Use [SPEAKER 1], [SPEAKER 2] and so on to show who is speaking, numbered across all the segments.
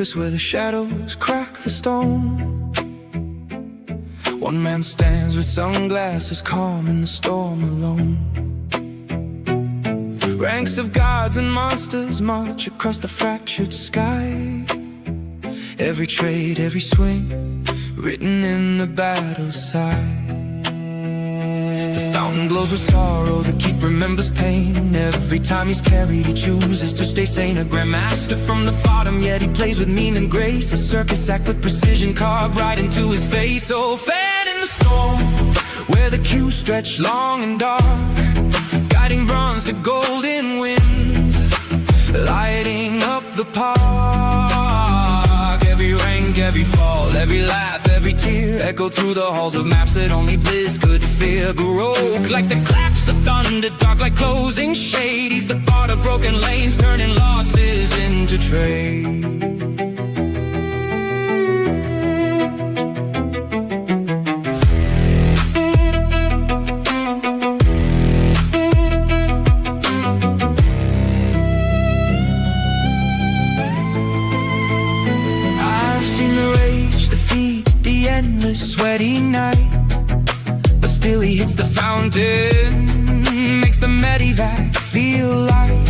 [SPEAKER 1] place where the shadows crack the stone. One man stands with sunglasses, calm in the storm alone. Ranks of gods and monsters march across the fractured sky. Every trade, every swing, written in the battle's side. The fountain glows with sorrow, the keep remembers pain. Every time he's carried, he chooses to stay sane. A Grandmaster from the bottom, yet he plays with mean and grace. A circus act with precision carved right into his face. Oh, fan in the storm, where the cues stretch long and dark, guiding bronze to golden winds, lighting up the park. Every rank, every fall, every laugh, every tear echo through the halls of maps that only Bliss could fear. Baroque like the claps of thunder, dark like closing shade. He's the god of broken lanes, turning losses into trade. Endless sweaty night, but still he hits the fountain, makes the medevac feel light.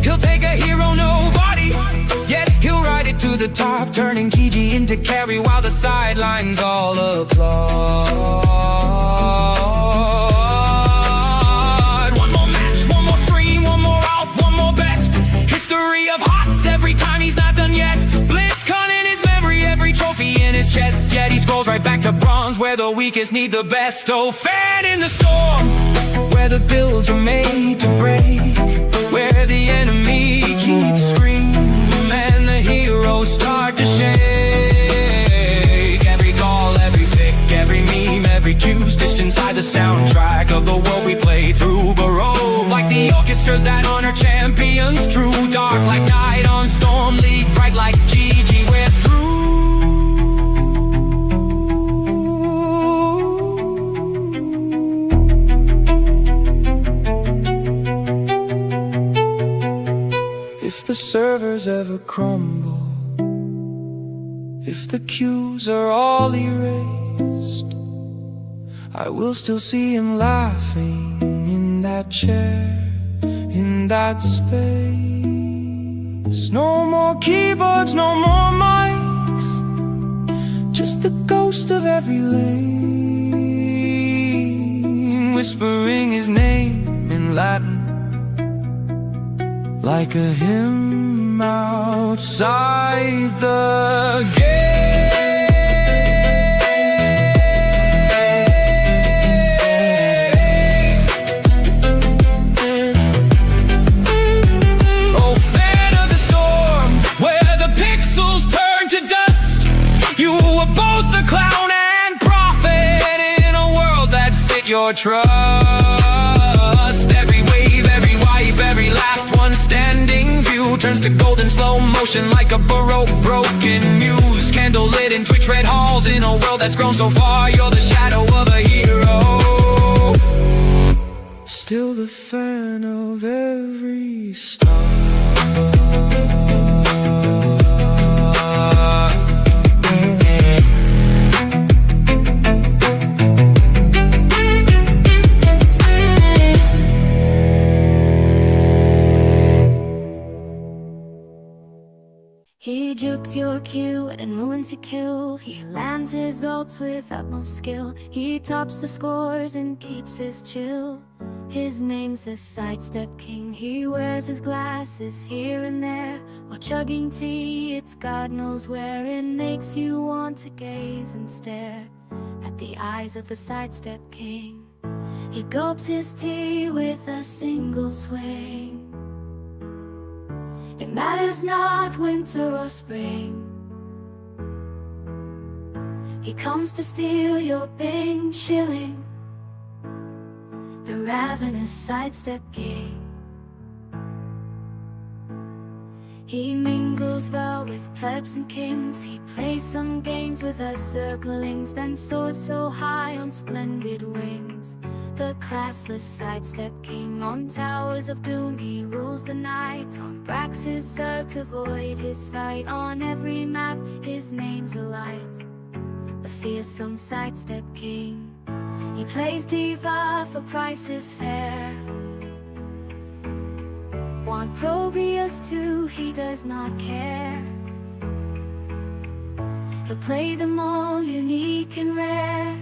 [SPEAKER 1] He'll take a hero nobody, yet he'll ride it to the top, turning GG into carry while the sidelines all applaud. One more match, one more stream, one more out, one more bet. History of HOTS every time he's not done yet. Trophy in his chest, yet he scrolls right back to bronze, where the weakest need the best. Oh, fan in the storm, where the builds are made to break, where the enemy keeps screaming and the heroes start to shake. Every call, every pick, every meme, every cue stitched inside the soundtrack of the world we play through. Baroque like the orchestras that honor champions true. Dark like night on Storm League, bright like GG, we're through. If the servers ever crumble, if the queues are all erased, I will still see him laughing in that chair, in that space. No more keyboards, no more mics, just the ghost of every lane, whispering his name in Latin, like a hymn outside the gate. Oh, fan of the storm, where the pixels turn to dust. You were both the clown and prophet in a world that fit your trust. Every wave, every wipe, every last one standing view turns to golden slow motion like a Baroque broken muse. Candle lit in Twitch red halls in a world that's grown so far. You're the shadow of a hero, still the fan of every star.
[SPEAKER 2] He jukes your cue and ruins to kill. He lands his ults with utmost skill. He tops the scores and keeps his chill. His name's the sidestep king. He wears his glasses here and there while chugging tea. It's God knows where. It makes you want to gaze and stare at the eyes of the sidestep king. He gulps his tea with a single swing. It matters not winter or spring. He comes to steal your ping shilling, the ravenous sidestep king. He mingles well with plebs and kings. He plays some games with us circlings, then soars so high on splendid wings The classless sidestep king. On towers of doom he rules the night. On Brax's Zerg to void his sight. On every map his name's a light. The fearsome sidestep king. He plays diva for prices fair. Want Proteus too, he does not care. He'll play them all unique and rare.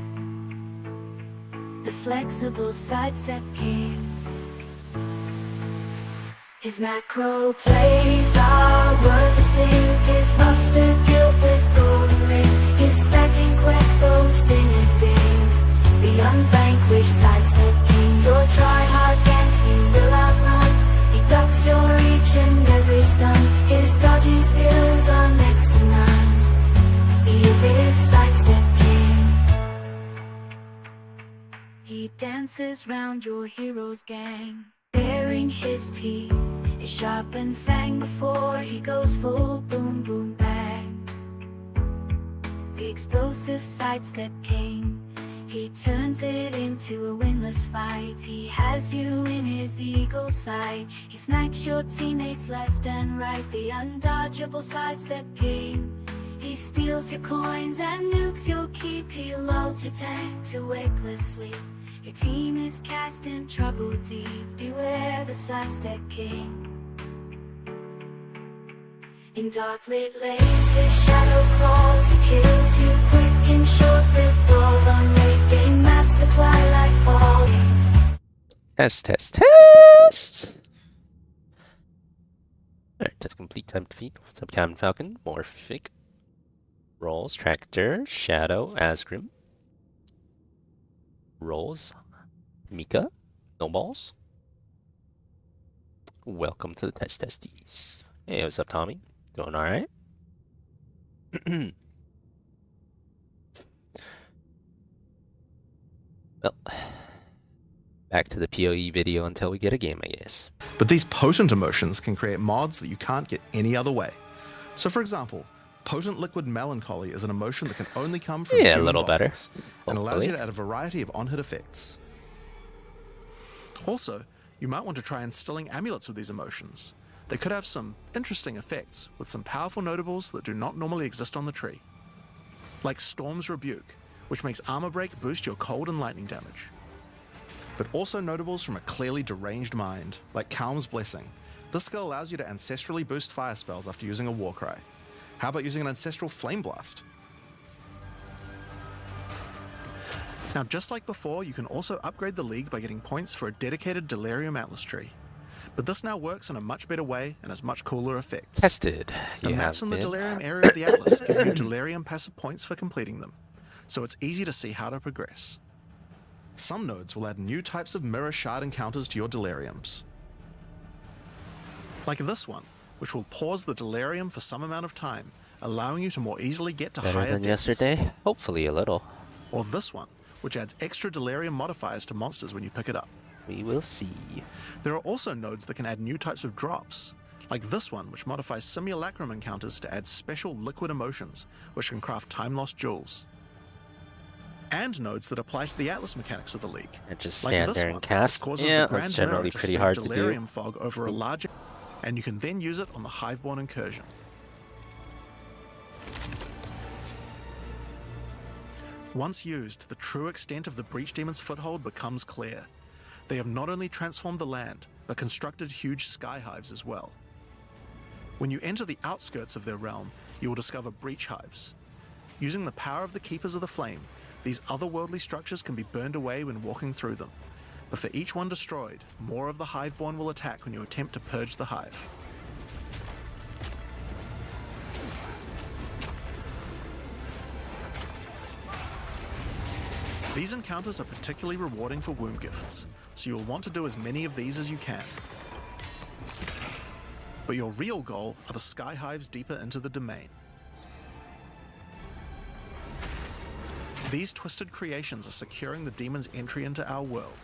[SPEAKER 2] The flexible sidestep king. His macro plays are worth a sing. His buster guilt with golden ring. His stacking quest goes ding and ding. The unvanquished sidestep king. Your try-hard dance he will outrun. He ducks your reach and every stun. His dodging skills are next to none. He is sidestep king. He dances round your hero's gang, baring his teeth, his sharpened fang before he goes full boom boom bang. The explosive sidestep king. He turns it into a winless fight. He has you in his eagle sight. He snipes your teammates left and right. The undodgeable sidestep king. He steals your coins and nukes your keep. He lulls your tank to wakeless sleep. Your team is cast in trouble deep. Beware the sidestep king. In dark lit lanes his shadow crawls. He kills you quick in short-lived brawls. On late game maps the twilight falling.
[SPEAKER 3] Test, test, test! Alright, test complete. Time to defeat. What's up, Captain Falcon? Morphic. Rolls, Tractor, Shadow, Asgrim. Rolls, Mika, Snowballs. Welcome to the test testies. Hey, what's up, Tommy? Doing alright? Well, back to the PoE video until we get a game, I guess.
[SPEAKER 4] But these potent emotions can create mods that you can't get any other way. So for example, Potent Liquid Melancholy is an emotion that can only come from
[SPEAKER 3] Yeah, a
[SPEAKER 4] human
[SPEAKER 3] little better.
[SPEAKER 4] bosses, and allows you to add a variety of on-hit effects. Also, you might want to try instilling amulets with these emotions. They could have some interesting effects, with some powerful notables that do not normally exist on the tree. Like Storm's Rebuke, which makes Armor Break boost your cold and lightning damage. But also notables from a clearly deranged mind, like Calm's Blessing. This skill allows you to ancestrally boost fire spells after using a Warcry. How about using an Ancestral Flame Blast? Now, just like before, you can also upgrade the League by getting points for a dedicated Delirium Atlas tree. But this now works in a much better way and has much cooler effects.
[SPEAKER 3] Tested.
[SPEAKER 4] The
[SPEAKER 3] You
[SPEAKER 4] maps
[SPEAKER 3] have
[SPEAKER 4] in the
[SPEAKER 3] been.
[SPEAKER 4] Delirium area of the Atlas give you Delirium passive points for completing them, so it's easy to see how to progress. Some nodes will add new types of mirror shard encounters to your Deliriums. Like this one, which will pause the Delirium for some amount of time, allowing you to more easily get to
[SPEAKER 3] Better
[SPEAKER 4] higher
[SPEAKER 3] than
[SPEAKER 4] depths.
[SPEAKER 3] yesterday? Hopefully a little.
[SPEAKER 4] Or this one, which adds extra Delirium modifiers to monsters when you pick it up.
[SPEAKER 3] We will see.
[SPEAKER 4] There are also nodes that can add new types of drops, like this one, which modifies Simulacrum encounters to add special liquid emotions, which can craft time-lost jewels. And nodes that apply to the Atlas mechanics of the League.
[SPEAKER 3] And just
[SPEAKER 4] Like
[SPEAKER 3] stand
[SPEAKER 4] this
[SPEAKER 3] there
[SPEAKER 4] one,
[SPEAKER 3] and
[SPEAKER 4] which
[SPEAKER 3] cast.
[SPEAKER 4] causes
[SPEAKER 3] Yeah,
[SPEAKER 4] the Grand
[SPEAKER 3] that's generally
[SPEAKER 4] Mirror to
[SPEAKER 3] pretty
[SPEAKER 4] spread
[SPEAKER 3] hard to
[SPEAKER 4] Delirium
[SPEAKER 3] do.
[SPEAKER 4] fog over a larger, and you can then use it on the Hiveborn incursion. Once used, the true extent of the Breach Demon's foothold becomes clear. They have not only transformed the land, but constructed huge sky hives as well. When you enter the outskirts of their realm, you will discover breach hives. Using the power of the Keepers of the Flame, these otherworldly structures can be burned away when walking through them. But for each one destroyed, more of the Hiveborn will attack when you attempt to purge the hive. These encounters are particularly rewarding for womb gifts, so you'll want to do as many of these as you can. But your real goal are the sky hives deeper into the domain. These twisted creations are securing the demon's entry into our world.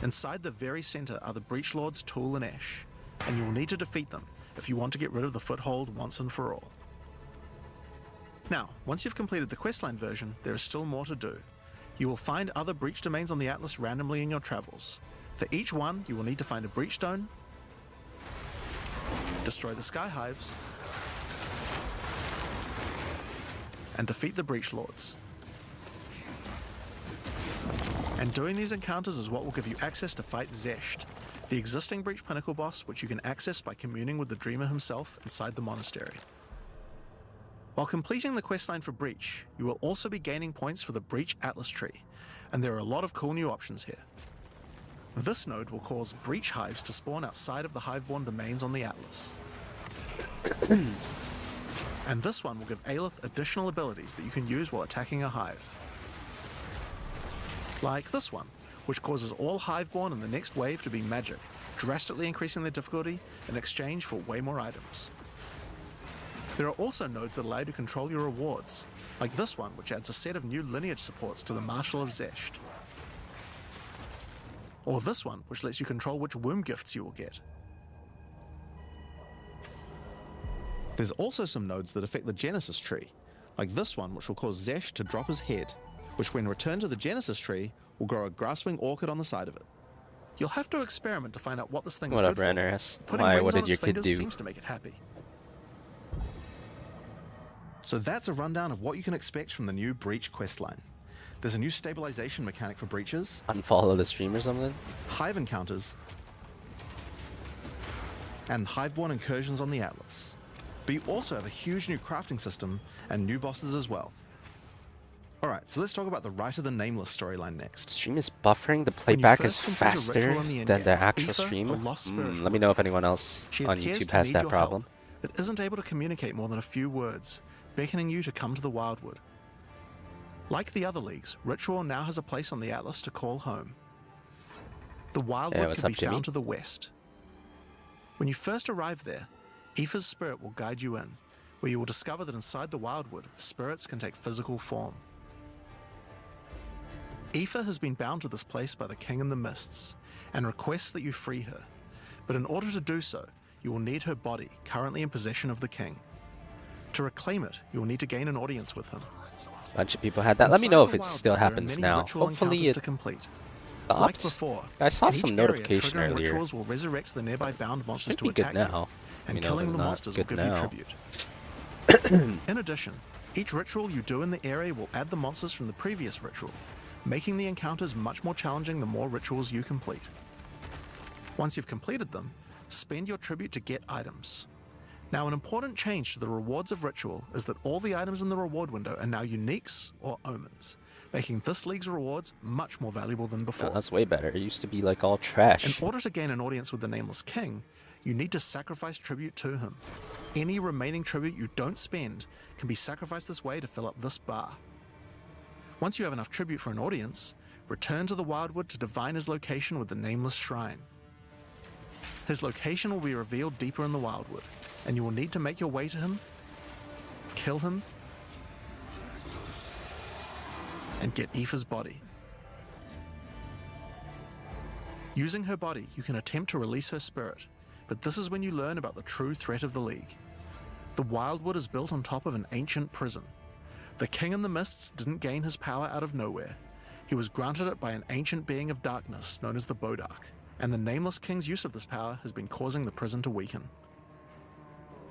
[SPEAKER 4] Inside the very center are the Breach Lords Tool and Ash, and you will need to defeat them if you want to get rid of the foothold once and for all. Now, once you've completed the questline version, there is still more to do. You will find other breach domains on the Atlas randomly in your travels. For each one, you will need to find a breach stone, destroy the sky hives, and defeat the breach lords. And doing these encounters is what will give you access to fight Zesht, the existing breach pinnacle boss, which you can access by communing with the Dreamer himself inside the monastery. While completing the questline for Breach, you will also be gaining points for the Breach Atlas tree, and there are a lot of cool new options here. This node will cause breach hives to spawn outside of the hiveborn domains on the Atlas. And this one will give Aelith additional abilities that you can use while attacking a hive. Like this one, which causes all hiveborn in the next wave to be magic, drastically increasing their difficulty in exchange for way more items. There are also nodes that allow you to control your rewards, like this one, which adds a set of new lineage supports to the Marshal of Zesht. Or this one, which lets you control which womb gifts you will get. There's also some nodes that affect the Genesis tree, like this one, which will cause Zesht to drop his head, which when returned to the Genesis tree, will grow a grasping orchid on the side of it. You'll have to experiment to find out what this thing is
[SPEAKER 3] What
[SPEAKER 4] good
[SPEAKER 3] up,
[SPEAKER 4] for.
[SPEAKER 3] Ranners?
[SPEAKER 4] Putting
[SPEAKER 3] Why?
[SPEAKER 4] rings
[SPEAKER 3] What
[SPEAKER 4] on
[SPEAKER 3] did your
[SPEAKER 4] its
[SPEAKER 3] kid
[SPEAKER 4] fingers
[SPEAKER 3] do?
[SPEAKER 4] seems to make it happy. So that's a rundown of what you can expect from the new Breach questline. There's a new stabilization mechanic for breaches,
[SPEAKER 3] Unfollow the stream or something?
[SPEAKER 4] hive encounters, and hiveborn incursions on the Atlas. But you also have a huge new crafting system and new bosses as well. Alright, so let's talk about the Rite of the Nameless storyline next.
[SPEAKER 3] Stream is buffering. The
[SPEAKER 4] When you
[SPEAKER 3] playback is
[SPEAKER 4] first complete a
[SPEAKER 3] faster
[SPEAKER 4] ritual in the
[SPEAKER 3] than the
[SPEAKER 4] Endgame,
[SPEAKER 3] actual
[SPEAKER 4] Aoife,
[SPEAKER 3] stream.
[SPEAKER 4] a lost spirit
[SPEAKER 3] Let me know if anyone else
[SPEAKER 4] She
[SPEAKER 3] on
[SPEAKER 4] appears
[SPEAKER 3] YouTube
[SPEAKER 4] to
[SPEAKER 3] has
[SPEAKER 4] need
[SPEAKER 3] that
[SPEAKER 4] your
[SPEAKER 3] problem.
[SPEAKER 4] help, but isn't able to communicate more than a few words, beckoning you to come to the Wildwood. Like the other leagues, Ritual now has a place on the Atlas to call home. The Wildwood
[SPEAKER 3] what's
[SPEAKER 4] can
[SPEAKER 3] up,
[SPEAKER 4] be found
[SPEAKER 3] Jimmy?
[SPEAKER 4] to the west. When you first arrive there, Aoife's spirit will guide you in, where you will discover that inside the Wildwood, spirits can take physical form. Aoife has been bound to this place by the King in the Mists, and requests that you free her. But in order to do so, you will need her body, currently in possession of the King. To reclaim it, you will need to gain an audience with him.
[SPEAKER 3] A bunch of people had that. Let me know if
[SPEAKER 4] Inside
[SPEAKER 3] it
[SPEAKER 4] the
[SPEAKER 3] still
[SPEAKER 4] Wildwood, there are
[SPEAKER 3] happens
[SPEAKER 4] many
[SPEAKER 3] now.
[SPEAKER 4] ritual
[SPEAKER 3] Hopefully
[SPEAKER 4] encounters
[SPEAKER 3] it
[SPEAKER 4] to complete. Like
[SPEAKER 3] stops.
[SPEAKER 4] before,
[SPEAKER 3] I saw
[SPEAKER 4] in
[SPEAKER 3] some
[SPEAKER 4] each area,
[SPEAKER 3] notification
[SPEAKER 4] triggering
[SPEAKER 3] earlier.
[SPEAKER 4] rituals will resurrect the nearby bound monsters
[SPEAKER 3] Should
[SPEAKER 4] to
[SPEAKER 3] be good
[SPEAKER 4] attack
[SPEAKER 3] now.
[SPEAKER 4] you, and
[SPEAKER 3] Let me know if
[SPEAKER 4] killing
[SPEAKER 3] it's
[SPEAKER 4] the
[SPEAKER 3] not
[SPEAKER 4] monsters will
[SPEAKER 3] good
[SPEAKER 4] give you
[SPEAKER 3] now.
[SPEAKER 4] tribute. In addition, each ritual you do in the area will add the monsters from the previous ritual, making the encounters much more challenging the more rituals you complete. Once you've completed them, spend your tribute to get items. Now, an important change to the rewards of Ritual is that all the items in the reward window are now uniques or omens, making this league's rewards much more valuable than before.
[SPEAKER 3] Oh, that's way better. It used to be like all trash.
[SPEAKER 4] In order to gain an audience with the Nameless King, you need to sacrifice tribute to him. Any remaining tribute you don't spend can be sacrificed this way to fill up this bar. Once you have enough tribute for an audience, return to the Wildwood to divine his location with the Nameless Shrine. His location will be revealed deeper in the Wildwood, and you will need to make your way to him, kill him, and get Aoife's body. Using her body, you can attempt to release her spirit, but this is when you learn about the true threat of the League. The Wildwood is built on top of an ancient prison. The King in the Mists didn't gain his power out of nowhere. He was granted it by an ancient being of darkness known as the Bodark, and the Nameless King's use of this power has been causing the prison to weaken.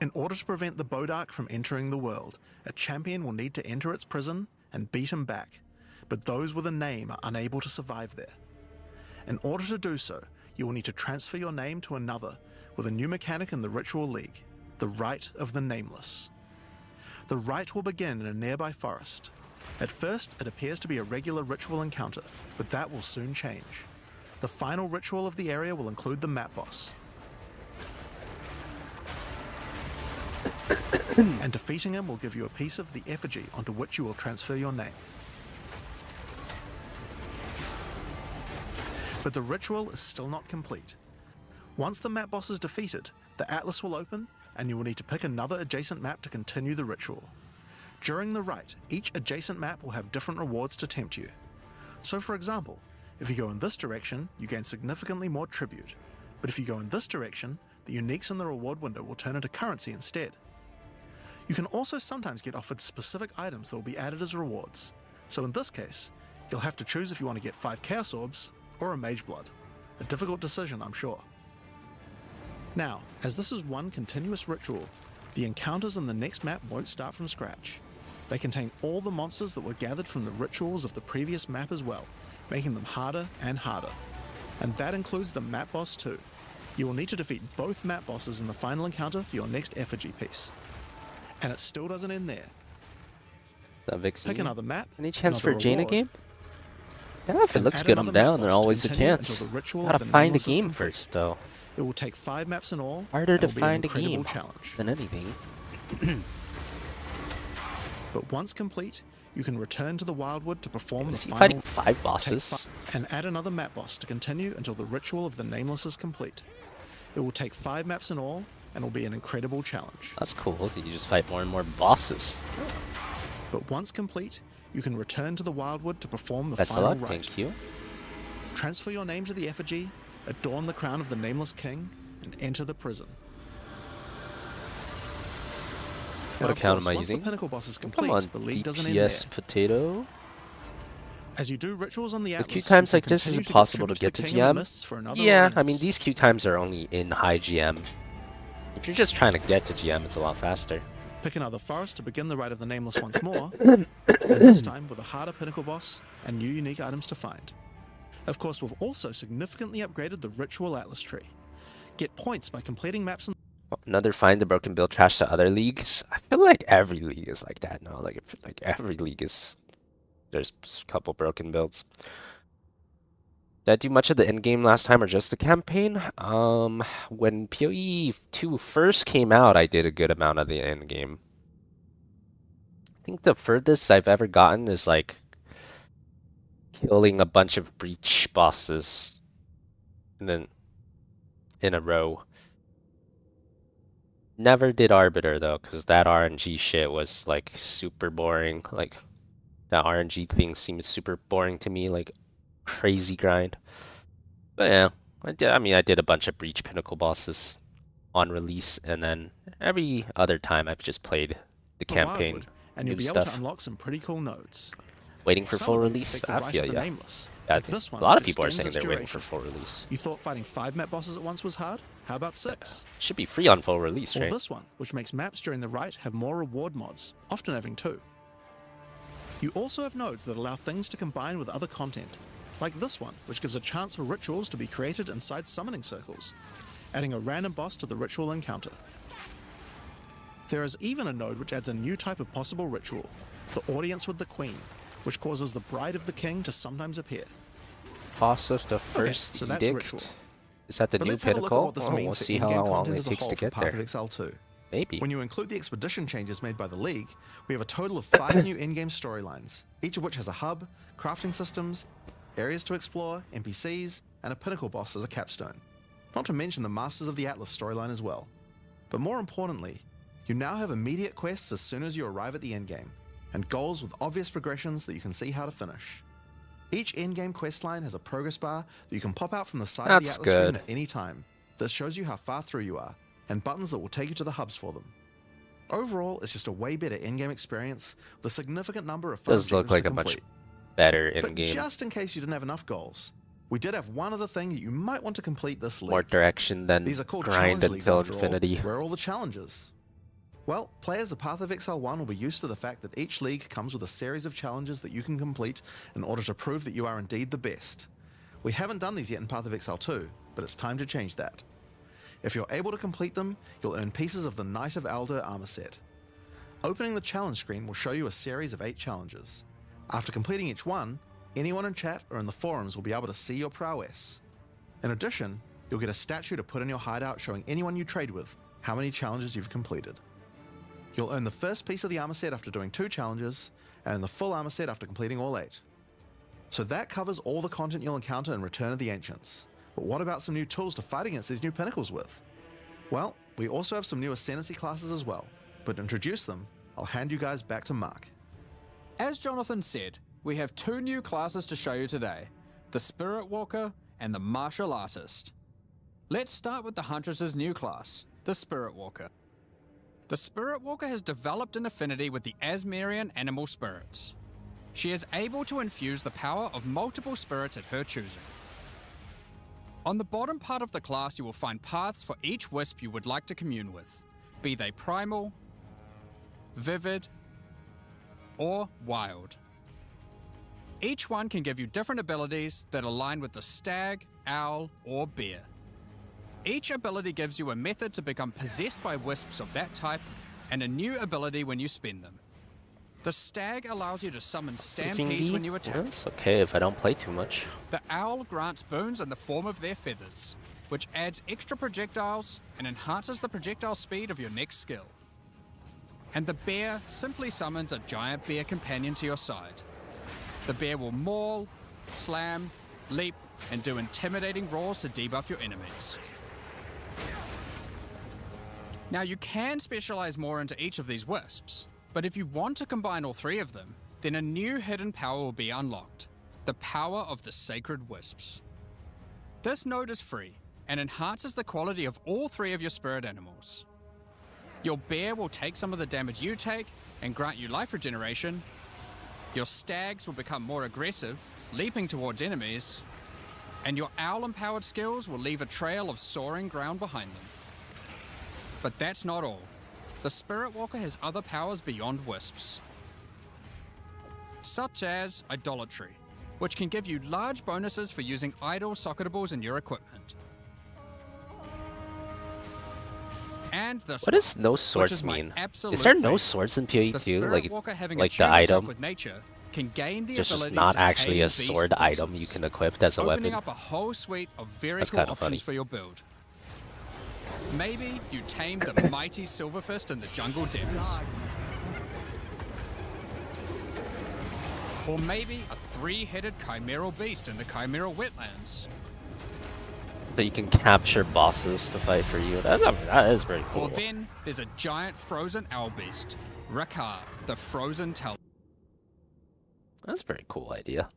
[SPEAKER 4] In order to prevent the Bodark from entering the world, a champion will need to enter its prison and beat him back, but those with a name are unable to survive there. In order to do so, you will need to transfer your name to another with a new mechanic in the Ritual League, the Rite of the Nameless. The Rite will begin in a nearby forest. At first, it appears to be a regular ritual encounter, but that will soon change. The final ritual of the area will include the map boss. And defeating him will give you a piece of the effigy onto which you will transfer your name. But the ritual is still not complete. Once the map boss is defeated, the Atlas will open, and you will need to pick another adjacent map to continue the ritual. During the rite, each adjacent map will have different rewards to tempt you. So for example, if you go in this direction, you gain significantly more tribute. But if you go in this direction, the uniques in the reward window will turn into currency instead. You can also sometimes get offered specific items that will be added as rewards. So in this case, You'll have to choose if you want to get 5 Chaos Orbs or a Mage Blood. A difficult decision, I'm sure. Now, as this is one continuous ritual, the encounters in the next map won't start from scratch. They contain all the monsters that were gathered from the rituals of the previous map as well, making them harder and harder. And that includes the map boss too. You will need to defeat both map bosses in the final encounter for your next effigy piece. And it still doesn't end there. Pick another map.
[SPEAKER 3] Any chance for a
[SPEAKER 4] another
[SPEAKER 3] Jaina
[SPEAKER 4] reward,
[SPEAKER 3] game? Yeah, if it
[SPEAKER 4] and
[SPEAKER 3] looks
[SPEAKER 4] add
[SPEAKER 3] good, I'm
[SPEAKER 4] another map
[SPEAKER 3] down. There's
[SPEAKER 4] boss to
[SPEAKER 3] always a
[SPEAKER 4] continue
[SPEAKER 3] chance.
[SPEAKER 4] until the ritual
[SPEAKER 3] Gotta
[SPEAKER 4] of the
[SPEAKER 3] find a
[SPEAKER 4] Nameless is
[SPEAKER 3] game
[SPEAKER 4] complete.
[SPEAKER 3] first, though.
[SPEAKER 4] It will take 5 maps in all.
[SPEAKER 3] Harder
[SPEAKER 4] and
[SPEAKER 3] to
[SPEAKER 4] will be an
[SPEAKER 3] find a
[SPEAKER 4] incredible
[SPEAKER 3] game
[SPEAKER 4] challenge.
[SPEAKER 3] than anything.
[SPEAKER 4] But once complete, you can return to the Wildwood to perform the
[SPEAKER 3] Is he
[SPEAKER 4] final
[SPEAKER 3] fighting 5 bosses?
[SPEAKER 4] and add another map boss to continue until the ritual of the Nameless is complete. It will take 5 maps in all and will be an incredible challenge.
[SPEAKER 3] That's cool. So you just fight more and more bosses.
[SPEAKER 4] But once complete, you can return to the Wildwood to perform the
[SPEAKER 3] Best of
[SPEAKER 4] final
[SPEAKER 3] luck.
[SPEAKER 4] rite.
[SPEAKER 3] Thank you.
[SPEAKER 4] Transfer your name to the effigy, adorn the crown of the Nameless King, and enter the prison.
[SPEAKER 3] What
[SPEAKER 4] Now, of
[SPEAKER 3] account
[SPEAKER 4] course,
[SPEAKER 3] am I
[SPEAKER 4] once
[SPEAKER 3] using?
[SPEAKER 4] the pinnacle boss is
[SPEAKER 3] Come
[SPEAKER 4] complete,
[SPEAKER 3] on,
[SPEAKER 4] the league doesn't end there.
[SPEAKER 3] DPS potato.
[SPEAKER 4] As you do rituals on the Atlas,
[SPEAKER 3] With queue times
[SPEAKER 4] you
[SPEAKER 3] like
[SPEAKER 4] can
[SPEAKER 3] this, is
[SPEAKER 4] continue
[SPEAKER 3] it
[SPEAKER 4] to
[SPEAKER 3] possible to
[SPEAKER 4] tribute
[SPEAKER 3] get to
[SPEAKER 4] the King of the
[SPEAKER 3] GM?
[SPEAKER 4] Mists for another
[SPEAKER 3] Yeah, I mean,
[SPEAKER 4] release.
[SPEAKER 3] these queue times are only in high GM. If you're just trying to get to GM, it's a lot faster.
[SPEAKER 4] Pick another forest to begin the Rite of the Nameless once more, and this time with a harder pinnacle boss and new unique items to find. Of course, we've also significantly upgraded the Ritual Atlas tree. Get points by completing maps in
[SPEAKER 3] Another find the broken build trash to other leagues. I feel like every league is like that now. Like every league is. There's a couple broken builds. Did I do much of the end game last time or just the campaign? When PoE 2 first came out, I did a good amount of the end game. I think the furthest I've ever gotten is like killing a bunch of breach bosses and then in a row. Never did Arbiter though, because that RNG shit was like super boring. Like that RNG thing seems super boring to me, like crazy grind. But yeah, I did a bunch of Breach Pinnacle bosses on release, and then every other time I've just played the campaign.
[SPEAKER 4] Wildwood, and you'll
[SPEAKER 3] new
[SPEAKER 4] be able
[SPEAKER 3] stuff.
[SPEAKER 4] to unlock some pretty cool nodes.
[SPEAKER 3] Waiting for
[SPEAKER 4] Some
[SPEAKER 3] full
[SPEAKER 4] of them
[SPEAKER 3] release?
[SPEAKER 4] take the
[SPEAKER 3] I
[SPEAKER 4] Rite
[SPEAKER 3] feel
[SPEAKER 4] of the
[SPEAKER 3] yeah.
[SPEAKER 4] Nameless,
[SPEAKER 3] Yeah,
[SPEAKER 4] like this one,
[SPEAKER 3] a lot of
[SPEAKER 4] which
[SPEAKER 3] people are
[SPEAKER 4] extends
[SPEAKER 3] saying
[SPEAKER 4] its
[SPEAKER 3] they're waiting for
[SPEAKER 4] duration.
[SPEAKER 3] full release.
[SPEAKER 4] You thought fighting 5 map bosses at once was hard? How about 6?
[SPEAKER 3] Should be free on full release,
[SPEAKER 4] Or
[SPEAKER 3] right?
[SPEAKER 4] this one, which makes maps during the Rite have more reward mods, often having 2. You also have nodes that allow things to combine with other content, like this one, which gives a chance for rituals to be created inside summoning circles, adding a random boss to the ritual encounter. There is even a node which adds a new type of possible ritual, the Audience with the Queen, which causes the Bride of the King to sometimes appear.
[SPEAKER 3] Boss of the first
[SPEAKER 4] so that's
[SPEAKER 3] edict.
[SPEAKER 4] ritual.
[SPEAKER 3] Is that the
[SPEAKER 4] But
[SPEAKER 3] new
[SPEAKER 4] let's have a look at
[SPEAKER 3] pinnacle?
[SPEAKER 4] what this
[SPEAKER 3] Oh,
[SPEAKER 4] means
[SPEAKER 3] we'll
[SPEAKER 4] for
[SPEAKER 3] see how
[SPEAKER 4] in-game
[SPEAKER 3] long
[SPEAKER 4] content
[SPEAKER 3] it
[SPEAKER 4] as a
[SPEAKER 3] takes
[SPEAKER 4] whole
[SPEAKER 3] to
[SPEAKER 4] for
[SPEAKER 3] get
[SPEAKER 4] Path
[SPEAKER 3] there.
[SPEAKER 4] of Exile 2.
[SPEAKER 3] Maybe.
[SPEAKER 4] When you include the expedition changes made by the League, we have a total of 5 new in-game storylines, each of which has a hub, crafting systems, areas to explore, NPCs, and a pinnacle boss as a capstone. Not to mention the Masters of the Atlas storyline as well. But more importantly, you now have immediate quests as soon as you arrive at the endgame, and goals with obvious progressions that you can see how to finish. Each endgame questline has a progress bar that you can pop out from the side
[SPEAKER 3] That's
[SPEAKER 4] of the Atlas screen
[SPEAKER 3] good.
[SPEAKER 4] at any time. This shows you how far through you are, and buttons that will take you to the hubs for them. Overall, it's just a way better in-game experience with a significant number of fun
[SPEAKER 3] Does look
[SPEAKER 4] achievements
[SPEAKER 3] like
[SPEAKER 4] to
[SPEAKER 3] a much
[SPEAKER 4] complete.
[SPEAKER 3] better in
[SPEAKER 4] But
[SPEAKER 3] game.
[SPEAKER 4] just in case you didn't have enough goals, we did have one other thing that you might want to complete this league.
[SPEAKER 3] More direction than
[SPEAKER 4] These are called
[SPEAKER 3] grind
[SPEAKER 4] challenge leagues
[SPEAKER 3] until
[SPEAKER 4] after
[SPEAKER 3] infinity.
[SPEAKER 4] all. Where are all the challenges? Well, players of Path of Exile 1 will be used to the fact that each league comes with a series of challenges that you can complete in order to prove that you are indeed the best. We haven't done these yet in Path of Exile 2, but it's time to change that. If you're able to complete them, you'll earn pieces of the Knight of Alder armor set. Opening the challenge screen will show you a series of 8 challenges. After completing each one, anyone in chat or in the forums will be able to see your prowess. In addition, you'll get a statue to put in your hideout showing anyone you trade with how many challenges you've completed. You'll earn the first piece of the armor set after doing 2 challenges, and the full armor set after completing all 8. So that covers all the content you'll encounter in Return of the Ancients. But what about some new tools to fight against these new pinnacles with? Well, we also have some new ascendancy classes as well, but to introduce them, I'll hand you guys back to Mark.
[SPEAKER 5] As Jonathan said, we have 2 new classes to show you today, the Spirit Walker and the Martial Artist. Let's start with the Huntress's new class, the Spirit Walker. The Spirit Walker has developed an affinity with the Asmerian animal spirits. She is able to infuse the power of multiple spirits at her choosing. On the bottom part of the class, you will find paths for each wisp you would like to commune with, be they primal, vivid, or wild. Each one can give you different abilities that align with the stag, owl, or bear. Each ability gives you a method to become possessed by wisps of that type, and a new ability when you spend them. The stag allows you to summon stampedes when you attack.
[SPEAKER 3] Yeah, it's okay if I don't play too much.
[SPEAKER 5] The owl grants boons in the form of their feathers, which adds extra projectiles and enhances the projectile speed of your next skill. And the bear simply summons a giant bear companion to your side. The bear will maul, slam, leap, and do intimidating roars to debuff your enemies. Now you can specialize more into each of these wisps, but if you want to combine all three of them, then a new hidden power will be unlocked, the power of the sacred wisps. This node is free and enhances the quality of all three of your spirit animals. Your bear will take some of the damage you take and grant you life regeneration. Your stags will become more aggressive, leaping towards enemies, and your owl-empowered skills will leave a trail of soaring ground behind them. But that's not all. The Spirit Walker has other powers beyond wisps, such as idolatry, which can give you large bonuses for using idol socketables in your equipment. And this
[SPEAKER 3] What does no
[SPEAKER 5] which
[SPEAKER 3] swords
[SPEAKER 5] is my
[SPEAKER 3] mean?
[SPEAKER 5] absolute
[SPEAKER 3] Is there no
[SPEAKER 5] favorite.
[SPEAKER 3] swords in
[SPEAKER 5] The
[SPEAKER 3] PoE2?
[SPEAKER 5] Spirit Walker having
[SPEAKER 3] Like the
[SPEAKER 5] attuned herself
[SPEAKER 3] item?
[SPEAKER 5] with nature can gain the
[SPEAKER 3] Just
[SPEAKER 5] ability
[SPEAKER 3] not
[SPEAKER 5] to
[SPEAKER 3] actually
[SPEAKER 5] tame
[SPEAKER 3] a
[SPEAKER 5] beast
[SPEAKER 3] sword item you
[SPEAKER 5] bosses,
[SPEAKER 3] can equip as a
[SPEAKER 5] opening
[SPEAKER 3] weapon.
[SPEAKER 5] up a whole suite of very
[SPEAKER 3] That's
[SPEAKER 5] cool
[SPEAKER 3] kinda
[SPEAKER 5] options
[SPEAKER 3] funny.
[SPEAKER 5] for your build. Maybe you tame the mighty Silverfist in the jungle depths. Or maybe a three-headed chimeral beast in the chimeral wetlands.
[SPEAKER 3] So you can capture bosses to fight for you. That is pretty cool.
[SPEAKER 5] Or then there's a giant frozen owl beast, Rakar, the frozen talisman.
[SPEAKER 3] That's a pretty cool idea.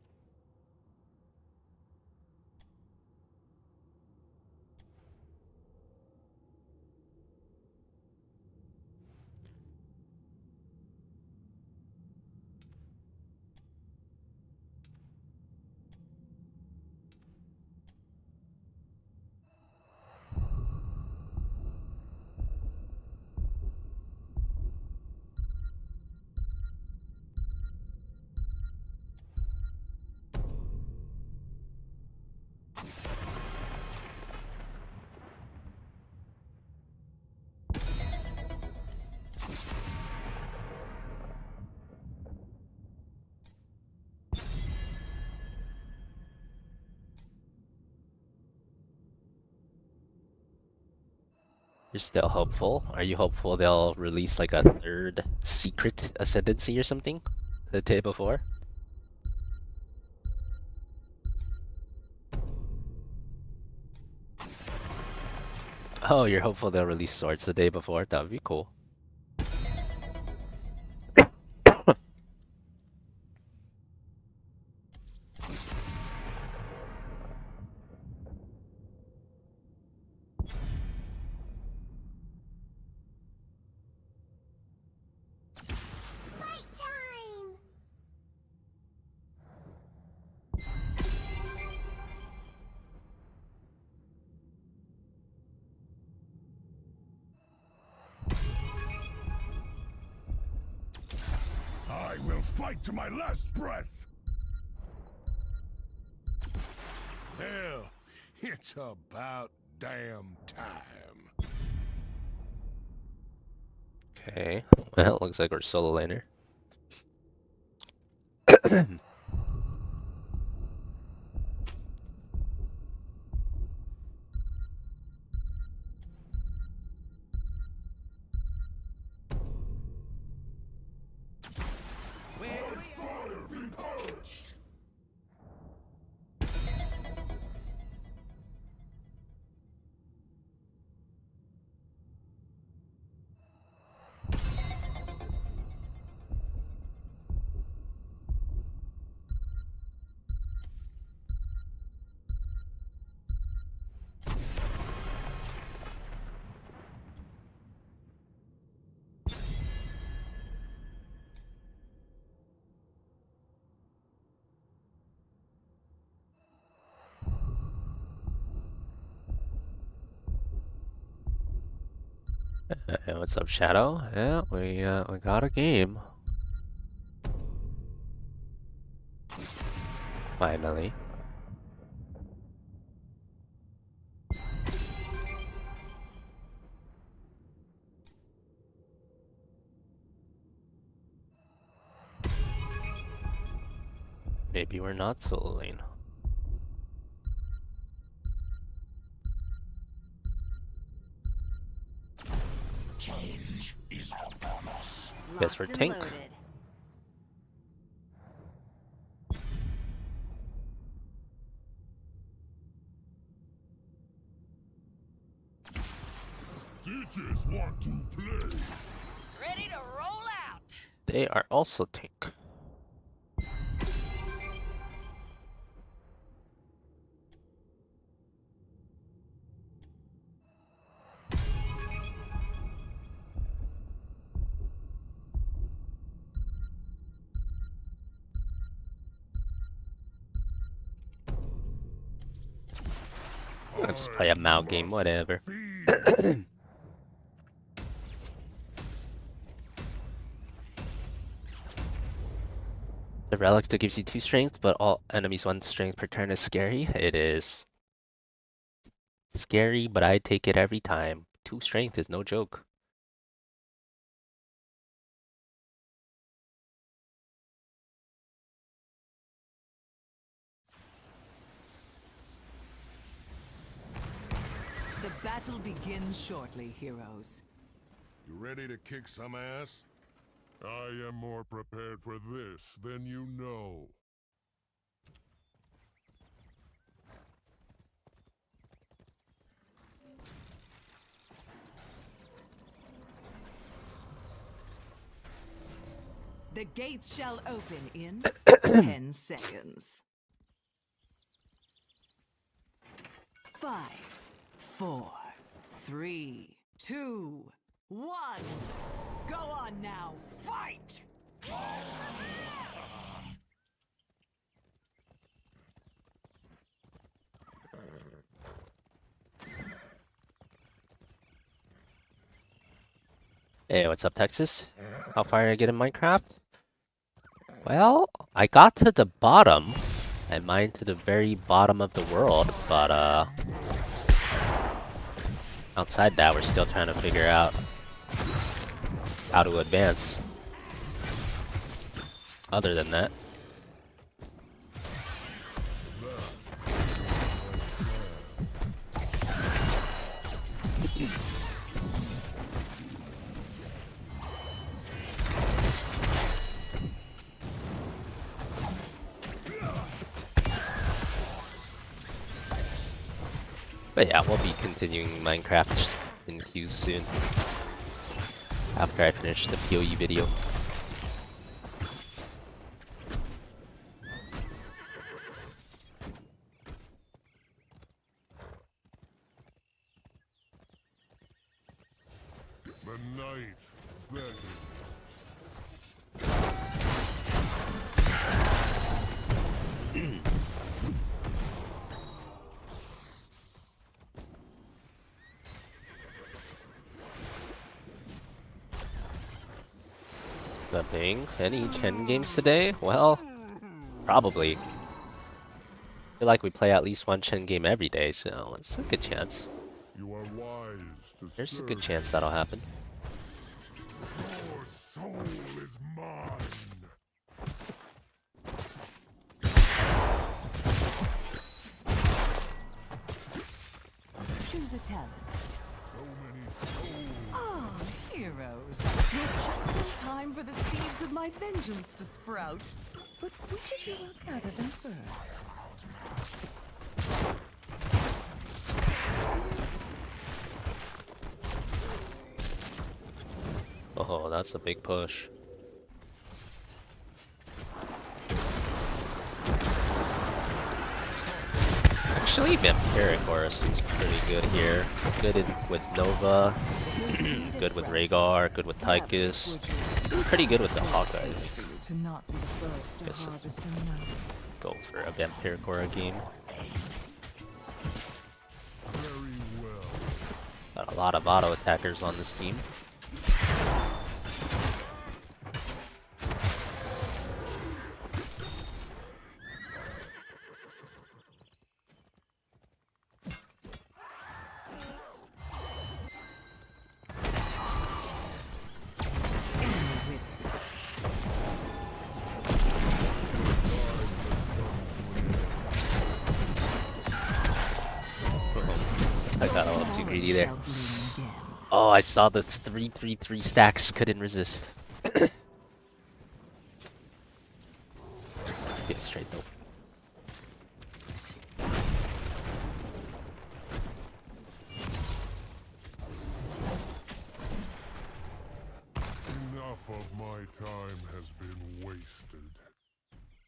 [SPEAKER 3] You're still hopeful? Are you hopeful they'll release like a third secret ascendancy or something the day before? Oh, you're hopeful they'll release swords the day before? That would be cool.
[SPEAKER 6] I will fight to my last breath! Hell, it's about damn time.
[SPEAKER 3] Okay, well, looks like we're solo laner. Hey, what's up, Shadow? Yeah, we got a game. Finally. Maybe we're not solo lane.
[SPEAKER 6] Challenge is upon us.
[SPEAKER 3] Guess we're
[SPEAKER 2] Locked and
[SPEAKER 3] tank.
[SPEAKER 2] loaded.
[SPEAKER 6] Stitches want to play.
[SPEAKER 7] Ready to roll out.
[SPEAKER 3] They are also tank. I'll just play a Mao game, whatever.
[SPEAKER 6] Feed.
[SPEAKER 3] The relic that gives you 2 strength, but all enemies 1 strength per turn is scary. It is scary, but I take it every time. 2 strength is no joke.
[SPEAKER 7] The battle begins shortly, heroes.
[SPEAKER 6] You ready to kick some ass? I am more prepared for this than you know.
[SPEAKER 7] The gates shall open in 10 seconds. 5, 4, 3, 2, 1. Go on now, fight!
[SPEAKER 3] Hey, what's up, Texas? How far did I get in Minecraft? Well, I got to the bottom. I mined to the very bottom of the world, but outside that, we're still trying to figure out how to advance. Other than that. But yeah, we'll be continuing Minecraft in queues soon. After I finish the PoE video.
[SPEAKER 6] The night beckons.
[SPEAKER 3] Nothing. Any Chen games today? Well, probably. I feel like we play at least 1 Chen game every day, so it's a good chance.
[SPEAKER 6] You are wise to
[SPEAKER 3] There's a
[SPEAKER 6] serve.
[SPEAKER 3] good chance that'll happen.
[SPEAKER 6] Your soul is mine.
[SPEAKER 7] Choose a talent.
[SPEAKER 6] So many souls.
[SPEAKER 7] Ah, heroes. You're just in time for the seeds of my vengeance to sprout. But which of you will gather them first?
[SPEAKER 3] Oh, that's a big push. Actually, Vampiric seems pretty good here. Good with Nova, good with Rhaegar, good with Tychus, pretty good with the Hawkeye.
[SPEAKER 7] To not be the first to
[SPEAKER 3] Guess-
[SPEAKER 7] harvest another.
[SPEAKER 3] Go for a Vampiric game.
[SPEAKER 6] Very well.
[SPEAKER 3] I Got a lot of auto attackers on this team. I got a little too greedy there. Oh, I saw the 3-3-3 stacks. Couldn't resist. Get it straight though.
[SPEAKER 6] Enough of my time has been wasted.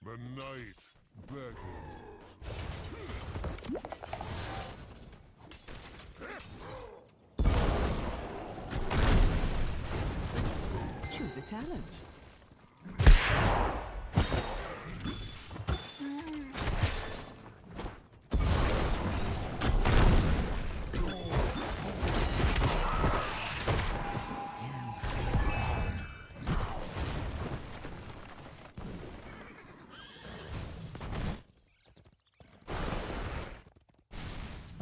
[SPEAKER 6] The night beckons.
[SPEAKER 7] Choose a talent.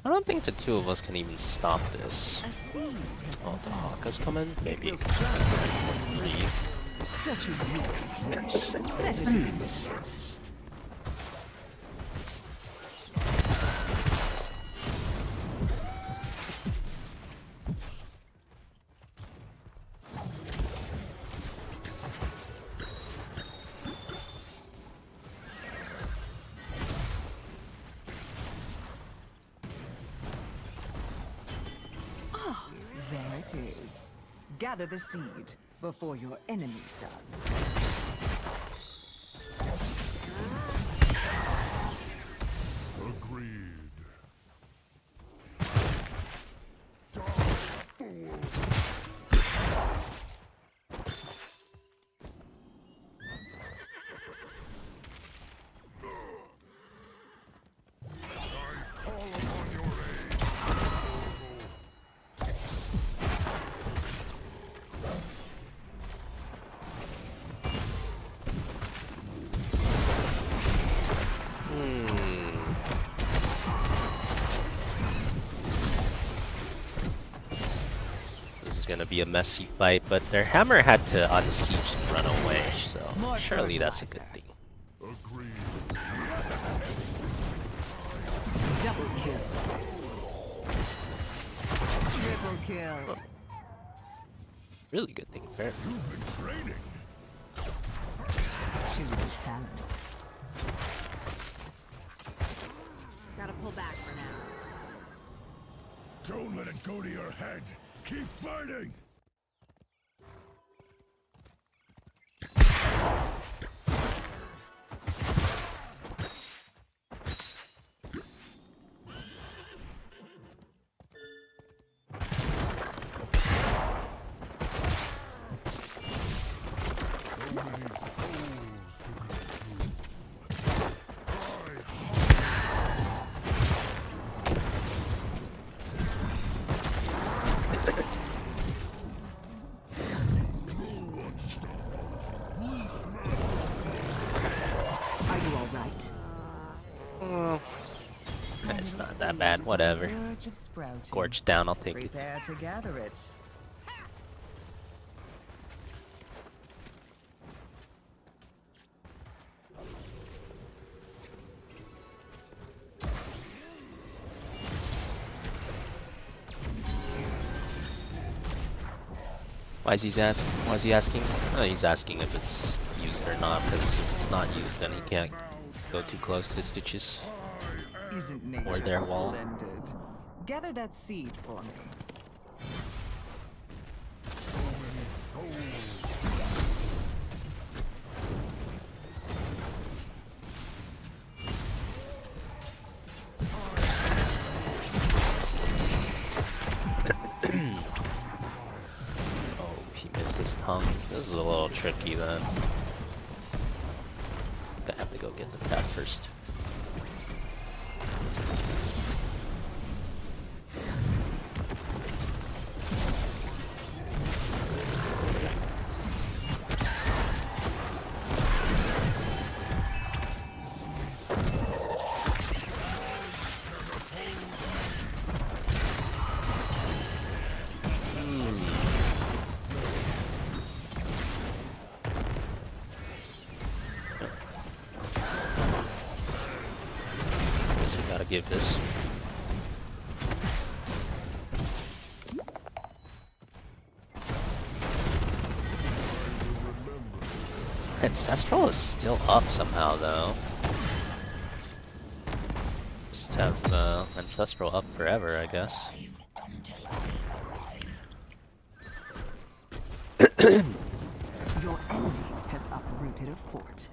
[SPEAKER 3] I don't think the two of us can even stop this.
[SPEAKER 7] A seed has
[SPEAKER 3] Oh, the hawk is coming? Maybe.
[SPEAKER 7] will strike.
[SPEAKER 3] Breathe.
[SPEAKER 7] Such a weak flesh. Better to leave it. There it is. Gather the seed before your enemy does.
[SPEAKER 6] Agreed.
[SPEAKER 3] This is gonna be a messy fight, but their hammer had to unsiege and run away, so
[SPEAKER 7] More
[SPEAKER 3] surely that's a good
[SPEAKER 7] fertilizer.
[SPEAKER 3] thing.
[SPEAKER 6] Agreed.
[SPEAKER 7] Double kill. Triple kill.
[SPEAKER 3] Really good thing, fair.
[SPEAKER 6] You've been training.
[SPEAKER 7] Choose a talent.
[SPEAKER 2] Gotta pull back for now.
[SPEAKER 6] Don't let it go to your head. Keep fighting. So many souls to consume.
[SPEAKER 7] Are you all right?
[SPEAKER 3] It's not that bad, whatever.
[SPEAKER 7] Verge of sprouting.
[SPEAKER 3] Gorge down, I'll take it.
[SPEAKER 7] Prepare to gather it.
[SPEAKER 3] Why is he asking? Oh, he's asking if it's used or not, because if it's not used, then he can't go too close to Stitches.
[SPEAKER 7] Isn't nature
[SPEAKER 3] Or their wall.
[SPEAKER 7] splendid? Gather that seed for me.
[SPEAKER 3] Oh, he missed his tongue. This is a little tricky then. I have to go get the tap first. Gotta give this. Ancestral is still up somehow though. Just have Ancestral up forever, I guess.
[SPEAKER 7] Your enemy has uprooted a fort.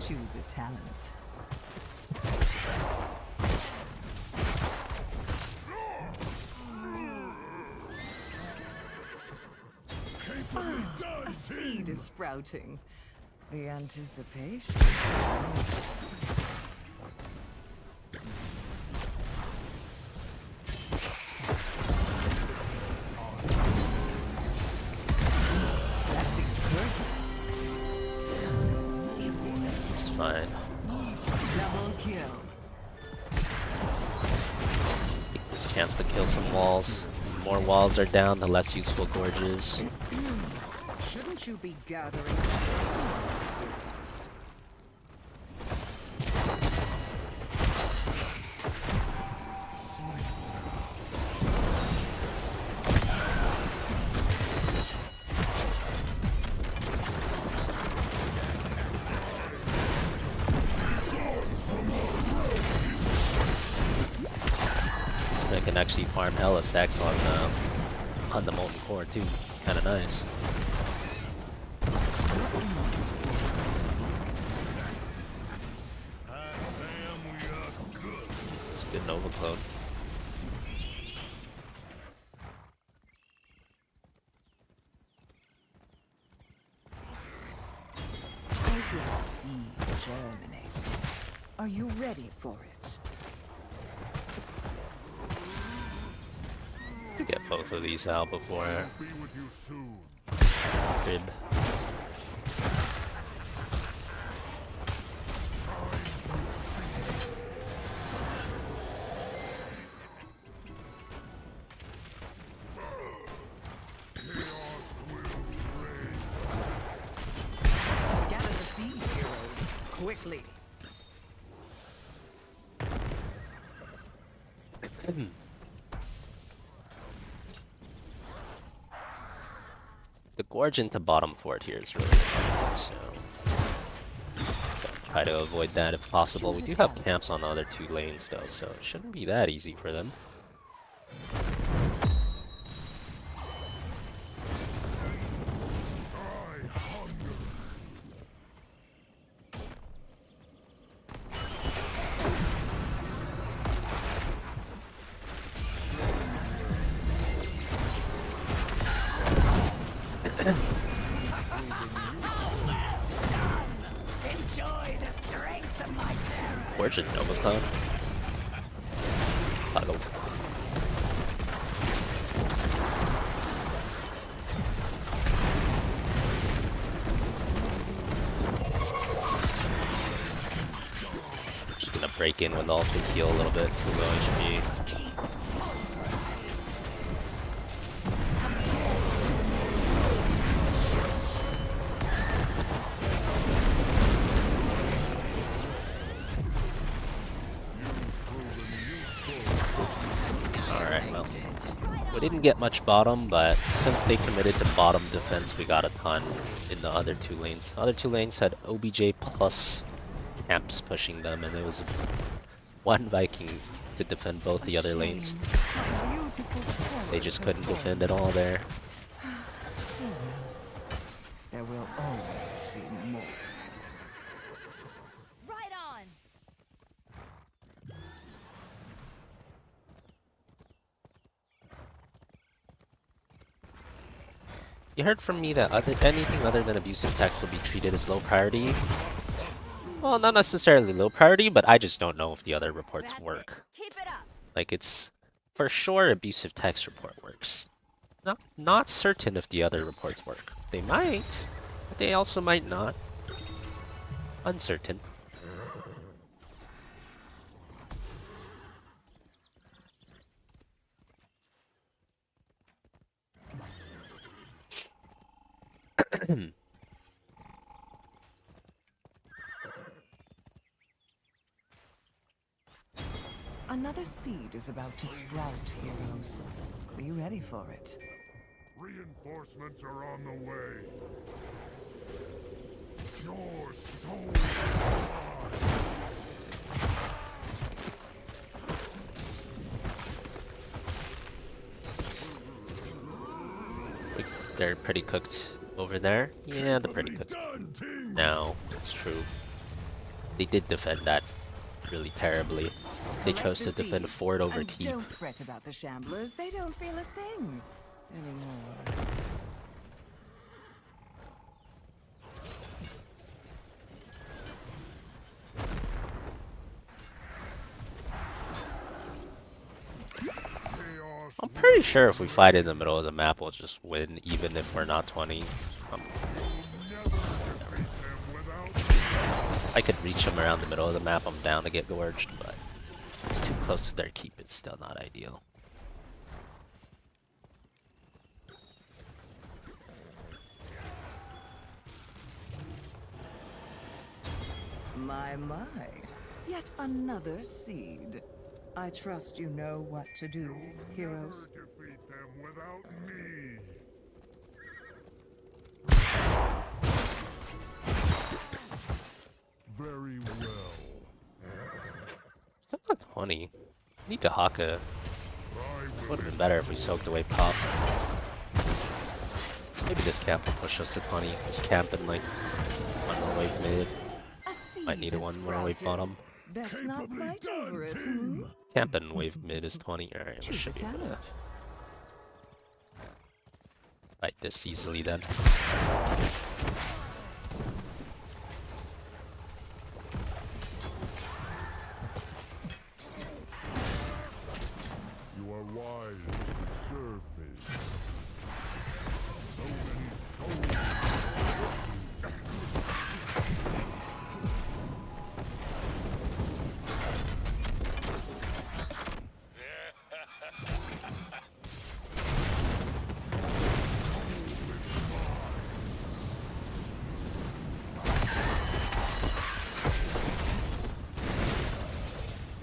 [SPEAKER 7] Choose a talent. A seed is sprouting. The anticipation. That's impressive.
[SPEAKER 3] It's fine.
[SPEAKER 7] Double kill.
[SPEAKER 3] Take this chance to kill some walls. The more walls are down, the less useful gorges.
[SPEAKER 7] Shouldn't you be gathering seeds?
[SPEAKER 3] I can actually farm hella stacks on the molten core too. Kind of nice. It's a good Nova clone.
[SPEAKER 7] I hear seed germinating. Are you ready for it?
[SPEAKER 3] I'll get both of these out before
[SPEAKER 6] Be with you soon.
[SPEAKER 3] Rib.
[SPEAKER 7] Gather the seed, heroes, quickly.
[SPEAKER 3] The gorge into bottom fort here is really fun, so try to avoid that if possible. We do have camps on the other two lanes though, so it shouldn't be that easy for them. Gorge and Nova Clown. Gotta go. Just gonna break in with ult to heal a little bit. We'll go HP. We didn't get much bottom, but since they committed to bottom defense, we got a ton in the other two lanes. The other two lanes had OBJ plus camps pushing them, and there was one Viking to defend both the other lanes. They just couldn't defend at all there.
[SPEAKER 7] There will always be more.
[SPEAKER 2] Right on!
[SPEAKER 3] You heard from me that anything other than abusive text will be treated as low priority. Well, not necessarily low priority, but I just don't know if the other reports work.
[SPEAKER 2] Keep it up!
[SPEAKER 3] Like, it's for sure abusive text report works. Not certain if the other reports work. They might, but they also might not. Uncertain.
[SPEAKER 7] Another seed is about to sprout, heroes. Be ready for it.
[SPEAKER 6] Reinforcements are on the way. Your soul.
[SPEAKER 3] They're pretty cooked over there. Yeah, they're pretty cooked. No, it's true. They did defend that really terribly. They chose to defend fort over
[SPEAKER 7] And
[SPEAKER 3] keep.
[SPEAKER 7] don't fret about the shamblers. They don't feel a thing anymore.
[SPEAKER 3] I'm pretty sure if we fight in the middle of the map, we'll just win, even if we're not 20. I could reach them around the middle of the map, I'm down to get gorged, but it's too close to their keep, it's still not ideal.
[SPEAKER 7] My. Yet another seed. I trust you know what to do, heroes.
[SPEAKER 6] Never defeat them without me. Very well.
[SPEAKER 3] Still not 20. Need to Haka. Would have been better if we soaked away pop. Maybe this camp will push us to 20. This camp and like one more wave mid. Might need a one more wave bottom.
[SPEAKER 7] Best not fight over it, hmm?
[SPEAKER 3] Camp and wave mid is 20. Alright, we
[SPEAKER 7] Choose a
[SPEAKER 3] should be able to
[SPEAKER 7] talent.
[SPEAKER 3] fight this easily then.
[SPEAKER 6] You are wise to serve me. So many souls.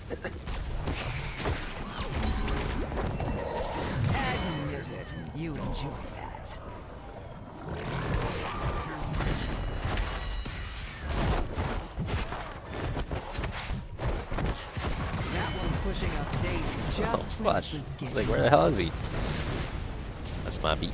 [SPEAKER 7] Admit it. You enjoy that. That one's pushing up Daisy
[SPEAKER 3] Oh,
[SPEAKER 7] just
[SPEAKER 3] what?
[SPEAKER 7] finished this
[SPEAKER 3] It's
[SPEAKER 7] game.
[SPEAKER 3] like, where the hell is he? That's my beat.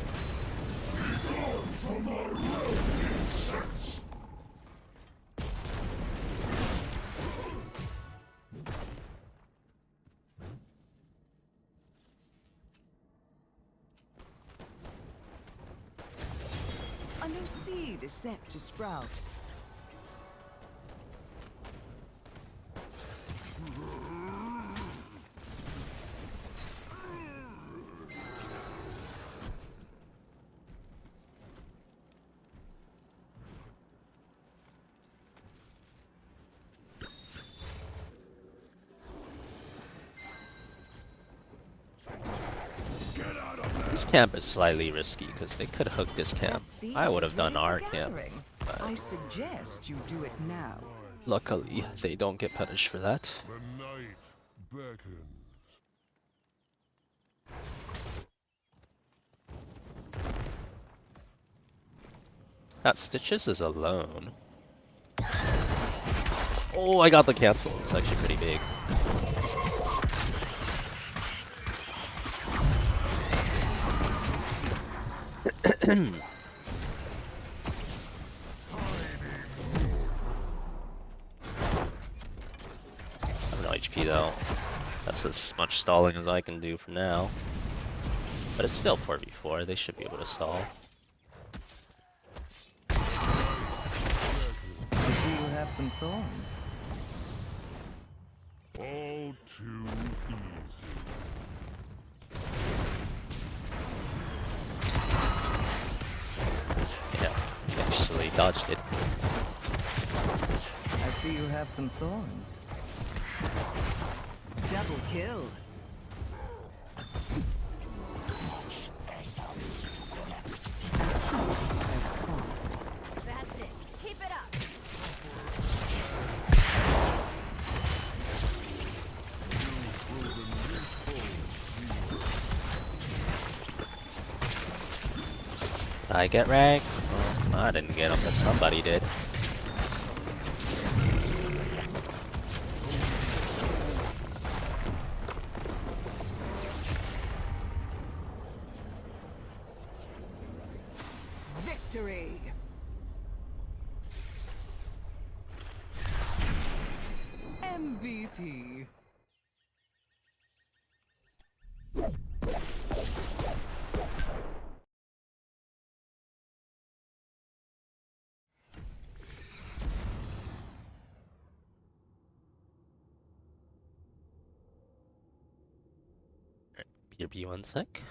[SPEAKER 7] A new seed is set to sprout.
[SPEAKER 3] This camp is slightly risky because they could hook this camp.
[SPEAKER 7] That seed
[SPEAKER 3] I would
[SPEAKER 7] is
[SPEAKER 3] have done
[SPEAKER 7] ready for
[SPEAKER 3] our camp.
[SPEAKER 7] gathering.
[SPEAKER 3] but-
[SPEAKER 7] I suggest you do it now.
[SPEAKER 3] Luckily, they don't get punished for that.
[SPEAKER 6] The night beckons.
[SPEAKER 3] That Stitches is alone. Oh, I got the cancel. It's actually pretty big. I have no HP though. That's as much stalling as I can do for now. But it's still 4v4. They should be able to stall.
[SPEAKER 7] I see you have some thorns.
[SPEAKER 6] All too easy.
[SPEAKER 3] Yeah, actually dodged it.
[SPEAKER 7] I see you have some thorns. Double kill. As far
[SPEAKER 3] I get ranked? Well, I didn't get them, but somebody did.
[SPEAKER 7] Victory! MVP.
[SPEAKER 3] BRB 1 sec.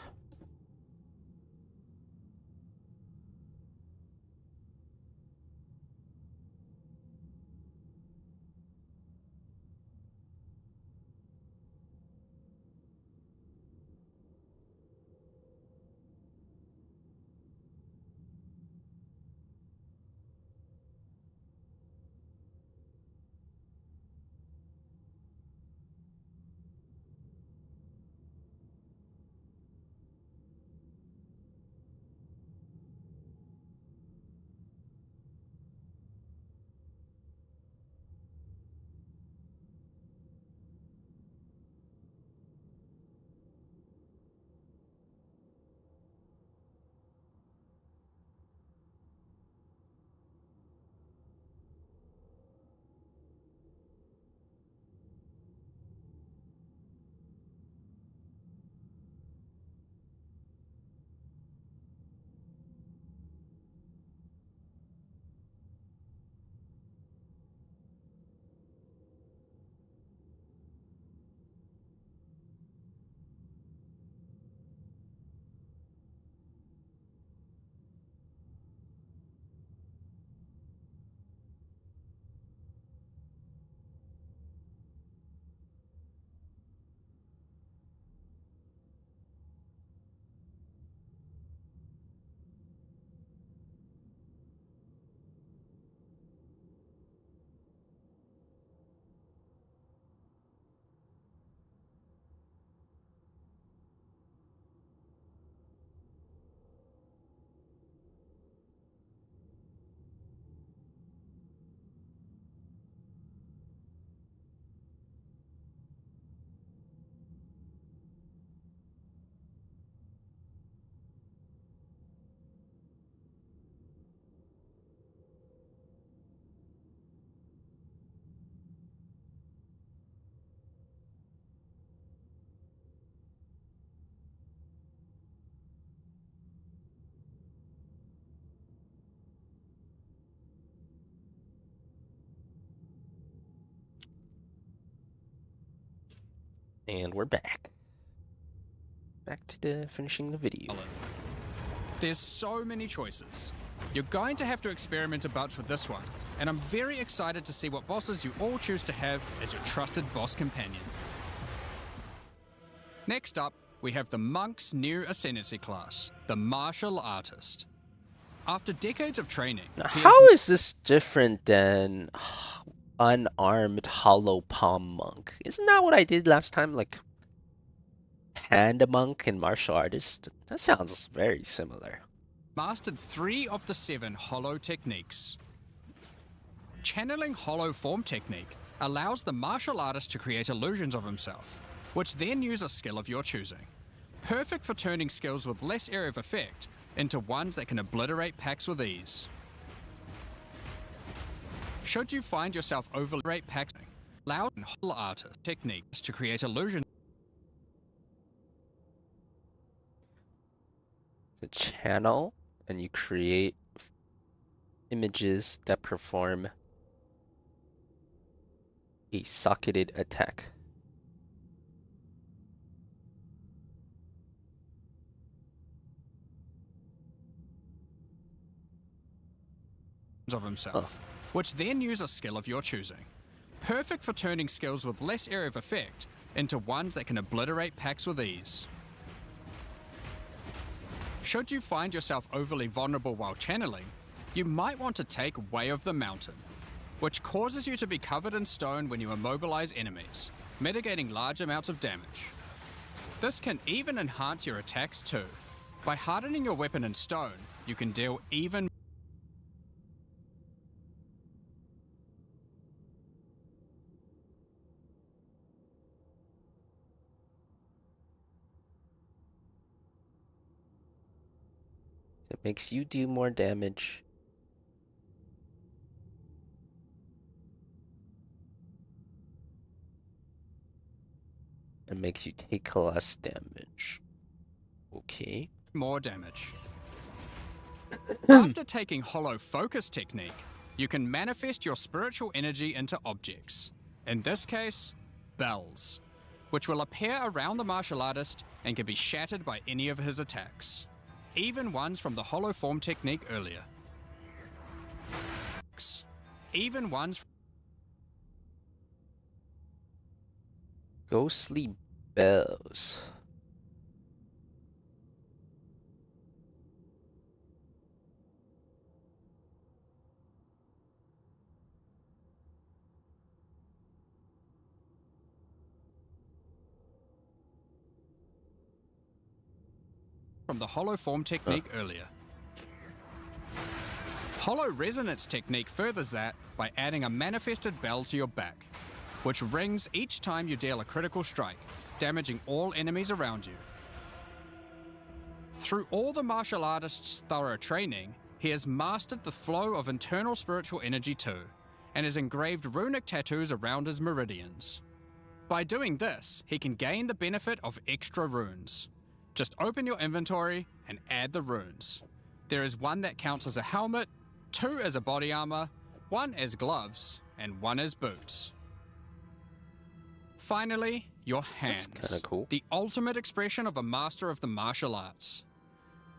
[SPEAKER 3] And we're back. Back to finishing the video.
[SPEAKER 5] There's so many choices. You're going to have to experiment a bunch with this one, and I'm very excited to see what bosses you all choose to have as your trusted boss companion. Next up, we have the monk's new ascendancy class, the martial artist. After decades of training,
[SPEAKER 3] Now,
[SPEAKER 5] he
[SPEAKER 3] how
[SPEAKER 5] has
[SPEAKER 3] is this different than unarmed hollow palm monk? Isn't that what I did last time? Like panda monk and martial artist? That sounds very similar.
[SPEAKER 5] mastered 3 of the 7 hollow techniques. Channeling hollow form technique allows the martial artist to create illusions of himself, which then use a skill of your choosing. Perfect for turning skills with less area of effect into ones that can obliterate packs with ease. Should you find yourself overrate packs, allow hollow artist techniques to create illusions.
[SPEAKER 3] The channel, and you create images that perform a socketed attack.
[SPEAKER 5] Of himself, which then use a skill of your choosing. Perfect for turning skills with less area of effect into ones that can obliterate packs with ease. Should you find yourself overly vulnerable while channeling, you might want to take Way of the Mountain, which causes you to be covered in stone when you immobilize enemies, mitigating large amounts of damage. This can even enhance your attacks too. By hardening your weapon in stone, you can deal even
[SPEAKER 3] It makes you do more damage. It makes you take less damage. Okay.
[SPEAKER 5] more damage. After taking Hollow Focus technique, you can manifest your spiritual energy into objects. In this case, bells, which will appear around the martial artist and can be shattered by any of his attacks, even ones from the Hollow Form technique earlier. Even ones.
[SPEAKER 3] Ghostly bells.
[SPEAKER 5] From the Hollow Form technique earlier. Hollow Resonance technique furthers that by adding a manifested bell to your back, which rings each time you deal a critical strike, damaging all enemies around you. Through all the martial artist's thorough training, he has mastered the flow of internal spiritual energy too, and has engraved runic tattoos around his meridians. By doing this, he can gain the benefit of extra runes. Just open your inventory and add the runes. There is one that counts as a helmet, 2 as a body armor, 1 as gloves, and 1 as boots. Finally, your hands.
[SPEAKER 3] That's kinda cool.
[SPEAKER 5] The ultimate expression of a master of the martial arts.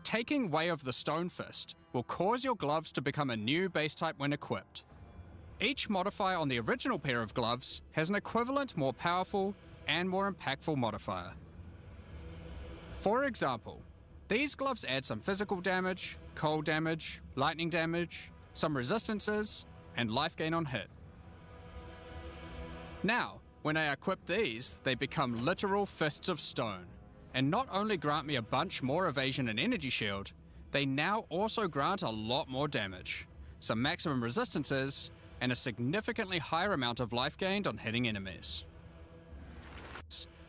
[SPEAKER 5] Taking Way of the Stone Fist will cause your gloves to become a new base type when equipped. Each modifier on the original pair of gloves has an equivalent, more powerful, and more impactful modifier. For example, these gloves add some physical damage, cold damage, lightning damage, some resistances, and life gain on hit. Now, when I equip these, they become literal fists of stone, and not only grant me a bunch more evasion and energy shield, they now also grant a lot more damage, some maximum resistances, and a significantly higher amount of life gained on hitting enemies.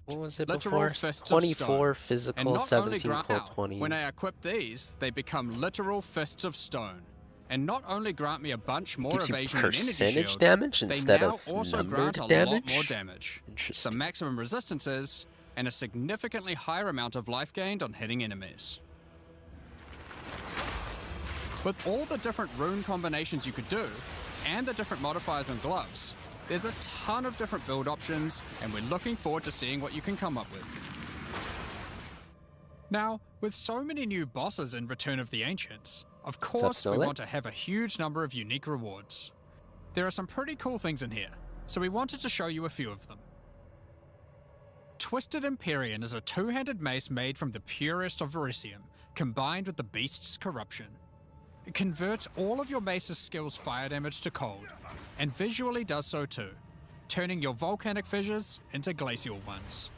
[SPEAKER 3] What was it
[SPEAKER 5] Literal
[SPEAKER 3] before?
[SPEAKER 5] fists of
[SPEAKER 3] 24
[SPEAKER 5] stone.
[SPEAKER 3] physical,
[SPEAKER 5] And not
[SPEAKER 3] 17
[SPEAKER 5] only
[SPEAKER 3] cold 20.
[SPEAKER 5] When I equip these, they become literal fists of stone, and not only grant me a bunch more
[SPEAKER 3] Gives you
[SPEAKER 5] evasion and energy
[SPEAKER 3] percentage
[SPEAKER 5] shield,
[SPEAKER 3] damage
[SPEAKER 5] they
[SPEAKER 3] instead
[SPEAKER 5] now
[SPEAKER 3] of
[SPEAKER 5] also
[SPEAKER 3] numbered
[SPEAKER 5] grant a lot
[SPEAKER 3] damage?
[SPEAKER 5] more damage,
[SPEAKER 3] Interesting.
[SPEAKER 5] some maximum resistances, and a significantly higher amount of life gained on hitting enemies. With all the different rune combinations you could do, and the different modifiers on gloves, there's a ton of different build options, and we're looking forward to seeing what you can come up with. Now, with so many new bosses in Return of the Ancients, of course we
[SPEAKER 3] Snowlight?
[SPEAKER 5] want to have a huge number of unique rewards. There are some pretty cool things in here, so we wanted to show you a few of them. Twisted Empyrean is a two-handed mace made from the purest of Verisium, combined with the beast's corruption. It converts all of your mace's skills fire damage to cold, and visually does so too, turning your volcanic fissures into glacial ones.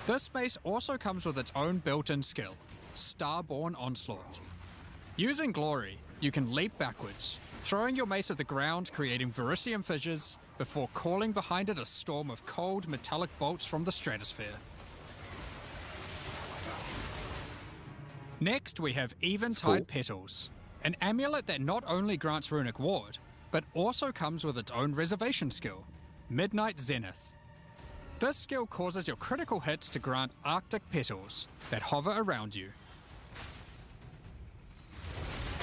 [SPEAKER 5] This mace also comes with its own built-in skill, Starborn Onslaught. Using Glory, you can leap backwards, throwing your mace at the ground, creating Verisium fissures, before calling behind it a storm of cold metallic bolts from the stratosphere. Next, we have Eventide Petals, an amulet that not only grants runic ward, but also comes with its own reservation skill, Midnight Zenith. This skill causes your critical hits to grant Arctic petals that hover around you.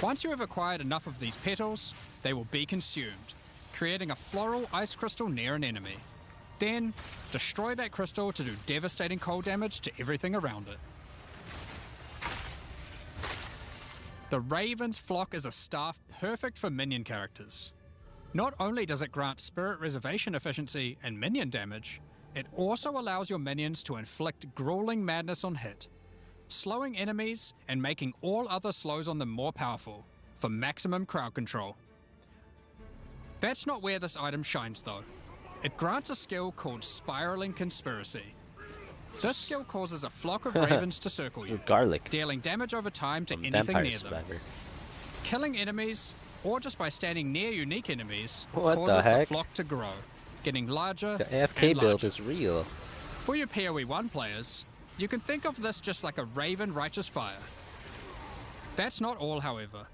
[SPEAKER 5] Once you have acquired enough of these petals, they will be consumed, creating a floral ice crystal near an enemy. Then, destroy that crystal to do devastating cold damage to everything around it. The Raven's Flock is a staff perfect for minion characters. Not only does it grant spirit reservation efficiency and minion damage, it also allows your minions to inflict grueling madness on hit, slowing enemies and making all other slows on them more powerful, for maximum crowd control. That's not where this item shines though. It grants a skill called Spiraling Conspiracy. This skill causes a flock of ravens to circle you,
[SPEAKER 3] Garlic.
[SPEAKER 5] dealing damage over time to
[SPEAKER 3] From
[SPEAKER 5] anything near
[SPEAKER 3] Vampire
[SPEAKER 5] them.
[SPEAKER 3] Survivor.
[SPEAKER 5] Killing enemies, or just by standing near unique enemies,
[SPEAKER 3] What the
[SPEAKER 5] causes the
[SPEAKER 3] heck?
[SPEAKER 5] flock to grow, getting larger
[SPEAKER 3] The AFK
[SPEAKER 5] and
[SPEAKER 3] build
[SPEAKER 5] larger.
[SPEAKER 3] is real.
[SPEAKER 5] For your PoE 1 players, you can think of this just like a raven righteous fire. That's not all, however.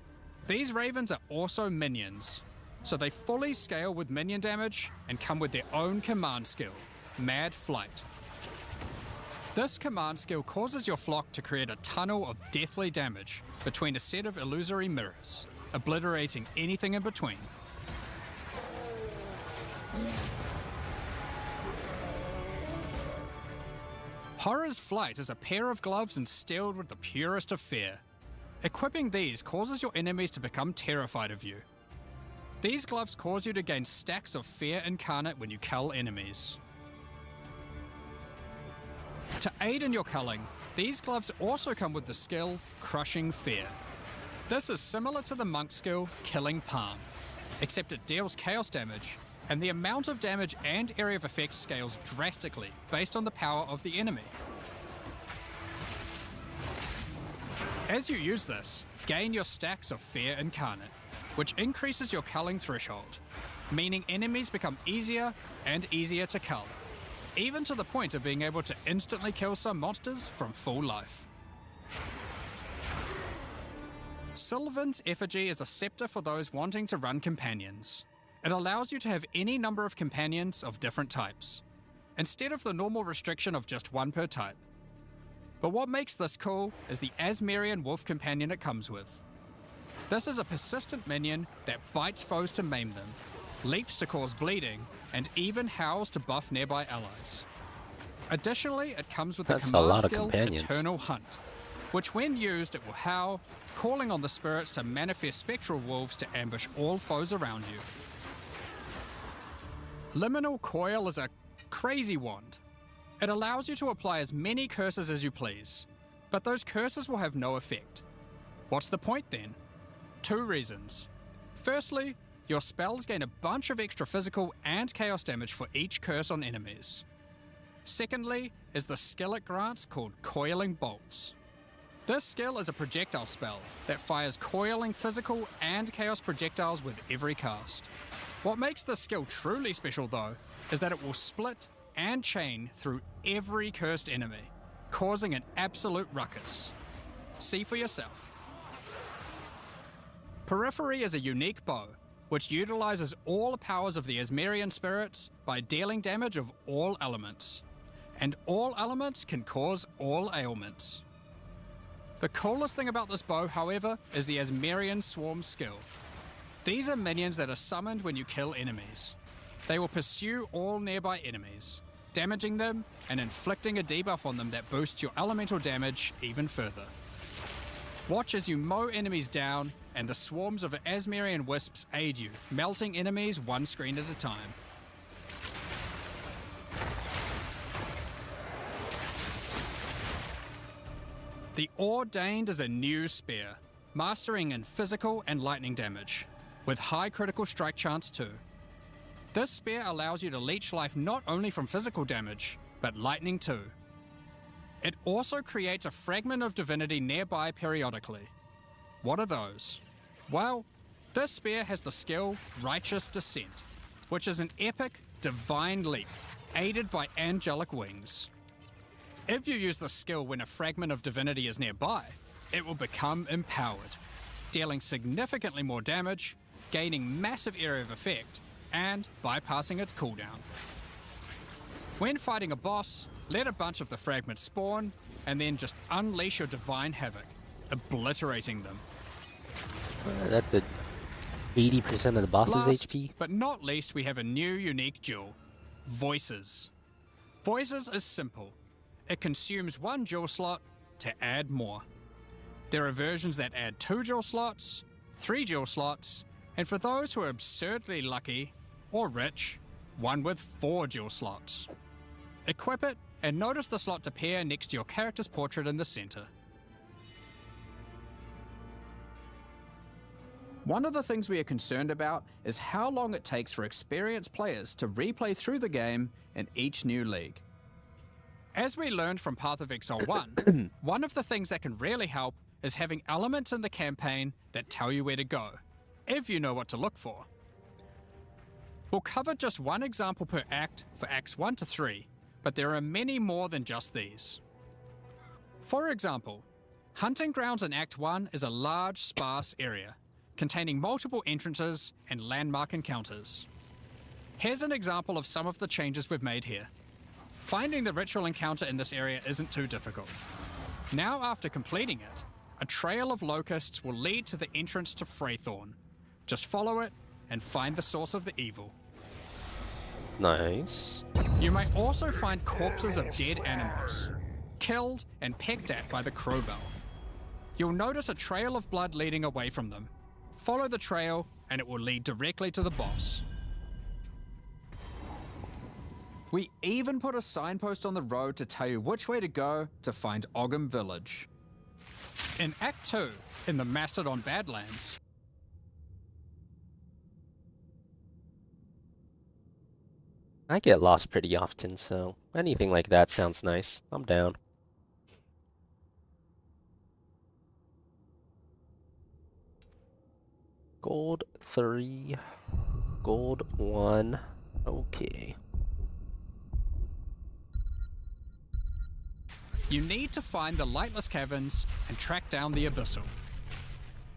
[SPEAKER 5] These ravens are also minions, so they fully scale with minion damage and come with their own command skill, Mad Flight. This command skill causes your flock to create a tunnel of deathly damage between a set of illusory mirrors, obliterating anything in between. Horror's Flight is a pair of gloves instilled with the purest of fear. Equipping these causes your enemies to become terrified of you. These gloves cause you to gain stacks of fear incarnate when you cull enemies. To aid in your culling, these gloves also come with the skill Crushing Fear. This is similar to the monk skill Killing Palm, except it deals chaos damage, and the amount of damage and area of effect scales drastically based on the power of the enemy. As you use this, gain your stacks of Fear Incarnate, which increases your culling threshold, meaning enemies become easier and easier to cull, even to the point of being able to instantly kill some monsters from full life. Sylvan's Effigy is a scepter for those wanting to run companions. It allows you to have any number of companions of different types, instead of the normal restriction of just one per type. But what makes this cool is the Asmerian wolf companion it comes with. This is a persistent minion that bites foes to maim them, leaps to cause bleeding, and even howls to buff nearby allies. Additionally, it comes with the
[SPEAKER 3] That's a
[SPEAKER 5] command
[SPEAKER 3] lot of
[SPEAKER 5] skill
[SPEAKER 3] companions.
[SPEAKER 5] Eternal Hunt, which when used it will howl, calling on the spirits to manifest spectral wolves to ambush all foes around you. Liminal Coil is a crazy wand. It allows you to apply as many curses as you please, but those curses will have no effect. What's the point then? 2 reasons. Firstly, your spells gain a bunch of extra physical and chaos damage for each curse on enemies. Secondly, is the skill it grants called Coiling Bolts. This skill is a projectile spell that fires coiling physical and chaos projectiles with every cast. What makes this skill truly special though, is that it will split and chain through every cursed enemy, causing an absolute ruckus. See for yourself. Periphery is a unique bow, which utilizes all the powers of the Asmerian spirits by dealing damage of all elements. And all elements can cause all ailments. The coolest thing about this bow, however, is the Asmerian Swarm skill. These are minions that are summoned when you kill enemies. They will pursue all nearby enemies, damaging them and inflicting a debuff on them that boosts your elemental damage even further. Watch as you mow enemies down, and the swarms of Asmerian wisps aid you, melting enemies one screen at a time. The Ordained is a new spear, mastering in physical and lightning damage, with high critical strike chance too. This spear allows you to leech life not only from physical damage, but lightning too. It also creates a fragment of divinity nearby periodically. What are those? Well, this spear has the skill Righteous Descent, which is an epic, divine leap, aided by angelic wings. If you use the skill when a fragment of divinity is nearby, it will become empowered, dealing significantly more damage, gaining massive area of effect, and bypassing its cooldown. When fighting a boss, let a bunch of the fragments spawn, and then just unleash your divine havoc, obliterating them.
[SPEAKER 3] That did 80% of the boss's
[SPEAKER 5] Last,
[SPEAKER 3] HP.
[SPEAKER 5] but not least, we have a new unique jewel, Voices. Voices is simple. It consumes 1 jewel slot to add more. There are versions that add 2 jewel slots, 3 jewel slots, and for those who are absurdly lucky or rich, one with 4 jewel slots. Equip it and notice the slots appear next to your character's portrait in the center. One of the things we are concerned about is how long it takes for experienced players to replay through the game in each new league. As we learned from Path of Exile 1, one of the things that can really help is having elements in the campaign that tell you where to go, if you know what to look for. We'll cover just one example per act for Acts 1 to 3, but there are many more than just these. For example, Hunting Grounds in Act 1 is a large, sparse area, containing multiple entrances and landmark encounters. Here's an example of some of the changes we've made here. Finding the ritual encounter in this area isn't too difficult. Now after completing it, a trail of locusts will lead to the entrance to Freythorn. Just follow it and find the source of the evil.
[SPEAKER 3] Nice.
[SPEAKER 5] You may also find corpses of dead animals, killed and pecked at by the crowbell. You'll notice a trail of blood leading away from them. Follow the trail and it will lead directly to the boss. We even put a signpost on the road to tell you which way to go to find Ogham Village. In Act 2, in the Mastodon Badlands,
[SPEAKER 3] I get lost pretty often, so anything like that sounds nice. I'm down. Gold 3, gold 1. Okay.
[SPEAKER 5] you need to find the Lightless Caverns and track down the Abyssal.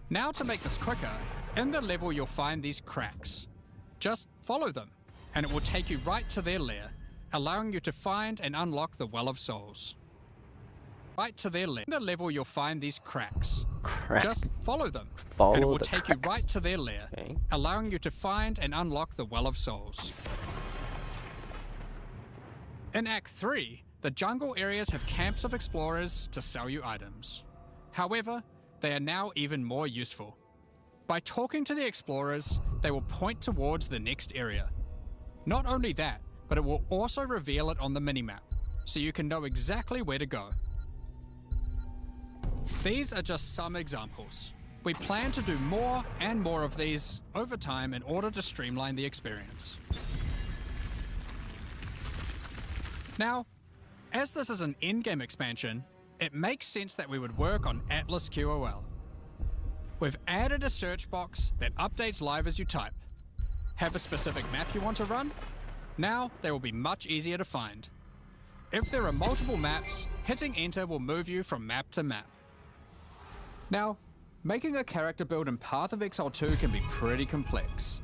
[SPEAKER 5] Now to make this quicker, in the level you'll find these cracks. Just follow them, and it will take you right to their lair, allowing you to find and unlock the Well of Souls. Right to their lair. In the level you'll find these cracks. Just follow them, and it will take you right to their lair, allowing you to find and unlock the Well of Souls. In Act 3, the jungle areas have camps of explorers to sell you items. However, they are now even more useful. By talking to the explorers, they will point towards the next area. Not only that, but it will also reveal it on the minimap, so you can know exactly where to go. These are just some examples. We plan to do more and more of these over time in order to streamline the experience. Now, as this is an endgame expansion, it makes sense that we would work on Atlas QOL. We've added a search box that updates live as you type. Have a specific map you want to run? Now they will be much easier to find. If there are multiple maps, hitting enter will move you from map to map. Now, making a character build in Path of Exile 2 can be pretty complex.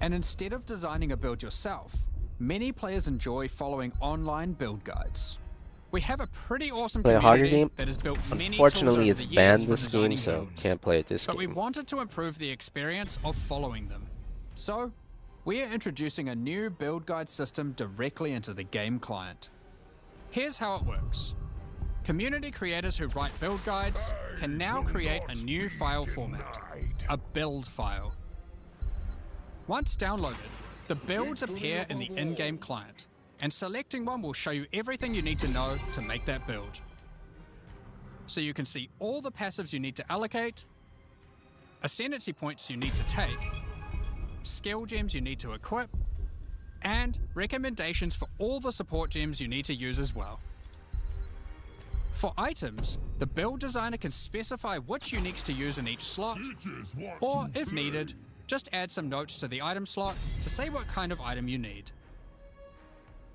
[SPEAKER 5] And instead of designing a build yourself, many players enjoy following online build guides. We have a pretty awesome community that has built many tools over
[SPEAKER 3] Unfortunately,
[SPEAKER 5] the
[SPEAKER 3] it's
[SPEAKER 5] years
[SPEAKER 3] banned
[SPEAKER 5] for
[SPEAKER 3] this game,
[SPEAKER 5] designing
[SPEAKER 3] so
[SPEAKER 5] builds.
[SPEAKER 3] can't play it this
[SPEAKER 5] But we
[SPEAKER 3] game.
[SPEAKER 5] wanted to improve the experience of following them. So, we are introducing a new build guide system directly into the game client. Here's how it works. Community creators who write build guides can now create a new file format, a build file. Once downloaded, the builds appear in the in-game client, and selecting one will show you everything you need to know to make that build. So you can see all the passives you need to allocate, ascendancy points you need to take, skill gems you need to equip, and recommendations for all the support gems you need to use as well. For items, the build designer can specify which uniques to use in each slot, or if needed, just add some notes to the item slot to say what kind of item you need.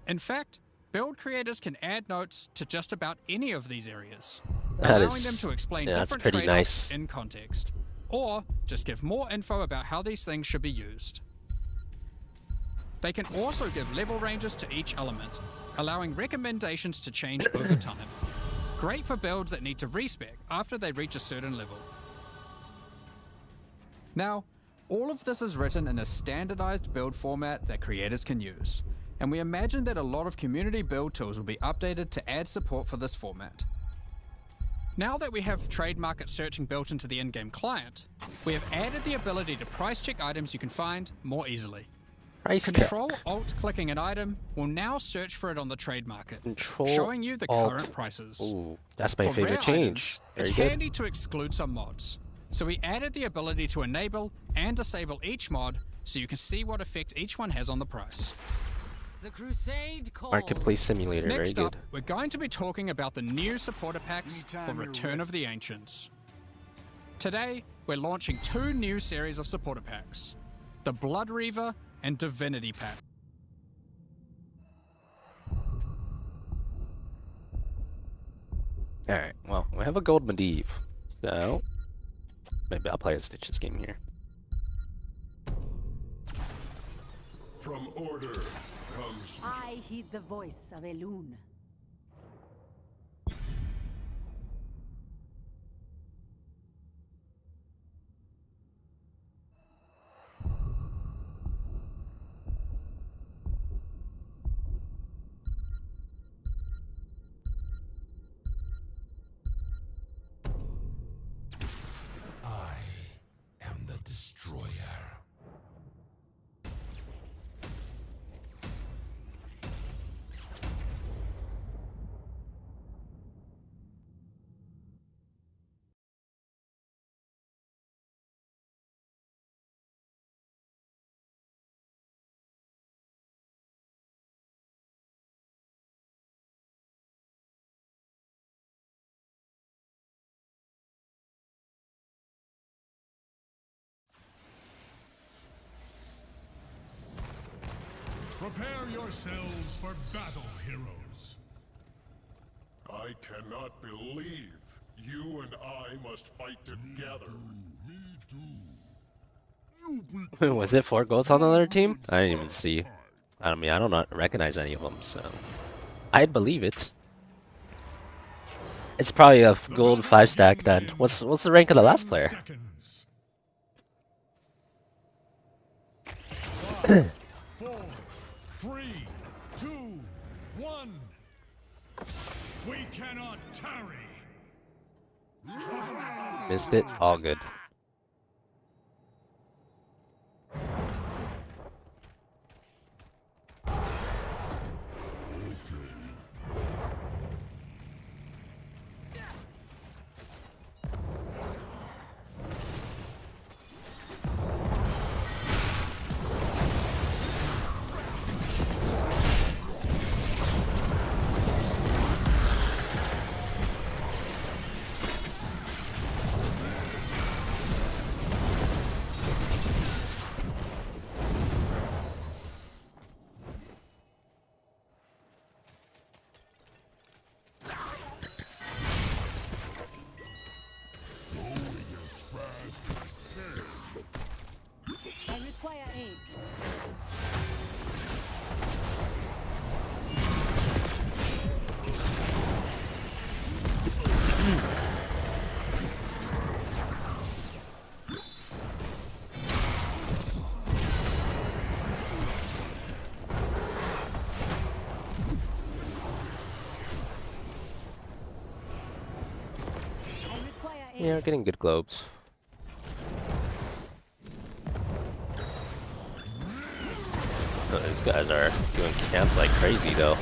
[SPEAKER 5] In fact, build creators can add notes to just about any of these areas, allowing them to explain different trade-offs in context, or just give more info about how these things should be used. They can also give level ranges to each element, allowing recommendations to change over time. Great for builds that need to respec after they reach a certain level. Now, all of this is written in a standardized build format that creators can use, and we imagine that a lot of community build tools will be updated to add support for this format. Now that we have trade market searching built into the in-game client, we have added the ability to price check items you can find more easily. Control-Alt-clicking an item will now search for it on the trade market, showing you the current prices.
[SPEAKER 3] Ooh, that's my
[SPEAKER 5] For
[SPEAKER 3] favorite
[SPEAKER 5] rare
[SPEAKER 3] change.
[SPEAKER 5] items, it's handy to exclude some mods, so we added the ability to enable and disable each mod so you can see what effect each one has on the price.
[SPEAKER 7] The crusade calls.
[SPEAKER 3] Marketplace Simulator, very
[SPEAKER 5] Next up,
[SPEAKER 3] good.
[SPEAKER 5] we're going to be talking about the new supporter packs for Return of the Ancients. Today, we're launching 2 new series of supporter packs, the Blood Reaver and Divinity pack.
[SPEAKER 3] Alright, well, we have a gold Medivh, so maybe I'll play a Stitch this game here.
[SPEAKER 6] From order comes
[SPEAKER 7] I heed the voice of Elune.
[SPEAKER 6] I am the destroyer. Prepare yourselves for battle, heroes. I cannot believe you and I must fight together.
[SPEAKER 3] Was it 4 golds on the other team? I didn't even see. I mean, I don't recognize any of them, so I'd believe it. It's probably a gold 5 stack then. What's the rank of the last player?
[SPEAKER 6] 5, 4, 3, 2, 1. We cannot tarry.
[SPEAKER 3] Missed it? All good.
[SPEAKER 7] I require aid.
[SPEAKER 3] Yeah, we're getting good globes. Oh, these guys are doing camps like crazy though.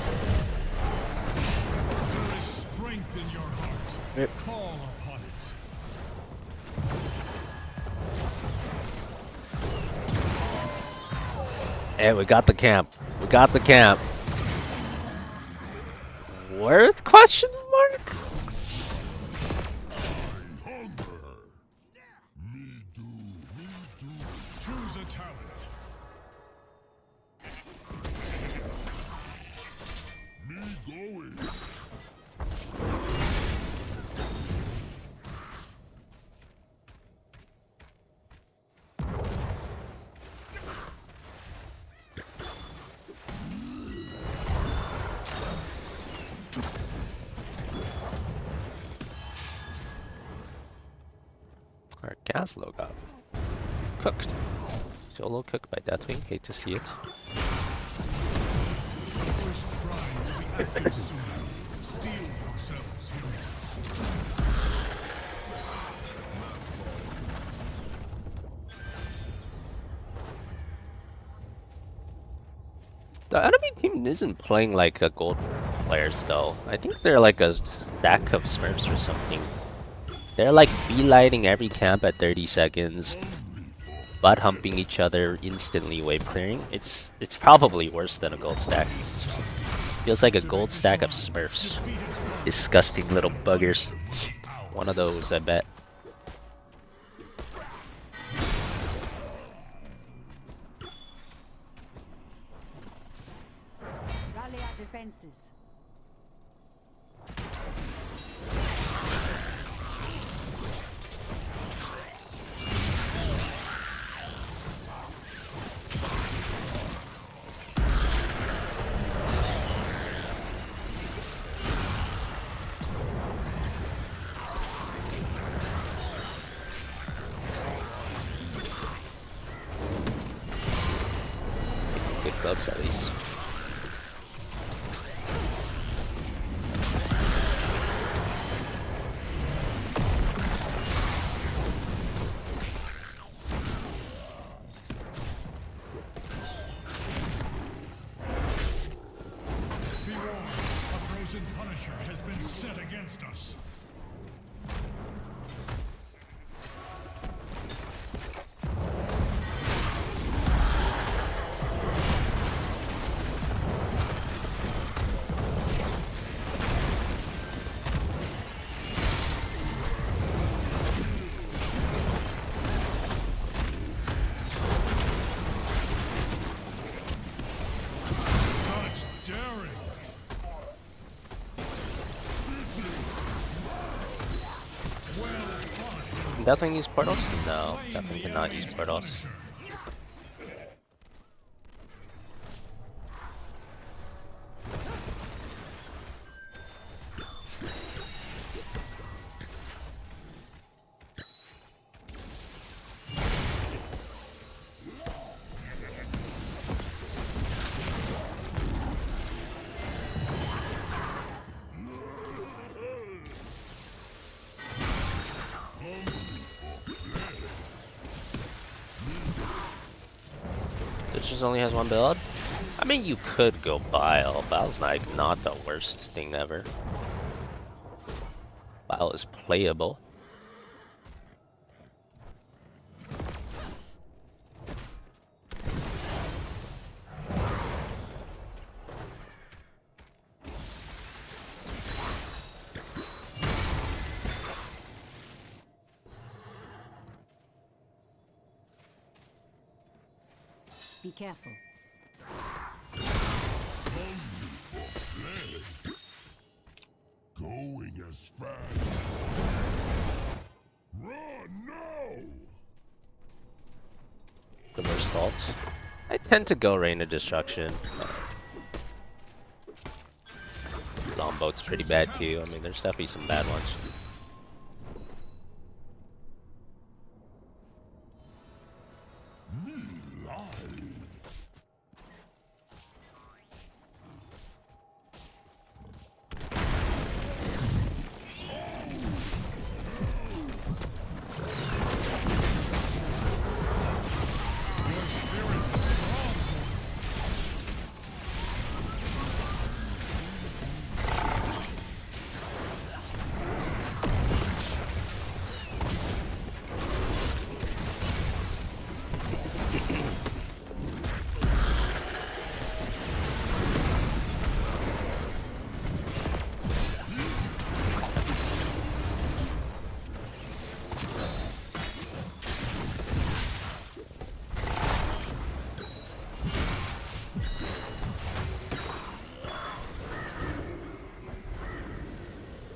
[SPEAKER 6] There is strength in your heart.
[SPEAKER 3] Yep.
[SPEAKER 6] Call upon it.
[SPEAKER 3] Hey, we got the camp. We got the camp. Worth question mark?
[SPEAKER 6] Choose a talent. Me going.
[SPEAKER 3] Our gas low got cooked. Solo cooked by Deathwing. Hate to see it.
[SPEAKER 6] First try will be active soon. Steel yourselves, heroes.
[SPEAKER 3] The enemy team isn't playing like a gold players though. I think they're like a stack of Smurfs or something. They're like beelighting every camp at 30 seconds. butt humping each other, instantly wave clearing. It's probably worse than a gold stack. Feels like a gold stack of Smurfs. Disgusting little buggers. One of those, I bet.
[SPEAKER 7] Rally our defenses.
[SPEAKER 3] Good clubs at least.
[SPEAKER 6] Be warned, a frozen Punisher has been set against us. Such daring!
[SPEAKER 3] Can Deathwing use portals? No, Deathwing cannot use portals. This just only has one build? I mean, you could go Bile. Bile's like not the worst thing ever. Bile is playable.
[SPEAKER 7] Be careful.
[SPEAKER 6] Going as fast. Run now!
[SPEAKER 3] The worst ults. I tend to go Rain of Destruction. Longboat's pretty bad too. I mean, there's definitely some bad ones.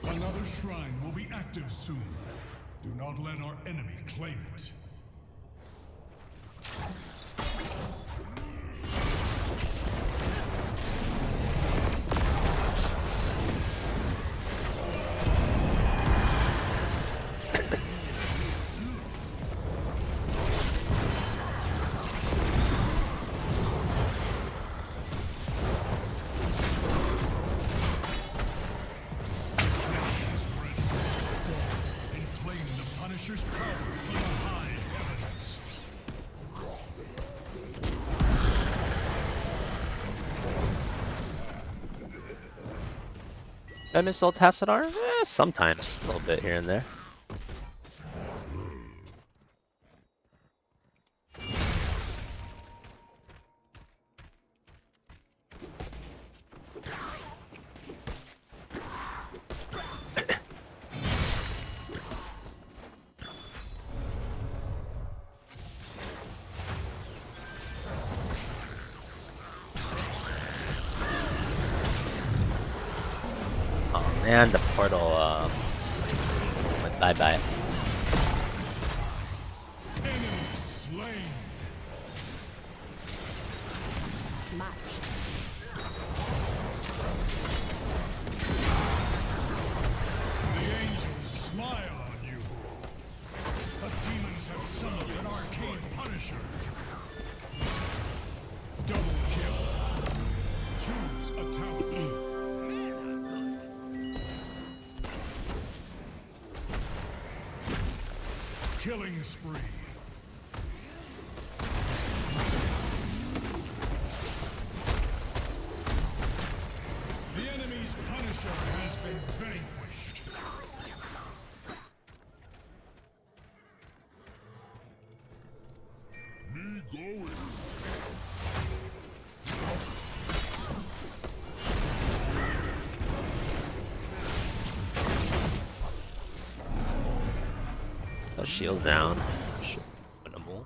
[SPEAKER 6] Another shrine will be active soon. Do not let our enemy claim it. And claim the Punisher's power for the high heavens.
[SPEAKER 3] I miss old Tassadar? Sometimes. A little bit here and there. And the portal went bye-bye.
[SPEAKER 6] Enemy slain. The angels smile on you. The demons have summoned an arcane punisher. Double kill. Choose a talent. Killing spree. The enemy's Punisher has been vanquished. Me going.
[SPEAKER 3] A shield down. Winnable.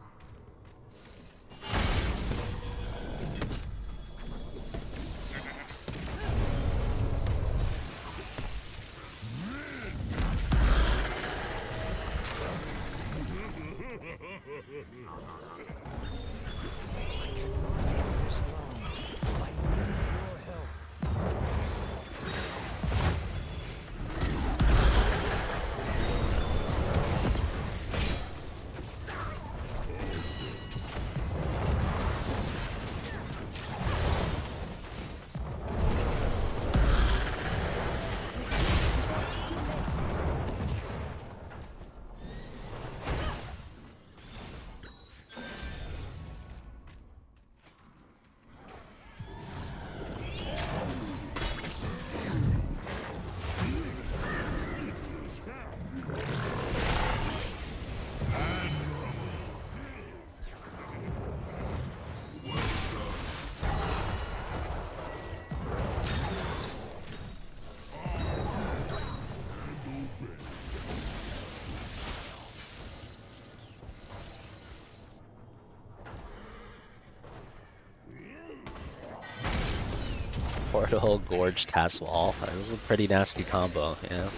[SPEAKER 3] Portal, Gorge, Task Wall. This is a pretty nasty combo, yeah.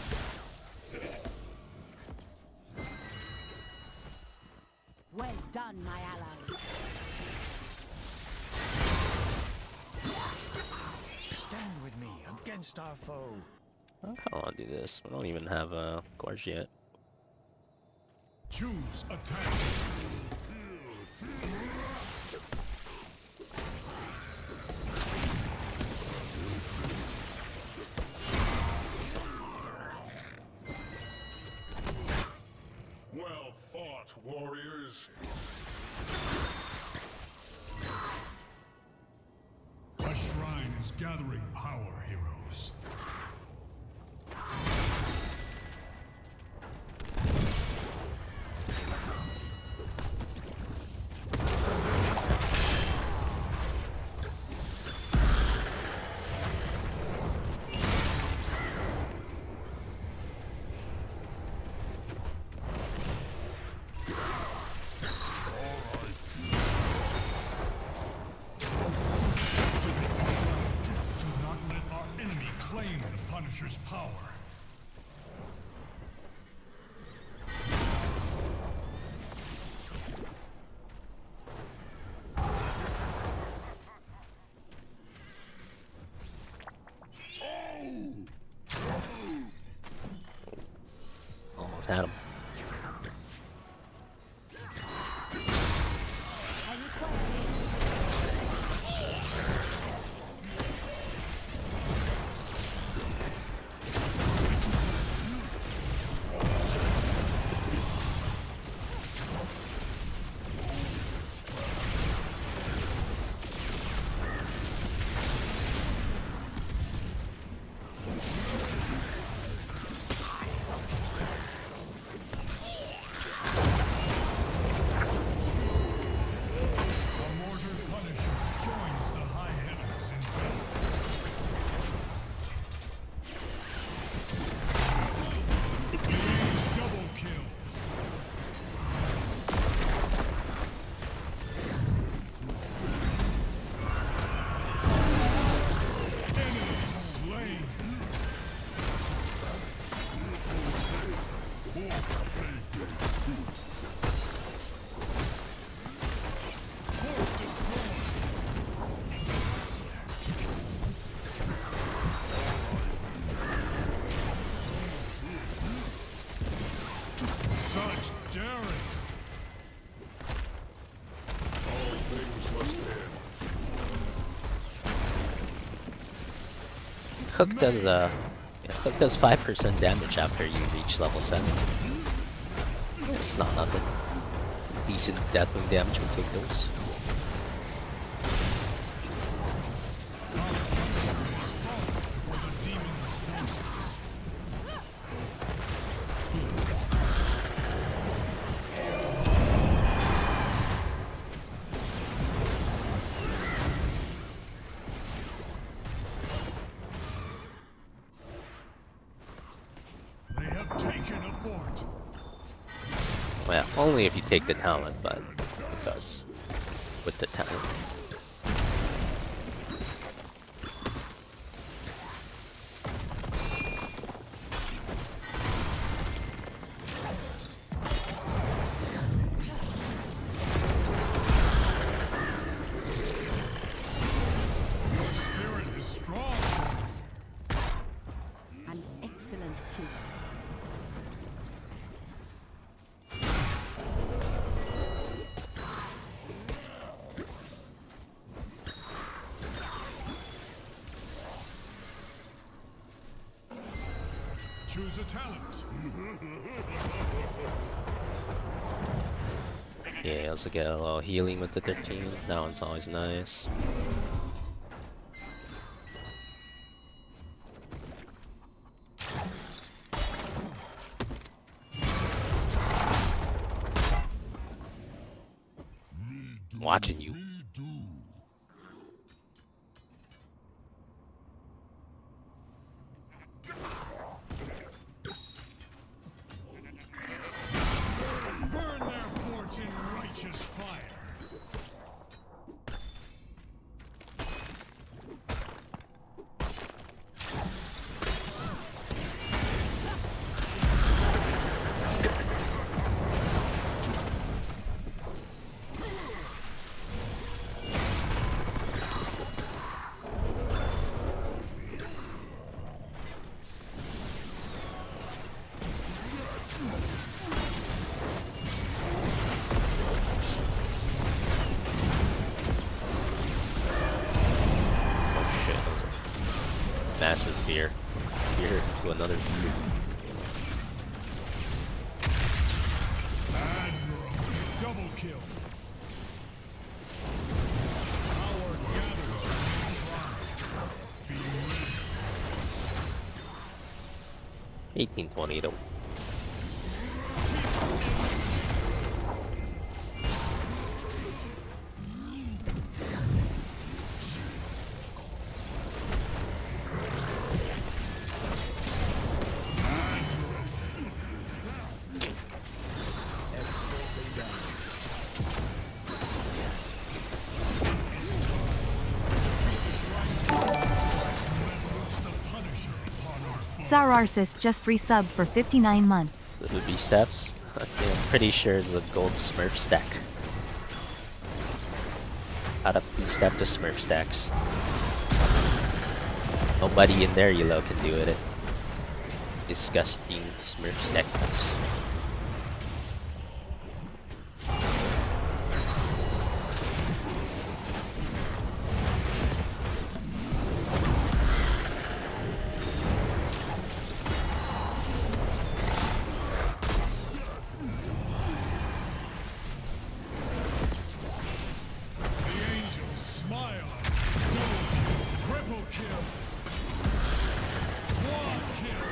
[SPEAKER 7] Well done, my ally.
[SPEAKER 8] Stand with me against our foe.
[SPEAKER 3] I don't want to do this. We don't even have a Gorge yet.
[SPEAKER 6] Choose a talent. Well fought, warriors. A shrine is gathering power, heroes. Punisher's power.
[SPEAKER 3] Almost had him. Hook does yeah, Hook does 5% damage after you reach level 7. It's not nothing. Decent deathwing damage will take those.
[SPEAKER 6] They have taken a fort.
[SPEAKER 3] Well, only if you take the talent, but because with the talent.
[SPEAKER 6] Your spirit is strong.
[SPEAKER 7] An excellent kill.
[SPEAKER 6] Choose a talent.
[SPEAKER 3] Yeah, you also get a little healing with the 13. That one's always nice. Watching you.
[SPEAKER 6] Burn their forts in righteous fire.
[SPEAKER 3] Oh shit, that was a massive fear. Fear to another fear.
[SPEAKER 6] Admiral, double kill. Power gathers from the shrine. Be ready.
[SPEAKER 3] 1820 though.
[SPEAKER 9] Sararsis just resubbed for 59 months.
[SPEAKER 3] The Hoopy steps. I'm pretty sure it's a gold Smurf stack. How to step to Smurf stacks. Nobody in there, Yellow, can do it. Disgusting Smurf stacks.
[SPEAKER 6] The angels smile. Triple kill. Quad kill.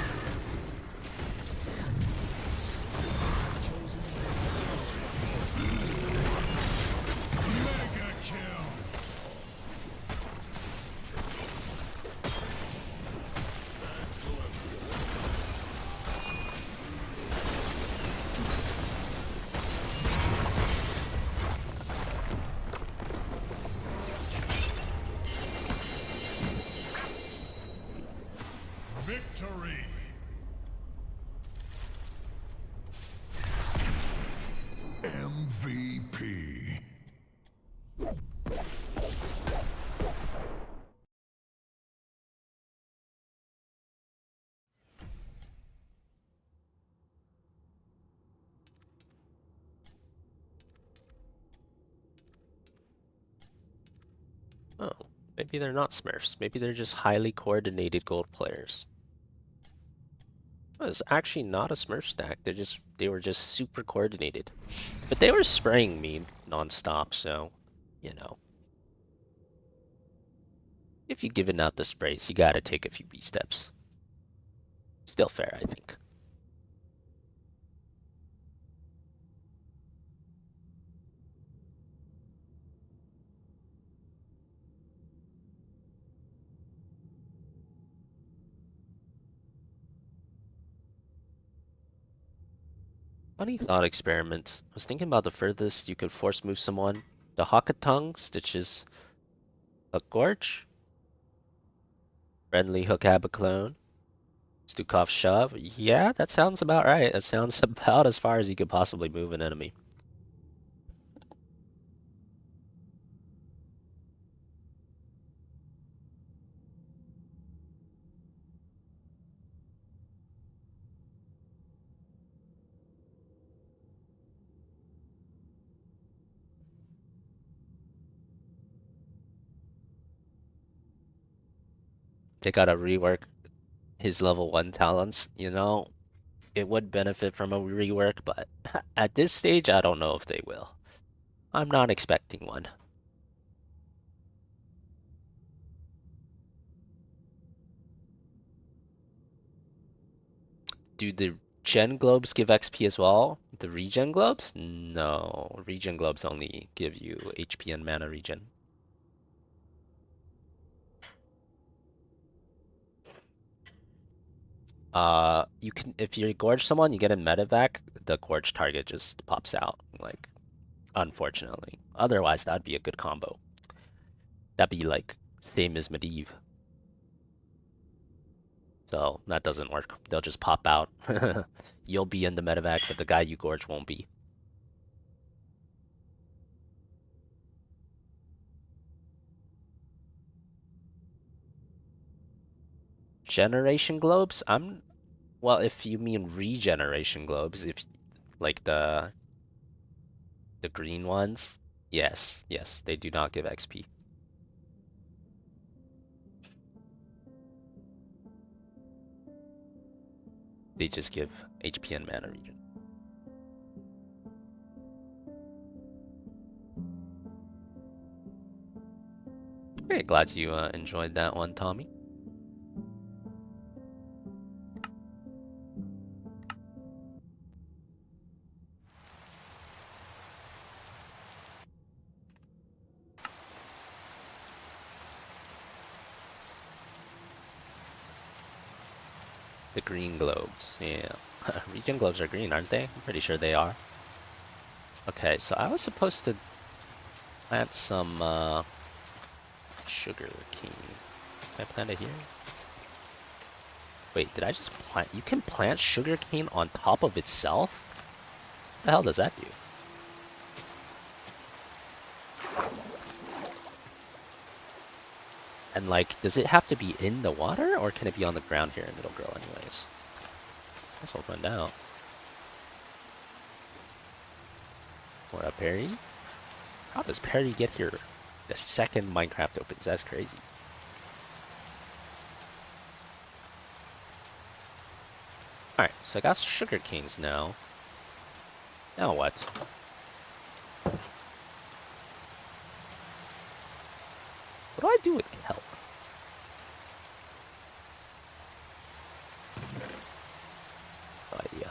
[SPEAKER 6] Mega kill. Victory. MVP.
[SPEAKER 3] Oh. Maybe they're not Smurfs. Maybe they're just highly coordinated gold players. It's actually not a Smurf stack. They were just super coordinated. But they were spraying me non-stop, so you know. If you're giving out the sprays, you gotta take a few B steps. Still fair, I think. Funny thought experiment. I was thinking about the furthest you could force move someone. The Hawkatung stitches a Gorge. Friendly Hook Abaclone. Stukov Shove. Yeah, that sounds about right. That sounds about as far as you could possibly move an enemy. They gotta rework his level 1 talents, you know? It would benefit from a rework, but at this stage, I don't know if they will. I'm not expecting one. Do the Gen Globes give XP as well? The Regen Globes? No. Regen Globes only give you HP and mana regen. You can, if you gorge someone, you get a medevac, the gorge target just pops out, like, unfortunately. Otherwise, that'd be a good combo. That'd be like same as Medivh. So that doesn't work. They'll just pop out. You'll be in the medevac, but the guy you gorge won't be. Generation globes? Well, if you mean regeneration globes, if like the green ones, yes, they do not give XP. They just give HP and mana regen. Very glad you enjoyed that one, Tommy. The green globes, yeah. Regen globes are green, aren't they? I'm pretty sure they are. Okay, so I was supposed to plant some sugar cane. Can I plant it here? Wait, did I just plant? You can plant sugar cane on top of itself? What the hell does that do? And like, does it have to be in the water, or can it be on the ground here and it'll grow anyways? Guess we'll find out. What up, Perry? How does Perry get here the second Minecraft opens? That's crazy. Alright, so I got sugar canes now. Now what? What do I do with kelp? No idea.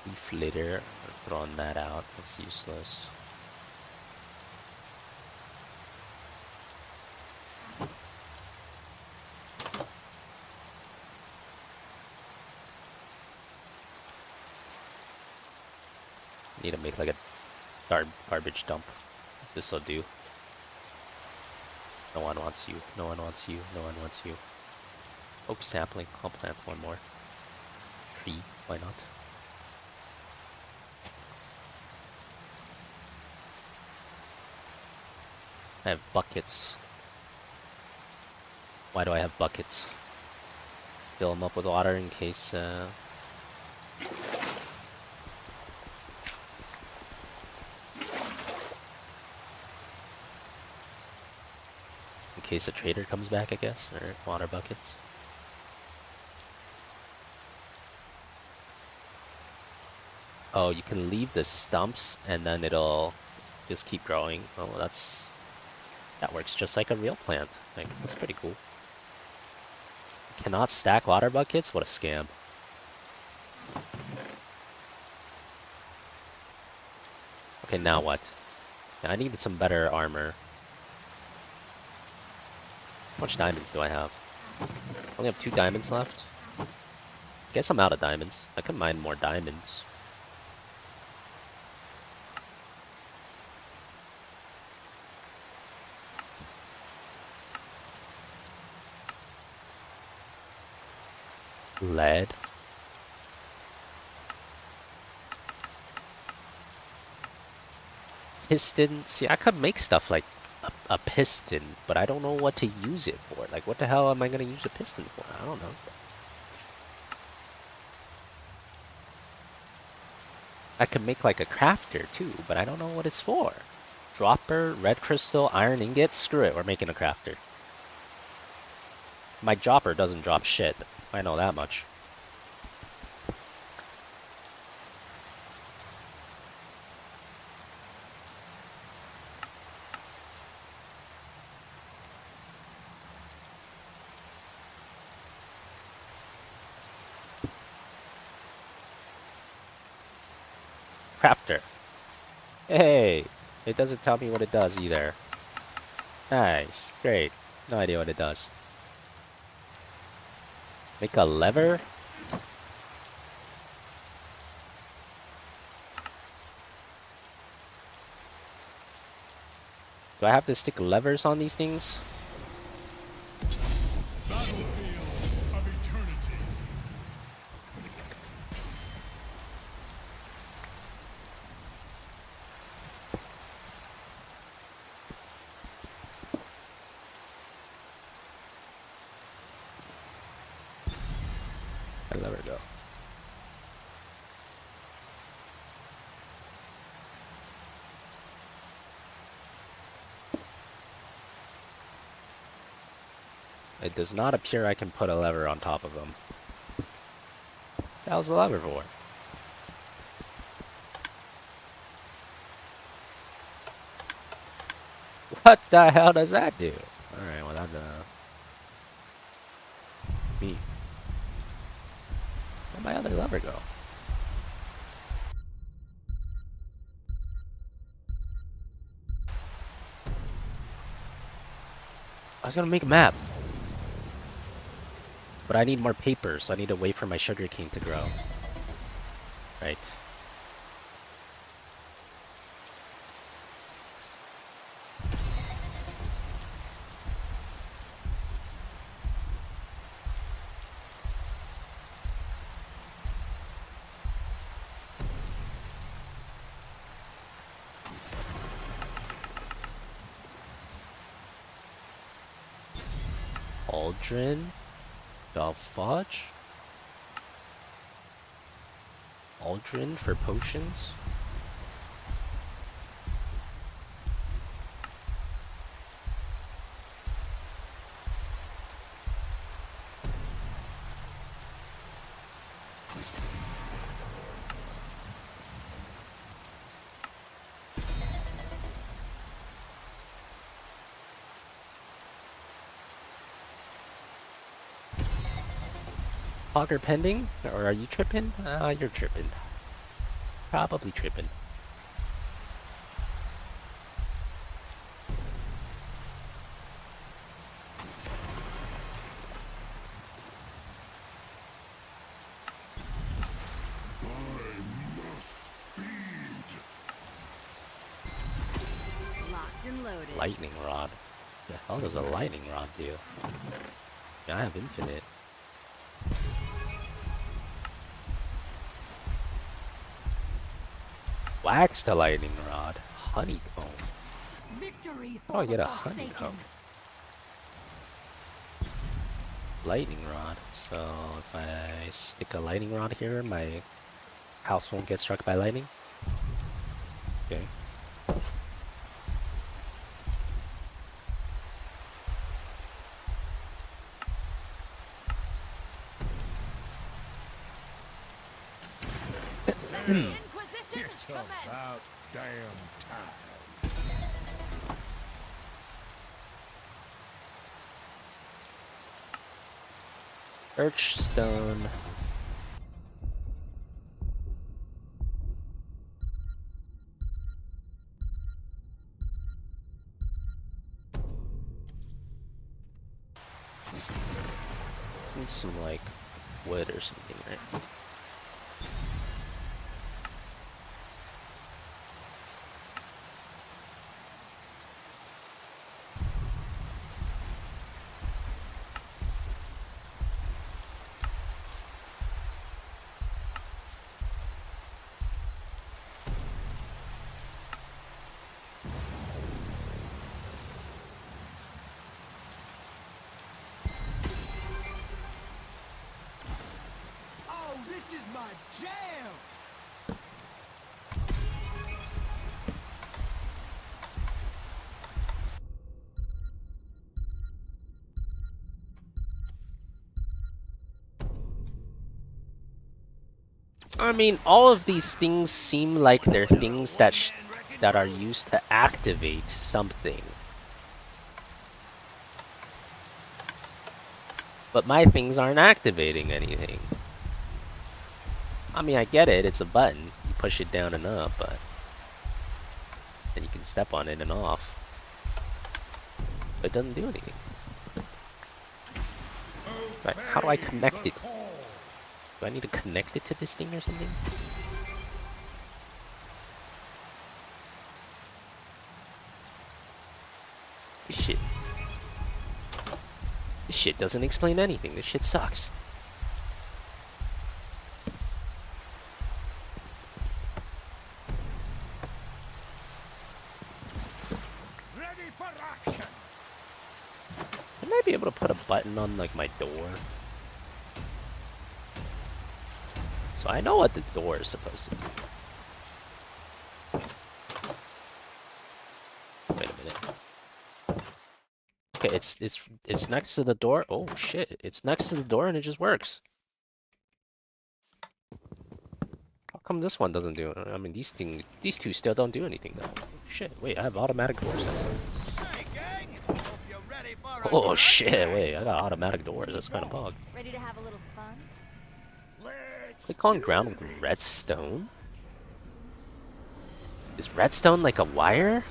[SPEAKER 3] Leaf litter. We're throwing that out. That's useless. Need to make like a garbage dump. This'll do. No one wants you. No one wants you. No one wants you. Oak sapling. I'll plant one more. Tree. Why not? I have buckets. Why do I have buckets? Fill them up with water in case, case a trader comes back, I guess, or water buckets. Oh, you can leave the stumps and then it'll just keep growing. Oh, that works just like a real plant. Like, that's pretty cool. Cannot stack water buckets? What a scam. Okay, now what? Yeah, I need some better armor. How much diamonds do I have? Only have 2 diamonds left. Guess I'm out of diamonds. I can mine more diamonds. Lead. Piston. See, I could make stuff like a piston, but I don't know what to use it for. Like, what the hell am I gonna use a piston for? I don't know. I could make like a crafter too, but I don't know what it's for. Dropper, red crystal, iron ingot. Screw it, we're making a crafter. My dropper doesn't drop shit. I know that much. Crafter. Hey, it doesn't tell me what it does either. Nice, great. No idea what it does. Make a lever? Do I have to stick levers on these things?
[SPEAKER 6] Battlefield of eternity.
[SPEAKER 3] I lever go. It does not appear I can put a lever on top of them. That was the lever for. What the hell does that do? Alright, well that's me. Where'd my other lever go? I was gonna make a map. But I need more paper, so I need to wait for my sugarcane to grow. Right. Aldrin? Fudge? Aldrin for potions? Hogger pending? Or are you tripping? You're tripping. Probably tripping.
[SPEAKER 7] Locked and loaded.
[SPEAKER 3] Lightning rod. The hell does a lightning rod do? Yeah, I have infinite. Wax the lightning rod. Honeycomb.
[SPEAKER 7] Victory
[SPEAKER 3] Oh,
[SPEAKER 7] for
[SPEAKER 3] I get a
[SPEAKER 7] the Forsaken.
[SPEAKER 3] honeycomb. Lightning rod. So if I stick a lightning rod here, my house won't get struck by lightning. Okay.
[SPEAKER 6] About damn time.
[SPEAKER 3] Birch stone. Need some like wood or something, right?
[SPEAKER 8] This is my jam!
[SPEAKER 3] I mean, all of these things seem like they're things that that are used to activate something. But my things aren't activating anything. I mean, I get it, it's a button. You push it down and up, but then you can step on it and off. But it doesn't do anything. Right, how do I connect it? Do I need to connect it to this thing or something? This shit doesn't explain anything. This shit sucks.
[SPEAKER 8] Ready for action!
[SPEAKER 3] I might be able to put a button on like my door. So I know what the door is supposed to do. Wait a minute. Okay, it's next to the door. Oh shit! It's next to the door and it just works. How come this one doesn't do it? I mean, these two still don't do anything though. Oh, shit! Wait, I have automatic doors now.
[SPEAKER 8] Hey, gang! Hope you're ready for
[SPEAKER 3] Oh shit! Wait, I got automatic doors. That's kind of bug.
[SPEAKER 2] Ready to have a little fun?
[SPEAKER 3] Click on ground with redstone. Is redstone like a wire?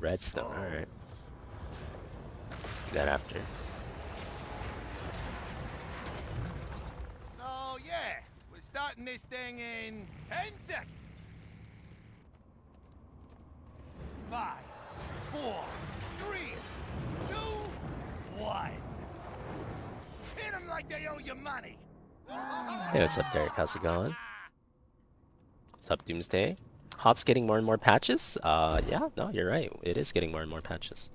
[SPEAKER 3] Redstone. All right. Do that after.
[SPEAKER 8] So yeah, we're starting this thing in 10 seconds. 5, 4, 3, 2, 1. Hit them like they owe you money.
[SPEAKER 3] Hey, what's up, Derek? How's it going? What's up, Doomsday? HOTS getting more and more patches? Yeah, no, you're right. It is getting more and more patches.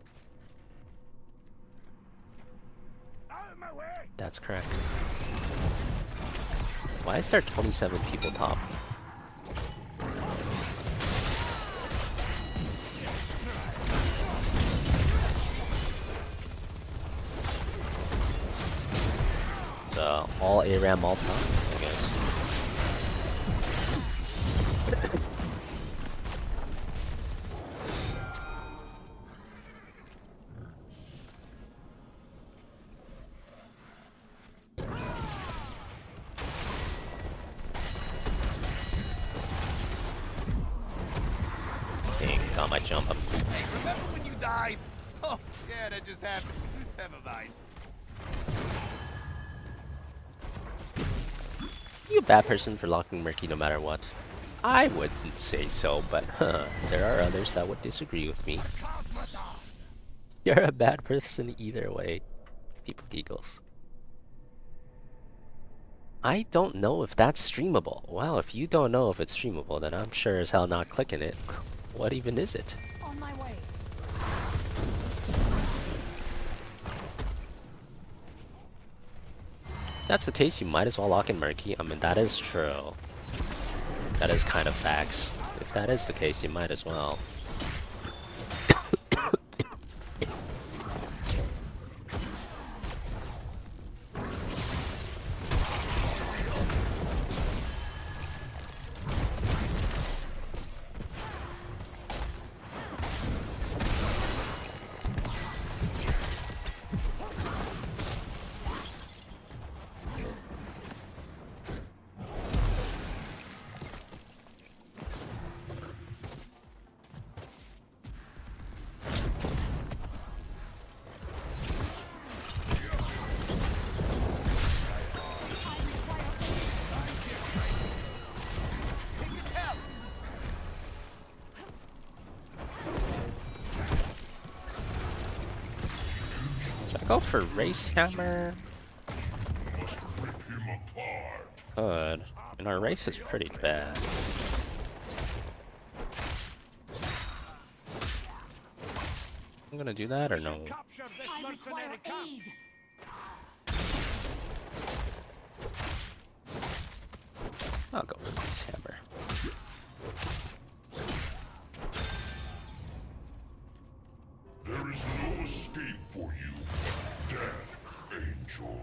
[SPEAKER 8] Out of my way.
[SPEAKER 3] That's correct. Why is there 27 people top? All ARAM all top, I guess. Dang, got my jump up.
[SPEAKER 8] Hey, remember when you died? Oh, yeah, that just happened. Never mind.
[SPEAKER 3] You a bad person for locking Murky no matter what? I wouldn't say so, but there are others that would disagree with me. You're a bad person either way. People giggles. I don't know if that's streamable. Well, if you don't know if it's streamable, then I'm sure as hell not clicking it. What even is it?
[SPEAKER 7] On my way.
[SPEAKER 3] If that's the case, you might as well lock in Murky. I mean, that is true. That is kind of facts. If that is the case, you might as well. Go for Race Hammer.
[SPEAKER 6] Must rip him apart.
[SPEAKER 3] Good. And our race is pretty bad. I'm gonna do that or no?
[SPEAKER 2] I require aid.
[SPEAKER 3] I'll go for Race Hammer.
[SPEAKER 6] There is no escape for you, Death Angel.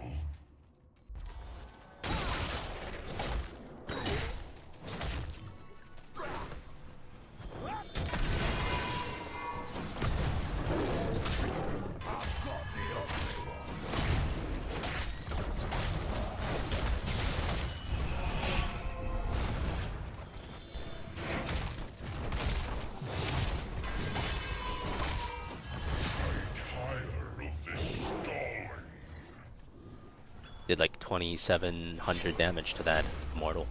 [SPEAKER 3] Did like 2,700 damage to that mortal.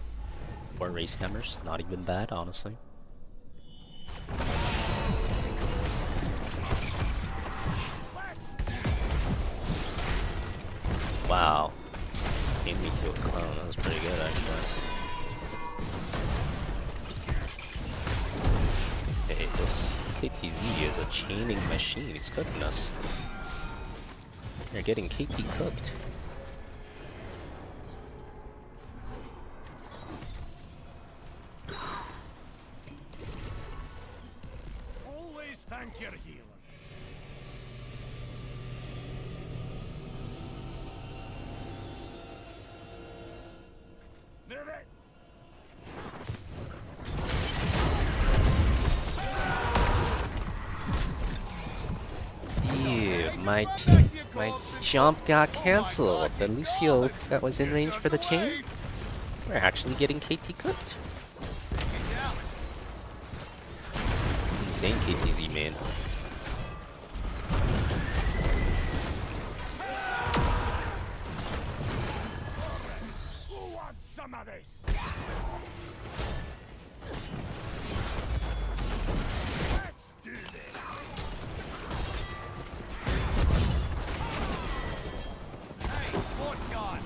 [SPEAKER 3] 4 Race Hammers, not even bad, honestly. Wow. Made me feel a clone, that was pretty good actually. Hey, this KTZ is a chaining machine, he's cooking us. You're getting KT cooked.
[SPEAKER 8] Thank your healer. Move it.
[SPEAKER 3] Yeah, my jump got cancelled. The Lucio that was in range for the chain, we're actually getting KT cooked. Insane KTZ, man.
[SPEAKER 8] Who wants some of this? Let's do this. Hey, what guy?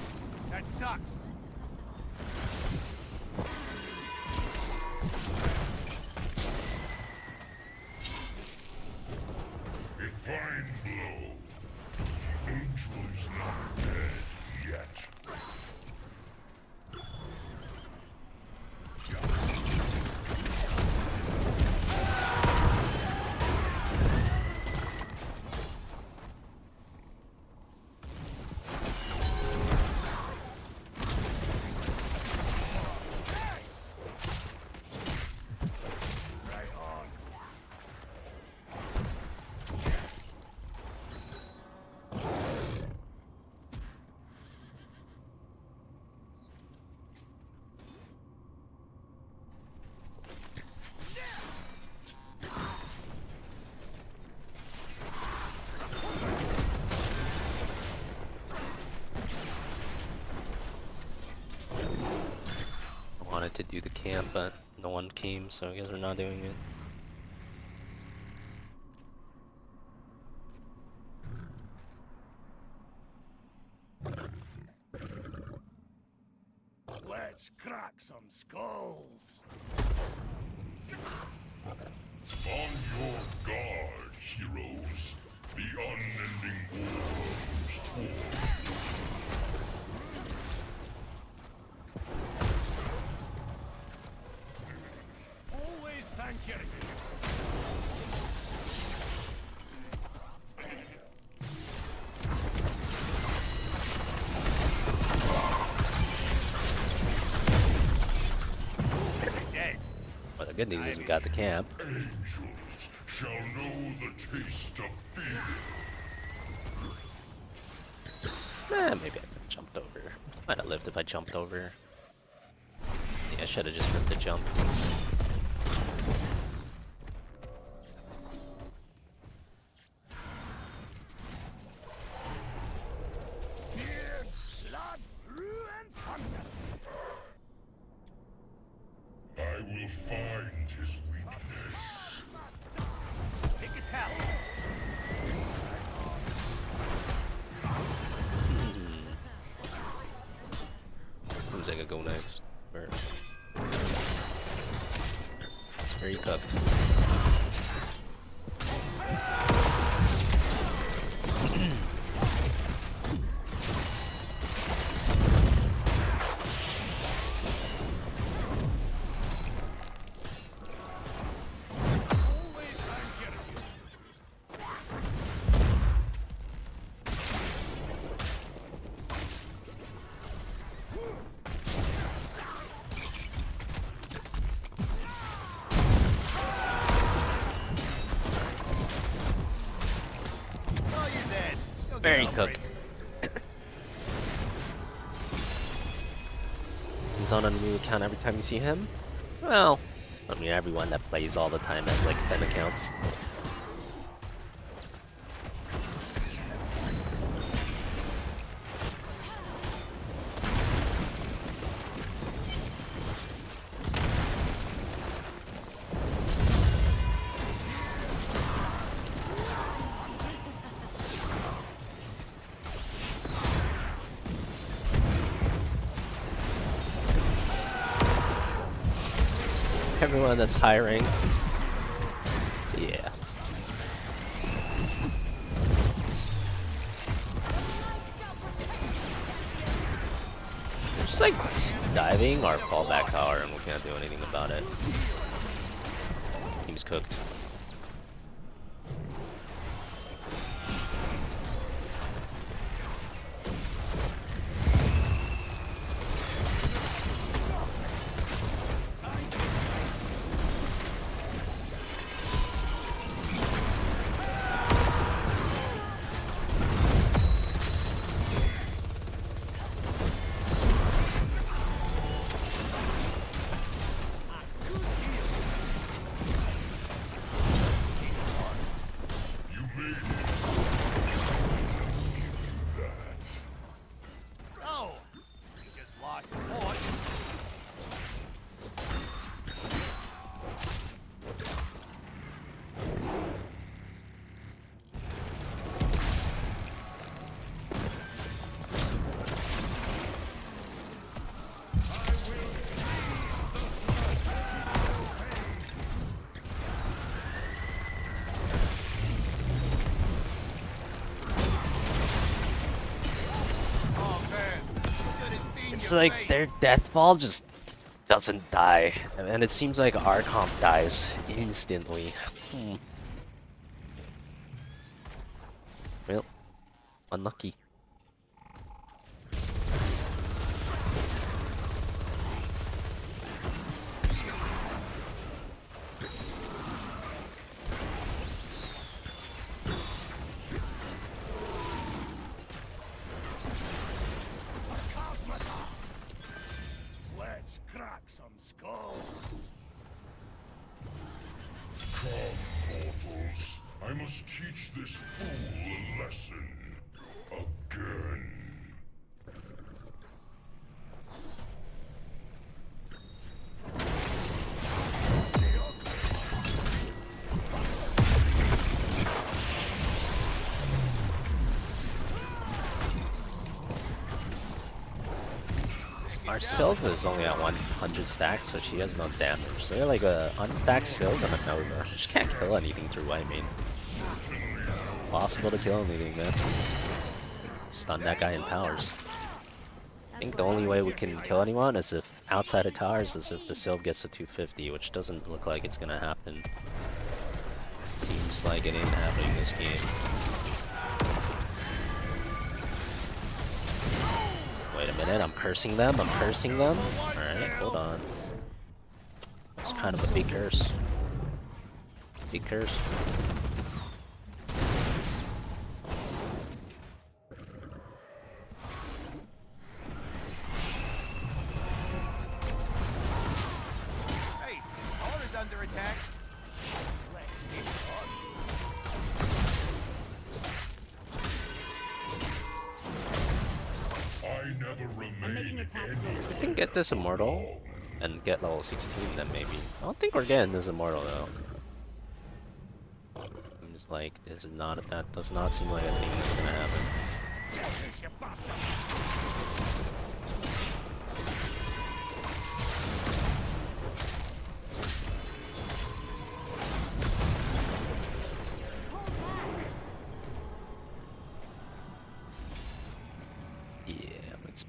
[SPEAKER 8] That sucks.
[SPEAKER 6] Fine blow. Angel is not dead yet.
[SPEAKER 3] Wanted to do the camp, but no one came, so I guess we're not doing it.
[SPEAKER 8] Let's crack some skulls.
[SPEAKER 6] On your guard, heroes. The unending war moves toward you.
[SPEAKER 8] Always thank your healer.
[SPEAKER 3] Well, the good news is we got the camp.
[SPEAKER 6] Angels shall know the taste of fear.
[SPEAKER 3] Maybe I could have jumped over. Might have lived if I jumped over. Yeah, I should have just ripped the jump.
[SPEAKER 8] Fear, blood, ruin, thunder.
[SPEAKER 6] I will find his weakness.
[SPEAKER 8] Pick it out.
[SPEAKER 3] go next. It's very cooked. Very cooked. He's on a new account every time you see him? Well, I mean everyone that plays all the time has like 10 accounts. Everyone that's high rank. Yeah. They're just like diving our fallback tower and we can't do anything about it. Team's cooked. It's like their death ball just doesn't die, and it seems like our comp dies instantly. Well, unlucky.
[SPEAKER 6] I must teach this fool a lesson. Again.
[SPEAKER 3] Our Sylve is only at 100 stacks, so she has no damage. So they're like a unstacked Sylve and a Nova. She just can't kill anything through white main. It's impossible to kill anything, man. Stun that guy in towers. I think the only way we can kill anyone is if outside of towers is if the Sylve gets to 250, which doesn't look like it's gonna happen. Seems like it ain't happening this game. Wait a minute, I'm cursing them, Alright, hold on. It's kind of a big curse. Big curse.
[SPEAKER 8] Hey, Order's under attack. Let's get on.
[SPEAKER 6] I never remain
[SPEAKER 3] If we can get this immortal and get level 16, then maybe. I don't think we're getting this immortal though. I'm just like, that does not seem like a thing that's gonna happen.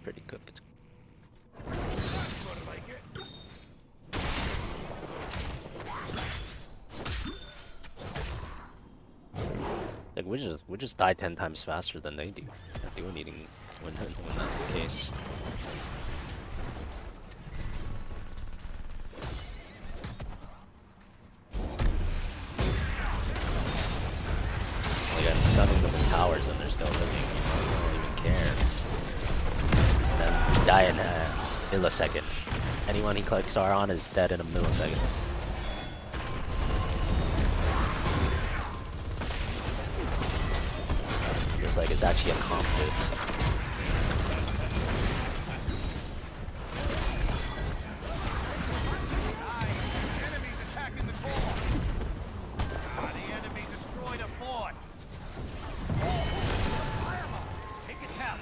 [SPEAKER 3] pretty cooked. Like we just die 10 times faster than they do. Can't do anything when that's the case. Like I'm stunning them in towers and they're still living. I don't even care. And then we die in a millisecond. Anyone he clicks R on is dead in a millisecond. It's like it's actually a comp, dude.
[SPEAKER 8] Enemies attacking the core. The enemy destroyed a fort. Take it out.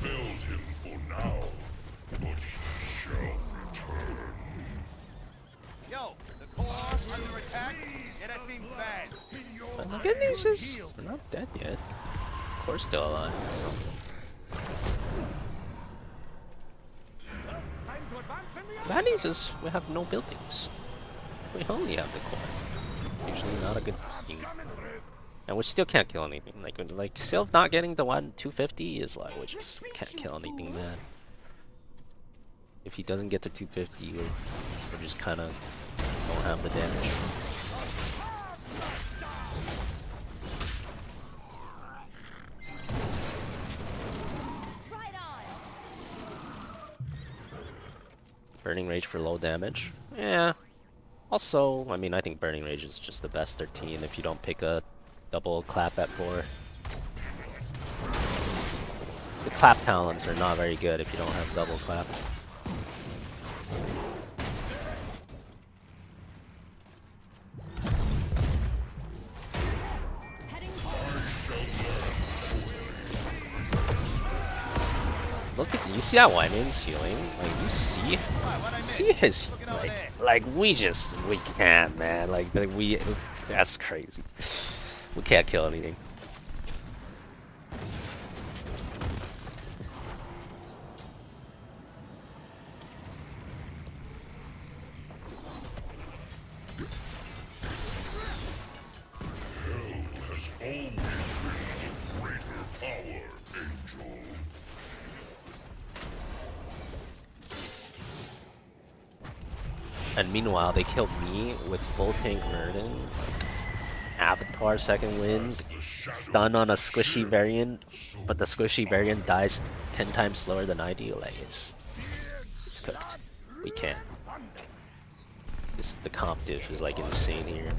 [SPEAKER 6] Failed him for now, but he shall return.
[SPEAKER 8] Yo, the core under attack? Yeah, that seems bad.
[SPEAKER 3] But the good news is we're not dead yet. We're still alive. So. Bad news is we have no buildings. We only have the core. Usually not a good thing. And we still can't kill anything. Like Sylph not getting the 250 is like we just can't kill anything, man. If he doesn't get to 250, we're just kind of don't have the damage. Burning Rage for low damage. Yeah. Also, I mean, I think Burning Rage is just the best 13 if you don't pick a double clap at 4. The clap talents are not very good if you don't have double clap. Look at you see how Wyman's healing? Like you see his like we can't, man. Like we that's crazy. We can't kill anything.
[SPEAKER 6] Has always been of greater power, Angel.
[SPEAKER 3] And meanwhile, they killed me with full tank Murden, like Avatar second wind, stun on a squishy variant, but the squishy variant dies 10 times slower than I do. Like it's cooked. We can't. The comp diff is like insane here.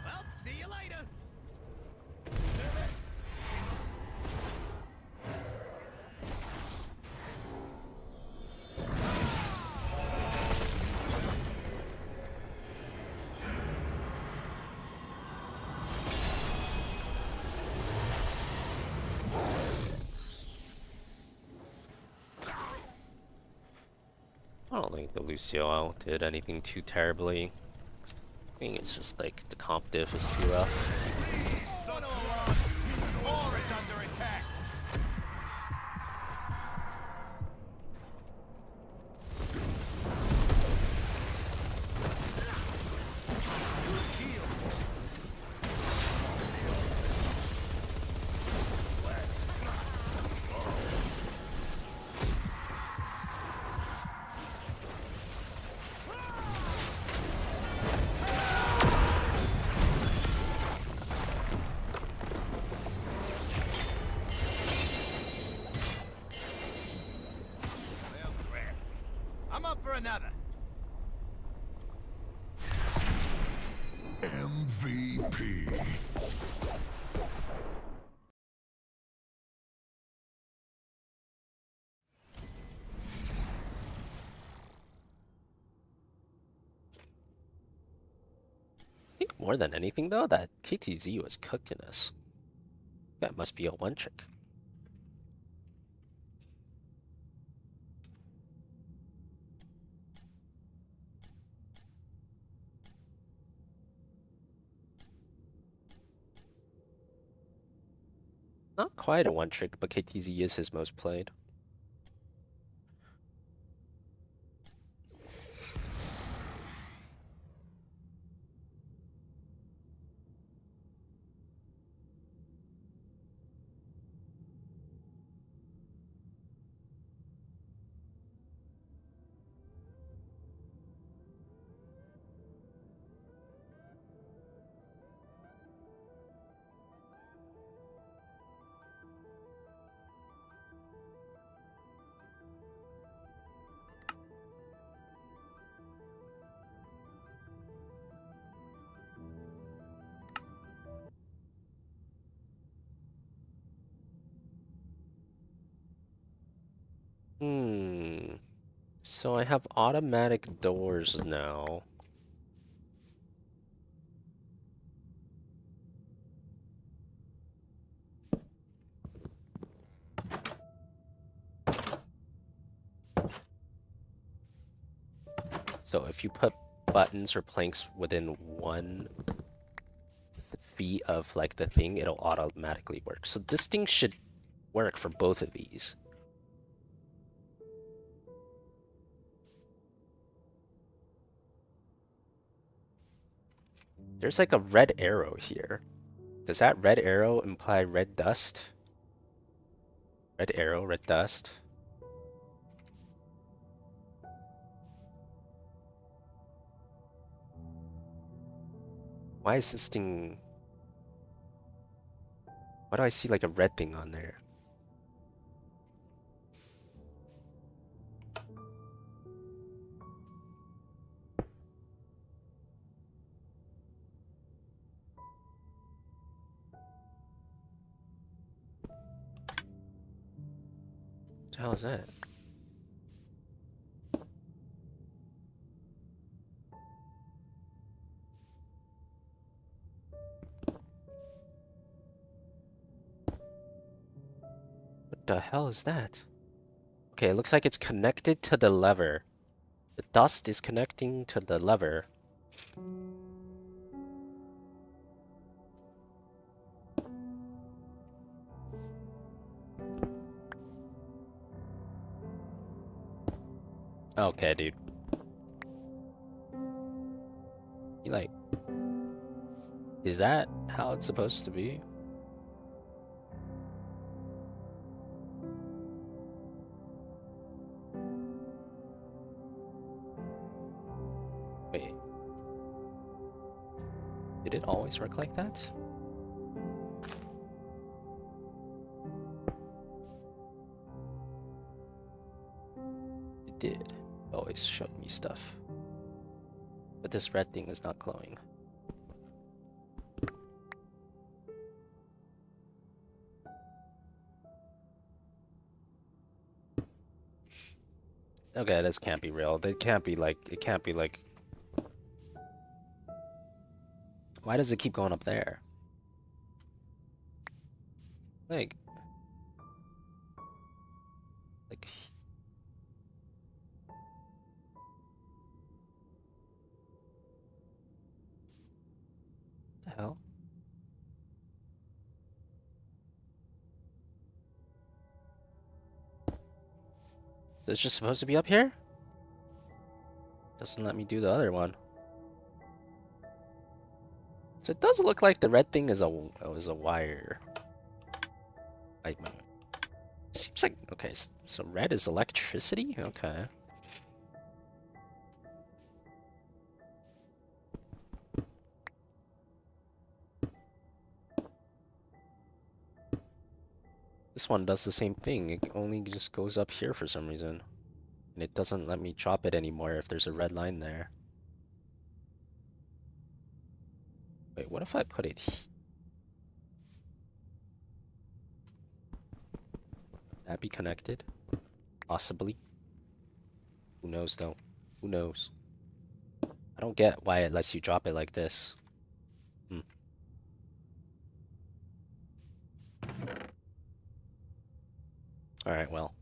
[SPEAKER 8] Well, see you later.
[SPEAKER 3] I don't think the Lucio did anything too terribly. I think it's just like the comp diff is too rough.
[SPEAKER 8] Son of a run. Core is under attack.
[SPEAKER 6] MVP.
[SPEAKER 3] I think more than anything though, that KTZ was cooking us. That must be a one trick. Not quite a one trick, but KTZ is his most played. So I have automatic doors now. So if you put buttons or planks within 1 feet of like the thing, it'll automatically work. So this thing should work for both of these. There's like a red arrow here. Does that red arrow imply red dust? Red arrow, red dust. Why is this thing... Why do I see like a red thing on there? What the hell is that? What the hell is that? Okay, it looks like it's connected to the lever. The dust is connecting to the lever. Okay, dude. You like... Is that how it's supposed to be? Wait. Did it always work like that? It did. It always showed me stuff. But this red thing is not glowing. Okay, this can't be real. It can't be like... It can't be like... Why does it keep going up there? Like... Like... What the hell? It's just supposed to be up here? Doesn't let me do the other one. So it does look like the red thing is a wire. Wait. Seems like, okay, so red is electricity? Okay. This one does the same thing. It only just goes up here for some reason. And it doesn't let me drop it anymore if there's a red line there. Wait, what if I put it here? That be connected? Possibly. Who knows though? Who knows? I don't get why it lets you drop it like this. Alright, well.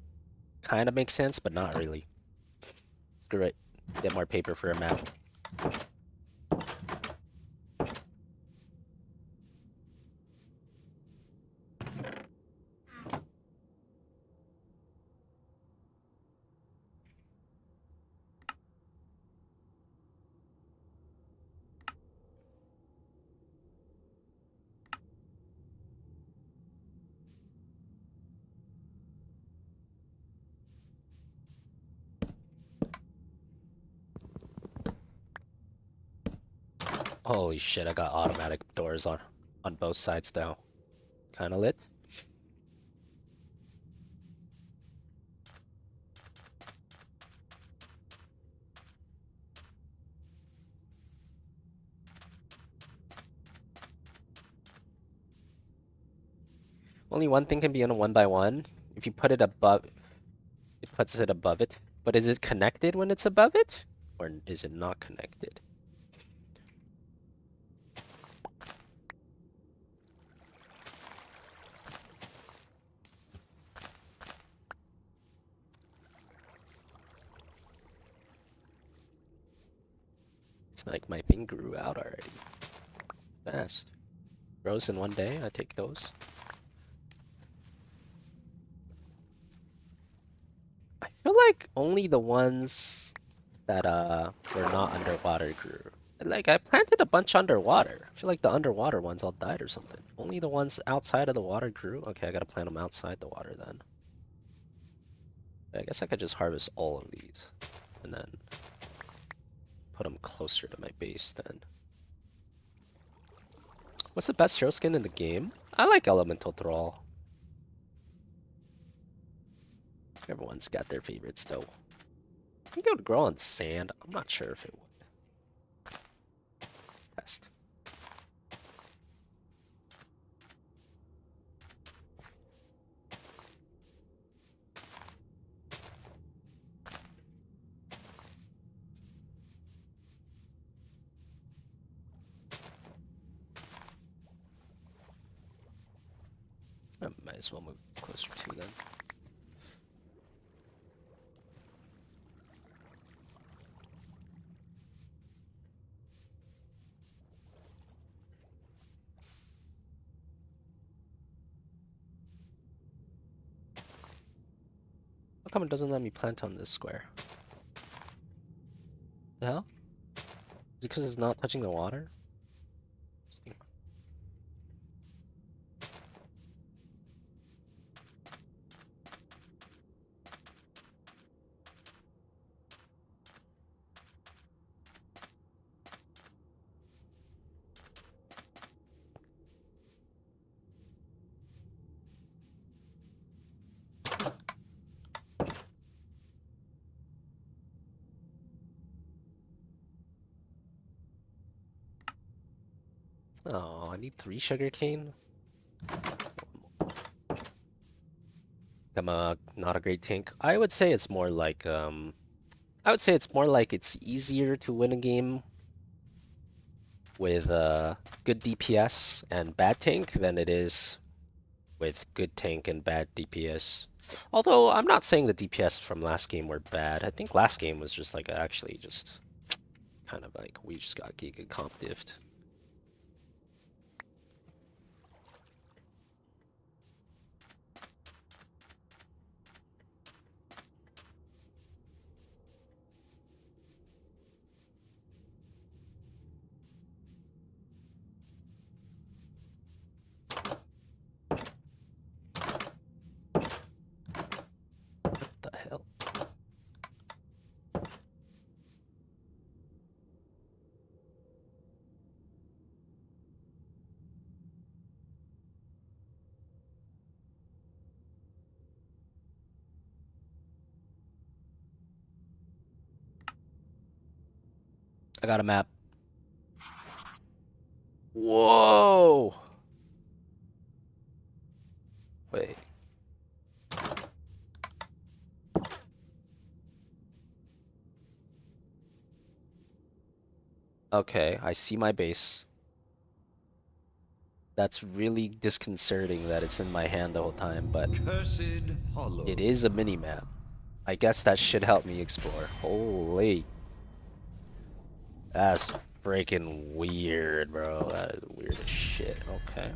[SPEAKER 3] Kinda makes sense, but not really. Screw it. Get more paper for a map. Holy shit, I got automatic doors on both sides though. Kinda lit. Only one thing can be on a 1x1. If you put it above, it puts it above it. But is it connected when it's above it? Or is it not connected? It's like my thing grew out already. Fast. Grows in one day, I take those. I feel like only the ones that were not underwater grew. Like I planted a bunch underwater. I feel like the underwater ones all died or something. Only the ones outside of the water grew. Okay, I gotta plant them outside the water then. I guess I could just harvest all of these and then put them closer to my base then. What's the best hero skin in the game? I like Elemental Thrall. Everyone's got their favorites though. I think it would grow on sand. I'm not sure if it would. Let's test. I might as well move closer to them. How come it doesn't let me plant on this square? The hell? Is it because it's not touching the water? Oh, I need 3 sugarcane. I'm not a great tank. I would say it's more like it's easier to win a game with good DPS and bad tank than it is with good tank and bad DPS. Although I'm not saying the DPS from last game were bad. I think last game was just like actually just kind of like we just got giga comp diffed. The hell? I got a map. Whoa! Wait. Okay, I see my base. That's really disconcerting that it's in my hand the whole time, but it is a mini-map. I guess that should help me explore. Holy. That's freaking weird, bro. That is weird as shit. Okay.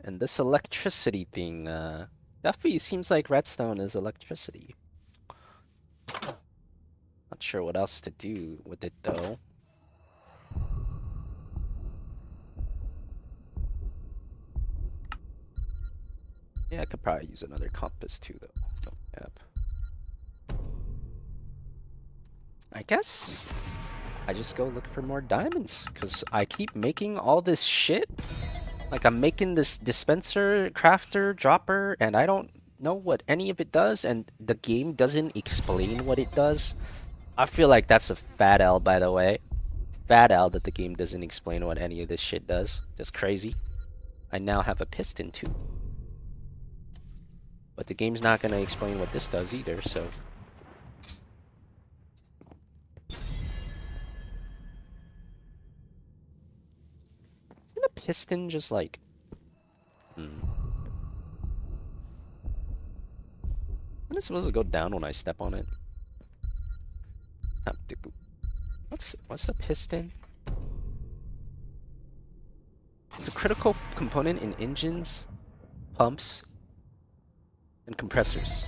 [SPEAKER 3] And this electricity thing, definitely seems like redstone is electricity. Not sure what else to do with it though. Yeah, I could probably use another compass too though. Yep. I guess I just go look for more diamonds, because I keep making all this shit. Like, I'm making this dispenser, crafter, dropper, and I don't know what any of it does, and the game doesn't explain what it does. I feel like that's a fat L, by the way. Fat L that the game doesn't explain what any of this shit does. That's crazy. I now have a piston, too. But the game's not gonna explain what this does either, so... Isn't a piston just like... Isn't it supposed to go down when I step on it? What's a piston? It's a critical component in engines, pumps, and compressors.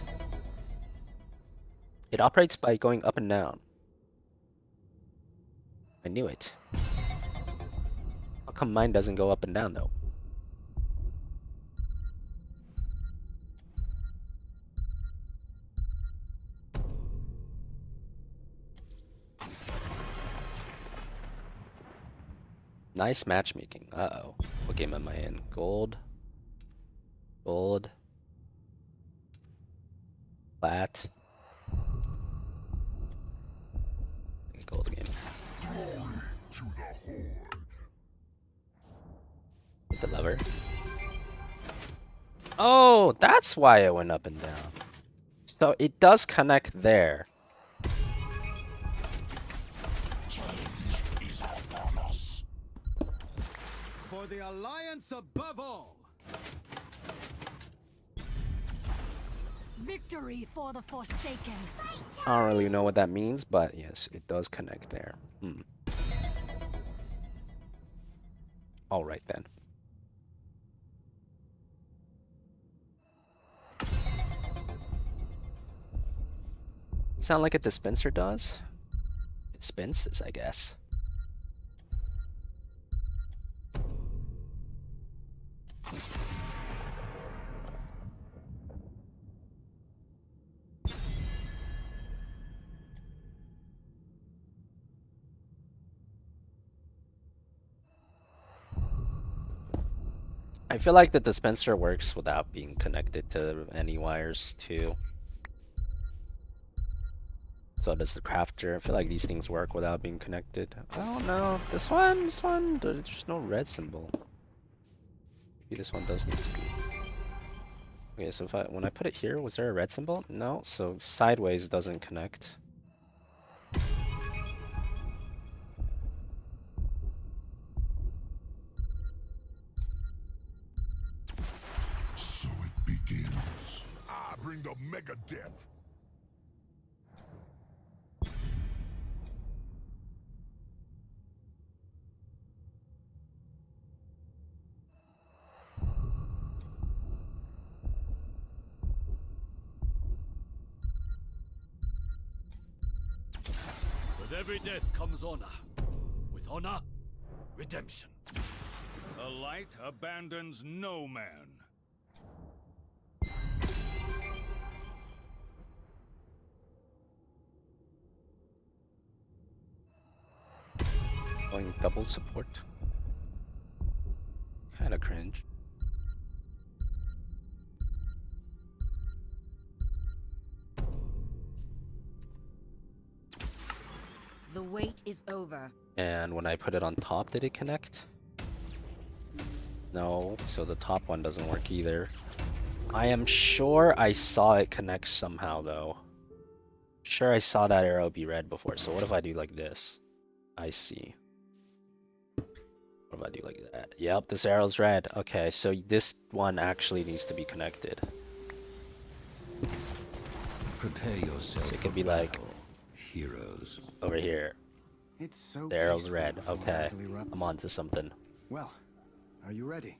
[SPEAKER 3] It operates by going up and down. I knew it. How come mine doesn't go up and down though? Nice matchmaking. Uh-oh. What game am I in? Gold. Gold. Flat. Gold game. Hit the lever. Oh, that's why it went up and down. So it does connect there.
[SPEAKER 8] For the Alliance above all.
[SPEAKER 2] Victory for the Forsaken.
[SPEAKER 3] I don't really know what that means, but yes, it does connect there. All right then. Sound like a dispenser does? Dispenses, I guess. I feel like the dispenser works without being connected to any wires too. So does the crafter. I feel like these things work without being connected. I don't know. This one, there's just no red symbol. Maybe this one does need to be. Okay, so when I put it here, was there a red symbol? No, so sideways doesn't connect.
[SPEAKER 6] So it begins. I bring the mega death.
[SPEAKER 10] With every death comes honor. With honor, redemption.
[SPEAKER 8] The light abandons no man.
[SPEAKER 3] Going double support. Kinda cringe.
[SPEAKER 7] The wait is over.
[SPEAKER 3] And when I put it on top, did it connect? No, so the top one doesn't work either. I am sure I saw it connect somehow though. Sure, I saw that arrow be red before, so what if I do like this? I see. What if I do like that? Yep, this arrow's red. Okay, so this one actually needs to be connected.
[SPEAKER 11] Prepare yourself.
[SPEAKER 3] So it could be like
[SPEAKER 11] heroes.
[SPEAKER 3] over here.
[SPEAKER 11] It's so
[SPEAKER 3] The arrow's
[SPEAKER 11] peaceful
[SPEAKER 3] red.
[SPEAKER 11] before
[SPEAKER 3] Okay,
[SPEAKER 11] battle erupts.
[SPEAKER 3] I'm on to something.
[SPEAKER 11] Well, are you ready?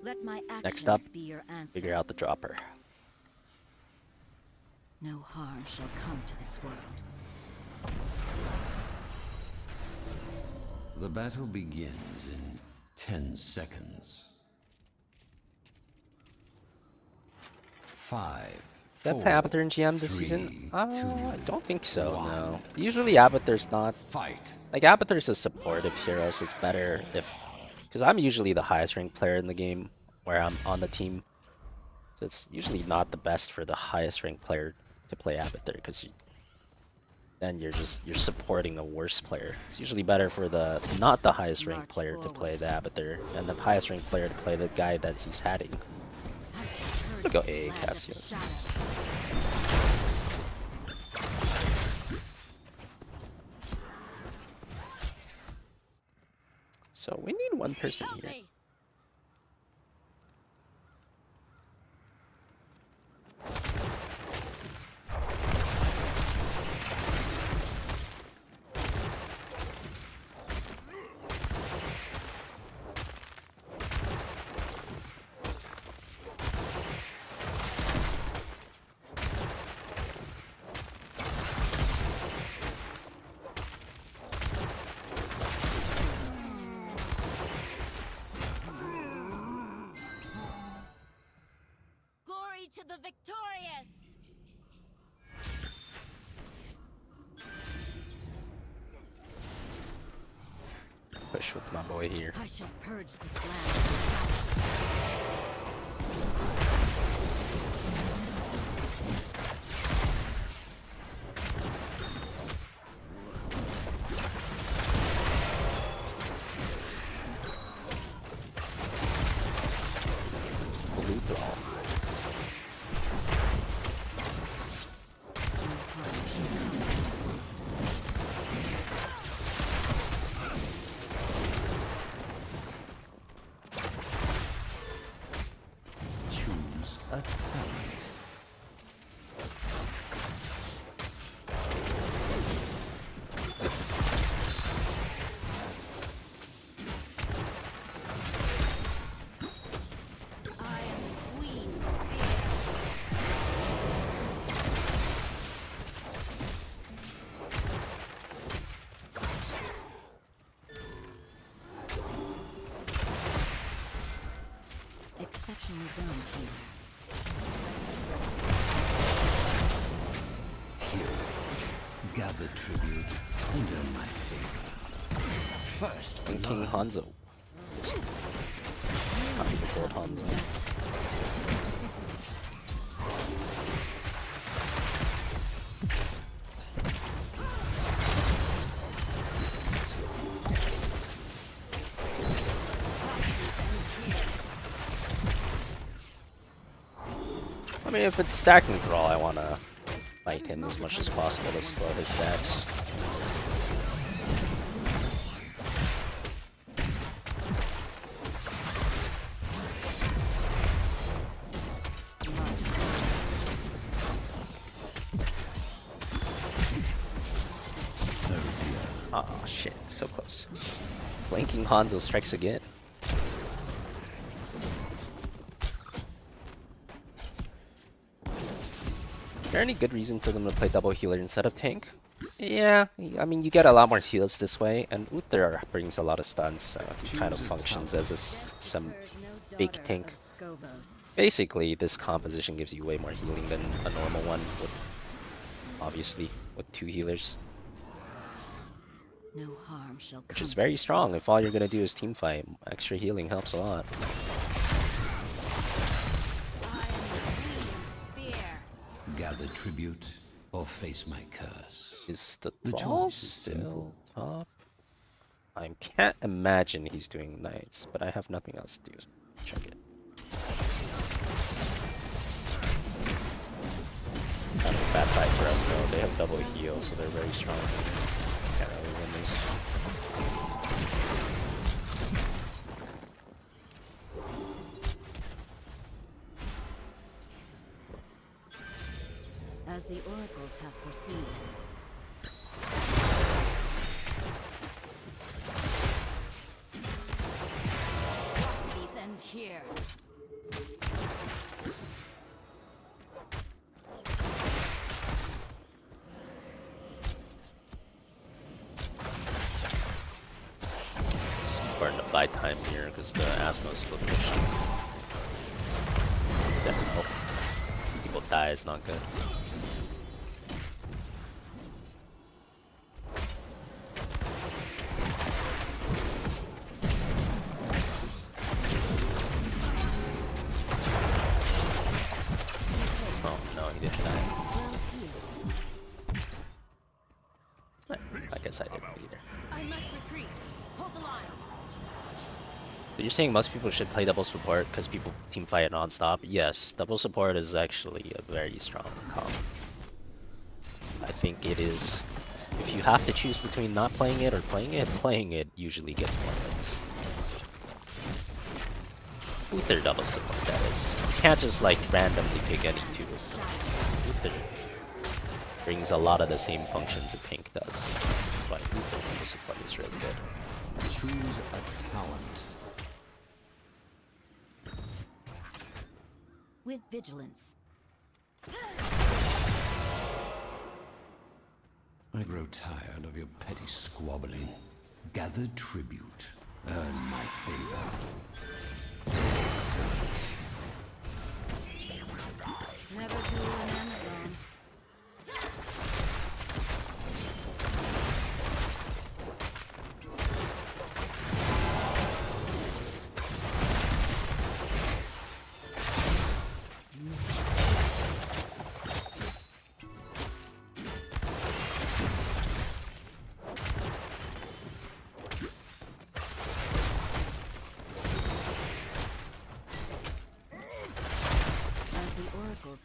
[SPEAKER 7] Let my actions
[SPEAKER 3] Next up,
[SPEAKER 7] be your answer.
[SPEAKER 3] figure out the dropper.
[SPEAKER 7] No harm shall come to this world.
[SPEAKER 11] The battle begins in 10 seconds. 5.
[SPEAKER 3] That's
[SPEAKER 11] 4,
[SPEAKER 3] Abathur in GM this
[SPEAKER 11] 3,
[SPEAKER 3] season?
[SPEAKER 11] 2,
[SPEAKER 3] I don't think so,
[SPEAKER 11] 1.
[SPEAKER 3] no. Usually Abathur's not...
[SPEAKER 11] Fight.
[SPEAKER 3] Like, Abathur's a supportive hero, so it's better if... Because I'm usually the highest ranked player in the game, where I'm on the team. So it's usually not the best for the highest ranked player to play Abathur, because then you're supporting the worst player. It's usually better for the not the highest ranked player to play the Abathur, and the highest ranked player to play the guy that he's hatting. I'm gonna go AA Cassius. So we need one person here.
[SPEAKER 7] To the victorious!
[SPEAKER 3] Push with my boy here.
[SPEAKER 7] I shall purge this land.
[SPEAKER 3] Blue thrall.
[SPEAKER 11] Choose a talent.
[SPEAKER 7] I am the queen's exceptionally done here.
[SPEAKER 11] Here, gather tribute under my favor. First,
[SPEAKER 3] And King Hanzo. Copy the gold Hanzo. I mean, if it's stacking thrall, I want to fight him as much as possible to slow his stacks. Oh shit, so close. Blanking Hanzo strikes again. Is there any good reason for them to play double healer instead of tank? Yeah, I mean, you get a lot more heals this way, and Uther brings a lot of stuns, so he kind of functions as some big tank. Basically, this composition gives you way more healing than a normal one would, obviously, with 2 healers.
[SPEAKER 2] No harm shall
[SPEAKER 3] which is very strong if all you're gonna do is team fight. Extra healing helps a lot.
[SPEAKER 11] Gather tribute or face my curse.
[SPEAKER 3] Is the
[SPEAKER 11] The
[SPEAKER 3] ball
[SPEAKER 11] choice is
[SPEAKER 3] still
[SPEAKER 11] simple.
[SPEAKER 3] top? I can't imagine he's doing knights, but I have nothing else to do. Check it. Kind of a bad fight for us though. They have double heal, so they're very strong. Can't really win this.
[SPEAKER 2] As the oracles have foreseen. These end here.
[SPEAKER 3] Important to buy time here because the Asmos location. Definitely. People die is not good. Oh no, he didn't die. I guess I didn't either.
[SPEAKER 2] I must retreat. Hold the line.
[SPEAKER 3] So you're saying most people should play double support because people team fight non-stop? Yes, double support is actually a very strong comp. I think it is. If you have to choose between not playing it or playing it usually gets more wins. Uther double support, that is. You can't just like randomly pick any two. Uther brings a lot of the same functions a tank does. That's why Uther double support is really good.
[SPEAKER 11] Choose a talent.
[SPEAKER 2] With vigilance.
[SPEAKER 11] I grow tired of your petty squabbling. Gather tribute. Earn my favor.
[SPEAKER 2] Never do an Amazon.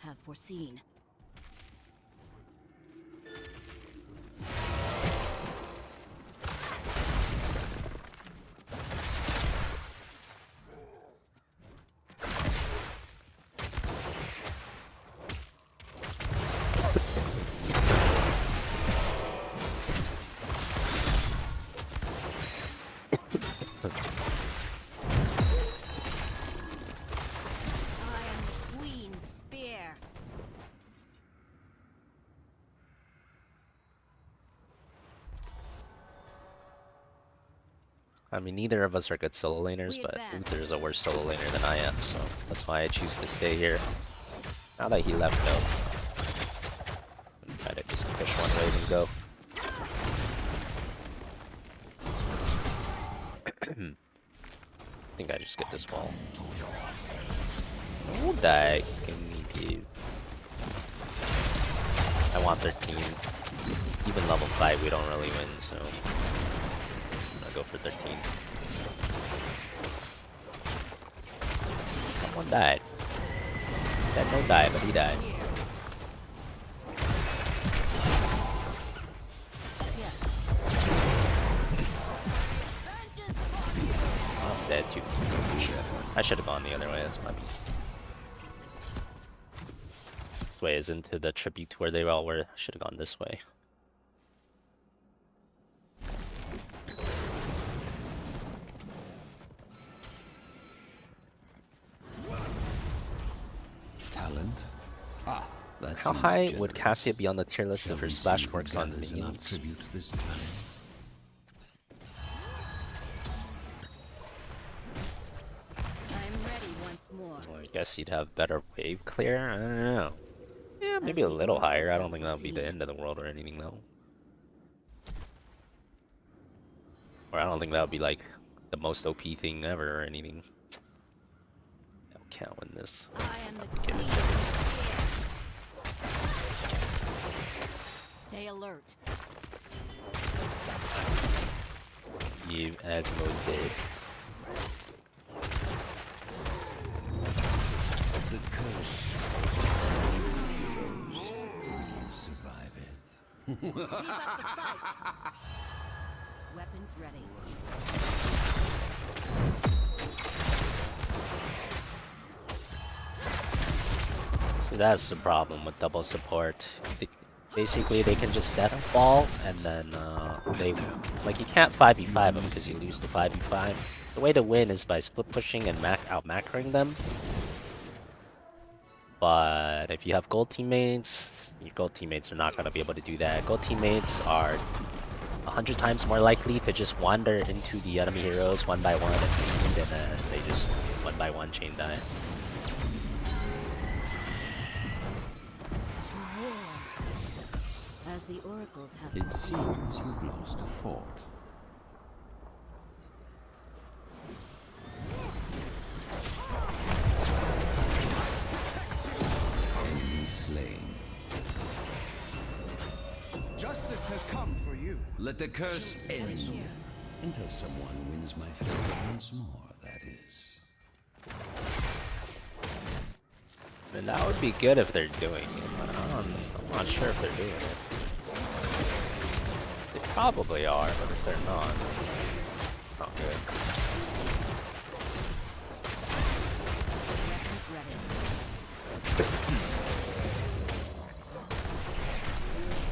[SPEAKER 2] Have foreseen.
[SPEAKER 3] I mean, neither of us are good solo laners, but Uther's a worse solo laner than I am, so that's why I choose to stay here. Now that he left, though, I'm try to just push one wave and go. I think I just get this wall. No die can give. I want 13. Even level 5 we don't really win, so go for 13. Someone died. That no die, but he died. I'm dead too. I should have gone the other way, that's my bad. This way is into the tribute where they all were. I should have gone this way.
[SPEAKER 11] Talent.
[SPEAKER 3] How high would Cassia be on the tier list if her splash works on minions?
[SPEAKER 11] Tribute this time.
[SPEAKER 2] I'm ready once more.
[SPEAKER 3] Well, I guess you'd have better wave clear. I don't know. Yeah, maybe a little higher. I don't think that would be the end of the world or anything though. Or I don't think that would be like the most OP thing ever or anything. I'll count in this. Give it.
[SPEAKER 7] Stay alert.
[SPEAKER 3] You Asmo did.
[SPEAKER 11] The curse heroes. You survive it.
[SPEAKER 7] Keep up the fight. Weapons ready.
[SPEAKER 3] So that's the problem with double support. Basically, they can just death ball, and then they like you can't 5v5 them because you lose the 5v5. The way to win is by split pushing and out macroing them. But if you have gold teammates, your gold teammates are not gonna be able to do that. Gold teammates are 100 times more likely to just wander into the enemy heroes one by one, and then they just one by one chain die.
[SPEAKER 7] As the oracles have
[SPEAKER 11] It seems you've lost a fort. Enemy slain.
[SPEAKER 8] Justice has come for you.
[SPEAKER 11] Let the curse end. Until someone wins my favor once more, that is.
[SPEAKER 3] And that would be good if they're doing it, but I'm not sure if they're doing it. They probably are, but if they're not, it's not good.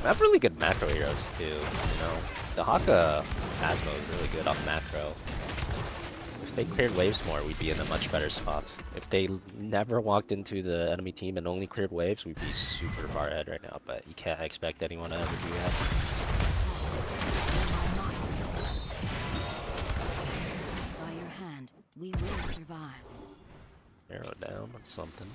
[SPEAKER 3] I have really good macro heroes too, you know. The Haka Asmo is really good on macro. If they cleared waves more, we'd be in a much better spot. If they never walked into the enemy team and only cleared waves, we'd be super far ahead right now, but you can't expect anyone to ever do that.
[SPEAKER 7] by your hand. We will survive.
[SPEAKER 3] Arrow down on something.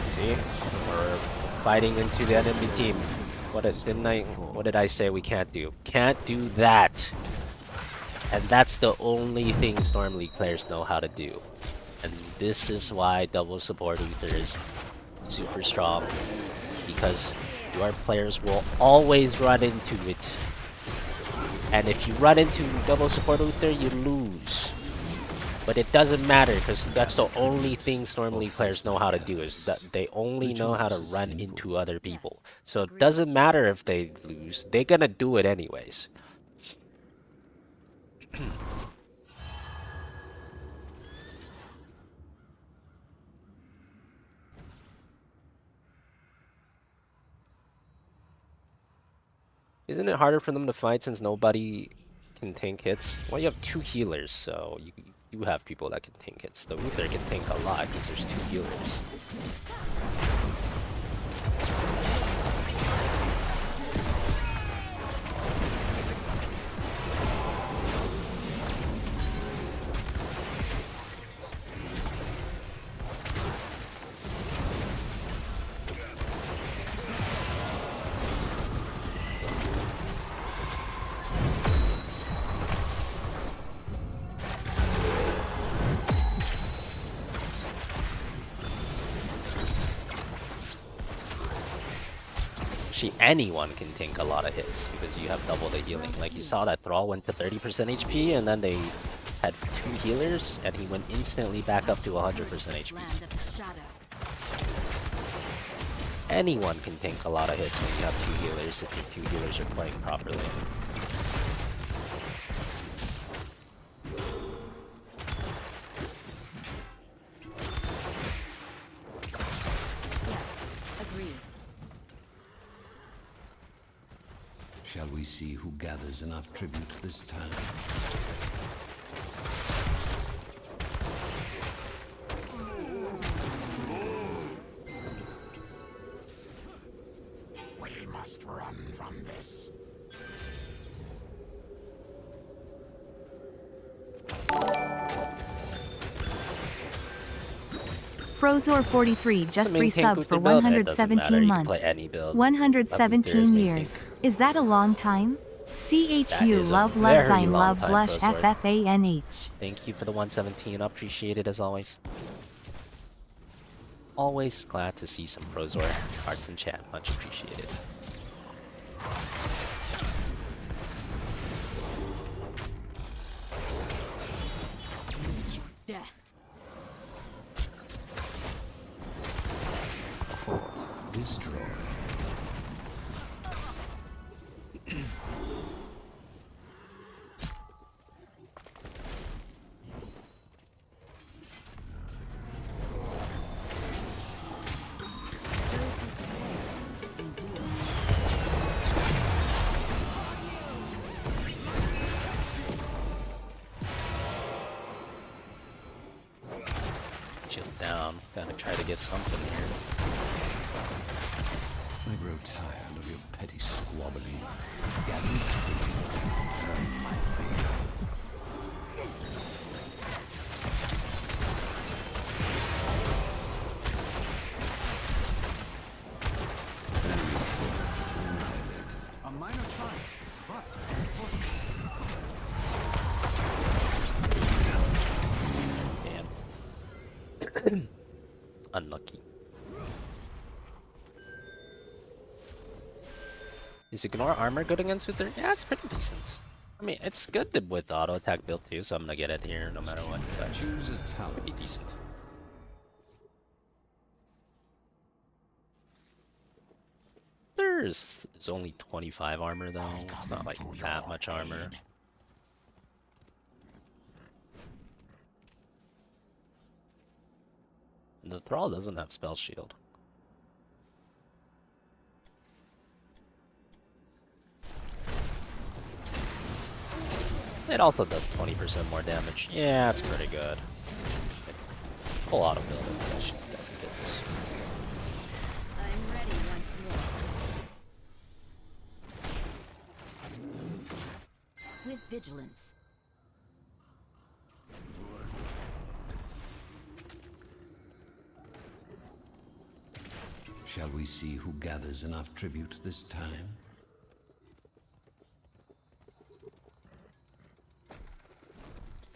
[SPEAKER 3] See, we're fighting into the enemy team. What did I say we can't do? Can't do that. And that's the only thing Storm League players know how to do. And this is why double support Uther is super strong, because your players will always run into it. And if you run into double support Uther, you lose. But it doesn't matter, because that's the only thing Storm League players know how to do, is that they only know how to run into other people. So it doesn't matter if they lose, they're gonna do it anyways. Isn't it harder for them to fight since nobody can tank hits? Well, you have two healers, so you have people that can tank hits. The Uther can tank a lot because there's two healers. Actually, anyone can tank a lot of hits because you have double the healing. Like you saw that Thrall went to 30% HP and then they had two healers and he went instantly back up to 100% HP. Anyone can tank a lot of hits when you have two healers if your two healers are playing properly.
[SPEAKER 11] Shall we see who gathers enough tribute this time? must run from this.
[SPEAKER 9] Frozor43 just
[SPEAKER 3] maintain
[SPEAKER 9] resubbed for
[SPEAKER 3] Gunther build? It doesn't matter,
[SPEAKER 9] 117
[SPEAKER 3] you can
[SPEAKER 9] months.
[SPEAKER 3] play any build.
[SPEAKER 9] 117
[SPEAKER 3] Luther is
[SPEAKER 9] years.
[SPEAKER 3] maintain.
[SPEAKER 9] Is that a long time?
[SPEAKER 3] That
[SPEAKER 9] CHU
[SPEAKER 3] is a
[SPEAKER 9] love
[SPEAKER 3] very
[SPEAKER 9] Lovezyme
[SPEAKER 3] long
[SPEAKER 9] love
[SPEAKER 3] time,
[SPEAKER 9] blush
[SPEAKER 3] Frozor.
[SPEAKER 9] FFANH.
[SPEAKER 3] Thank you for the 117. Appreciate it as always. Always glad to see some Frozor hearts in chat. Much appreciated.
[SPEAKER 7] Death.
[SPEAKER 11] Destroy.
[SPEAKER 3] Chill down. Gotta try to get something here.
[SPEAKER 11] I grow tired of your petty squabbling. Gather tribute. Earn my favor.
[SPEAKER 5] A minor triumph, but
[SPEAKER 3] Damn. Unlucky. Is ignore armor good against Uther? Yeah, it's pretty decent. I mean, it's good with auto attack build too, so I'm gonna get it here no matter what. But
[SPEAKER 11] Choose a talent.
[SPEAKER 3] pretty decent. There's only 25 armor though. It's not like that much armor. And the Thrall doesn't have spell shield. It also does 20% more damage. Yeah, it's pretty good. Full auto build. I should definitely get this.
[SPEAKER 7] I'm ready once more. With vigilance.
[SPEAKER 11] Shall we see who gathers enough tribute this time?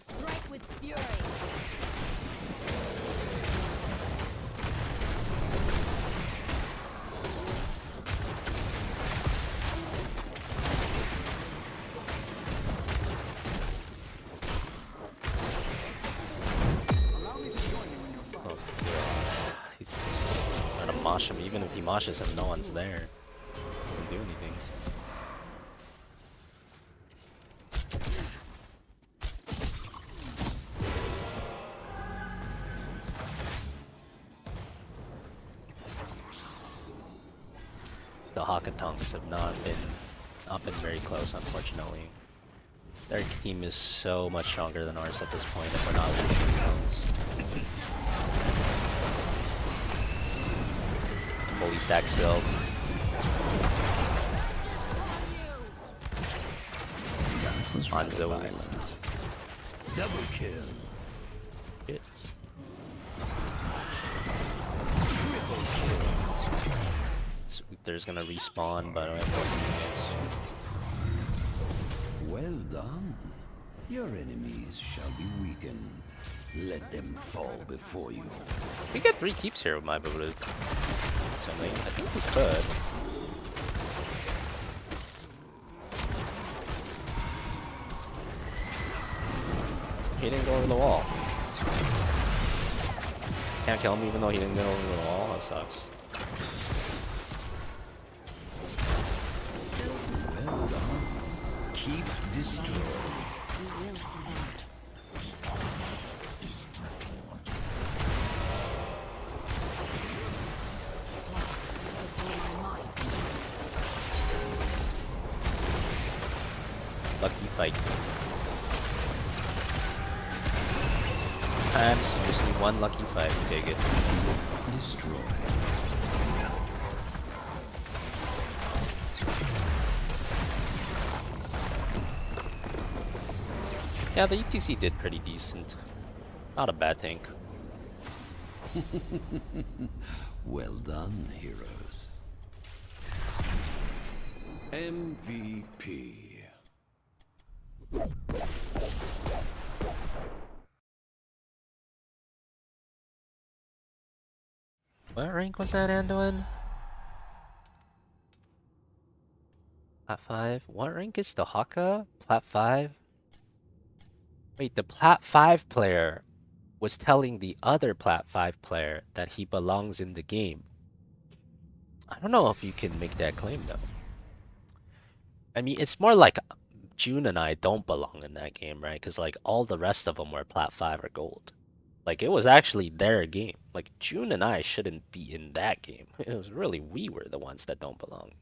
[SPEAKER 7] Strike with fury.
[SPEAKER 3] He's trying to mosh him. Even if he moshes him, no one's there. Doesn't do anything. The Hakatongs have not been very close, unfortunately. Their team is so much stronger than ours at this point if we're not losing rounds. Holy stack silk. On Zoe.
[SPEAKER 11] Double kill.
[SPEAKER 3] Hit.
[SPEAKER 11] Triple kill.
[SPEAKER 3] So there's gonna respawn, but I have 40 minutes.
[SPEAKER 11] Well done. Your enemies shall be weakened. Let them fall before you.
[SPEAKER 3] We get 3 keeps here with my Baruch. Something. I think we could. He didn't go over the wall. Can't kill him even though he didn't go over the wall. That sucks.
[SPEAKER 11] Well done. Keep destroying.
[SPEAKER 7] We will survive.
[SPEAKER 3] Lucky fight. Sometimes you just need one lucky fight to take it.
[SPEAKER 11] Destroy.
[SPEAKER 3] Yeah, the ETC did pretty decent. Not a bad tank.
[SPEAKER 11] Well done, heroes. MVP.
[SPEAKER 3] What rank was that, Anduin? Plat 5? What rank is the Haka? Plat 5? Wait, the Plat 5 player was telling the other Plat 5 player that he belongs in the game. I don't know if you can make that claim, though. I mean, it's more like June and I don't belong in that game, right? Because, like, all the rest of them were Plat 5 or Gold. Like, it was actually their game. Like, June and I shouldn't be in that game. It was really we were the ones that don't belong.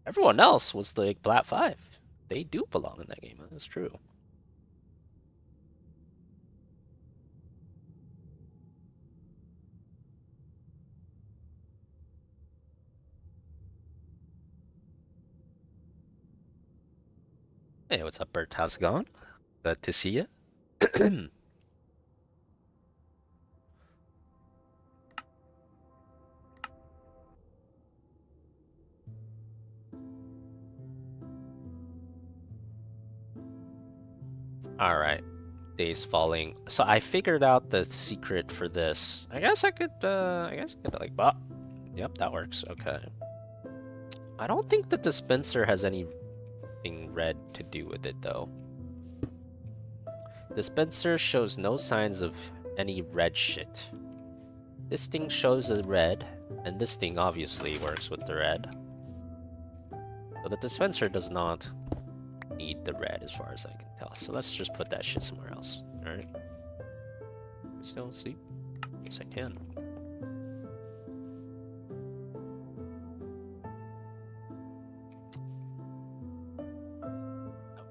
[SPEAKER 3] Everyone else was, like, Plat 5. They do belong in that game. That's true. Hey, what's up, Bert? How's it going? Glad to see you. Alright. Days falling. So I figured out the secret for this. I guess I could, like, bah. Yep, that works. Okay. I don't think the dispenser has anything red to do with it, though. Dispenser shows no signs of any red shit. This thing shows a red, and this thing obviously works with the red. So the dispenser does not need the red as far as I can tell. So let's just put that shit somewhere else. Alright. Still see? Yes, I can.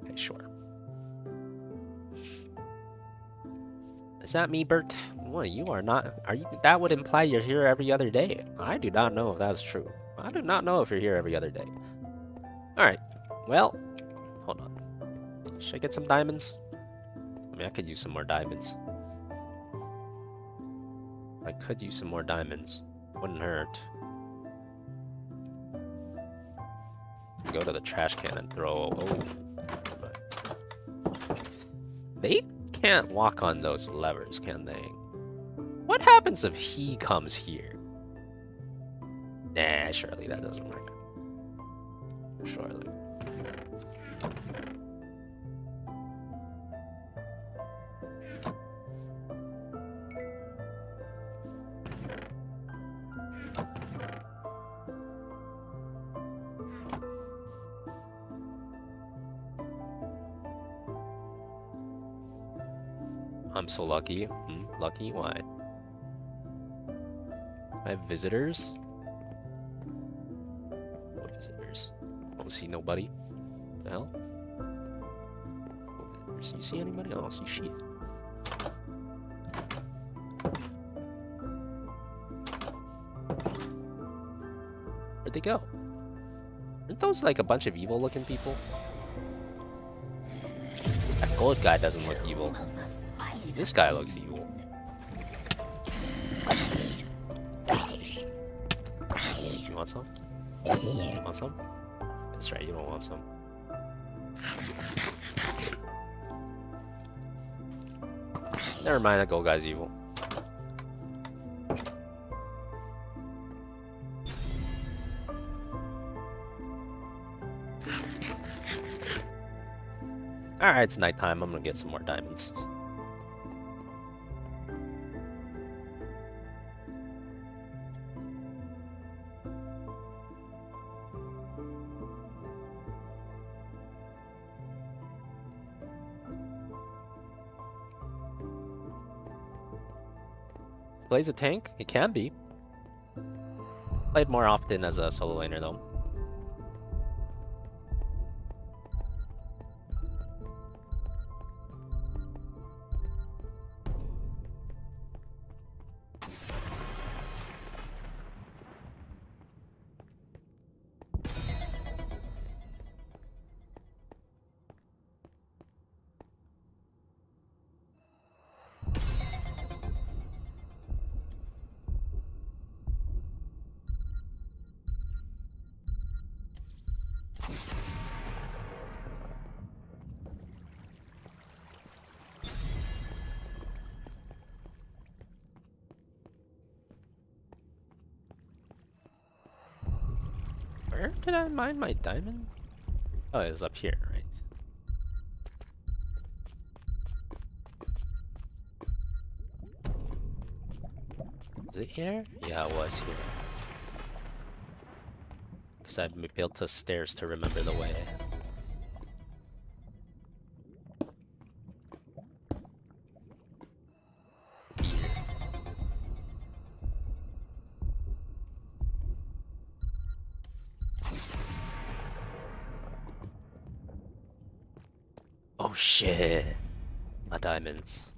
[SPEAKER 3] Okay, sure. Is that me, Bert? Well, you are not. Are you? That would imply you're here every other day. I do not know if that's true. I do not know if you're here every other day. Alright. Well, hold on. Should I get some diamonds? I mean, I could use some more diamonds. I could use some more diamonds. Wouldn't hurt. Go to the trash can and throw. Oh. They can't walk on those levers, can they? What happens if he comes here? Nah, surely that doesn't work. Surely. I'm so lucky. Lucky? Why? I have visitors? What visitors? I don't see nobody. What the hell? What visitors? You see anybody? I don't see shit. Where'd they go? Aren't those like a bunch of evil looking people? That gold guy doesn't look evil. This guy looks evil. You want some? You want some? That's right, you don't want some. Never mind, that gold guy's evil. Alright, it's nighttime. I'm gonna get some more diamonds. Plays a tank? He can be. Played more often as a solo laner though. Where did I mine my diamond? Oh, it was up here, right? Is it here? Yeah, it was here. Because I've built the stairs to remember the way. Oh shit! My diamonds.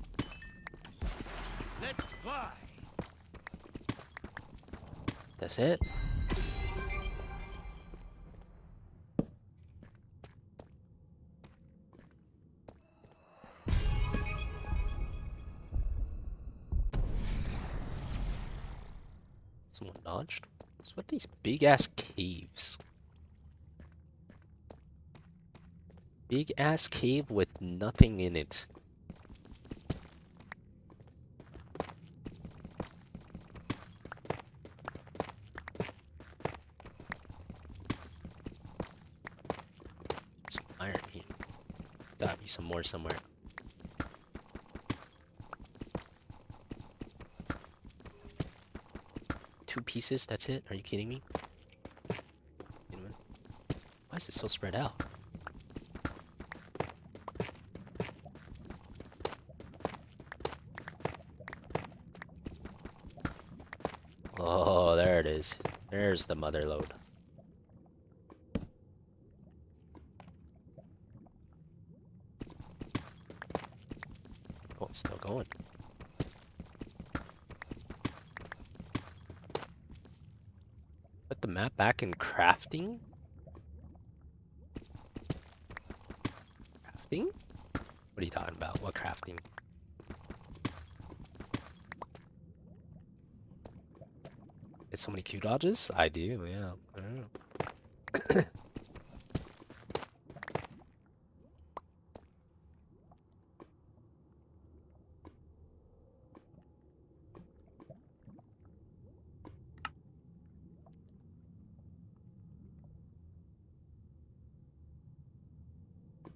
[SPEAKER 10] Let's fly.
[SPEAKER 3] That's it? Someone dodged? What's with these big ass caves? Big ass cave with nothing in it. Some iron here. Gotta be some more somewhere. Two pieces, that's it? Are you kidding me? Why is it so spread out? Oh, there it is. There's the mother lode. Oh, it's still going. Put the map back in crafting? Crafting? What are you talking about? What crafting? Get so many Q dodges? I do, yeah. I don't know.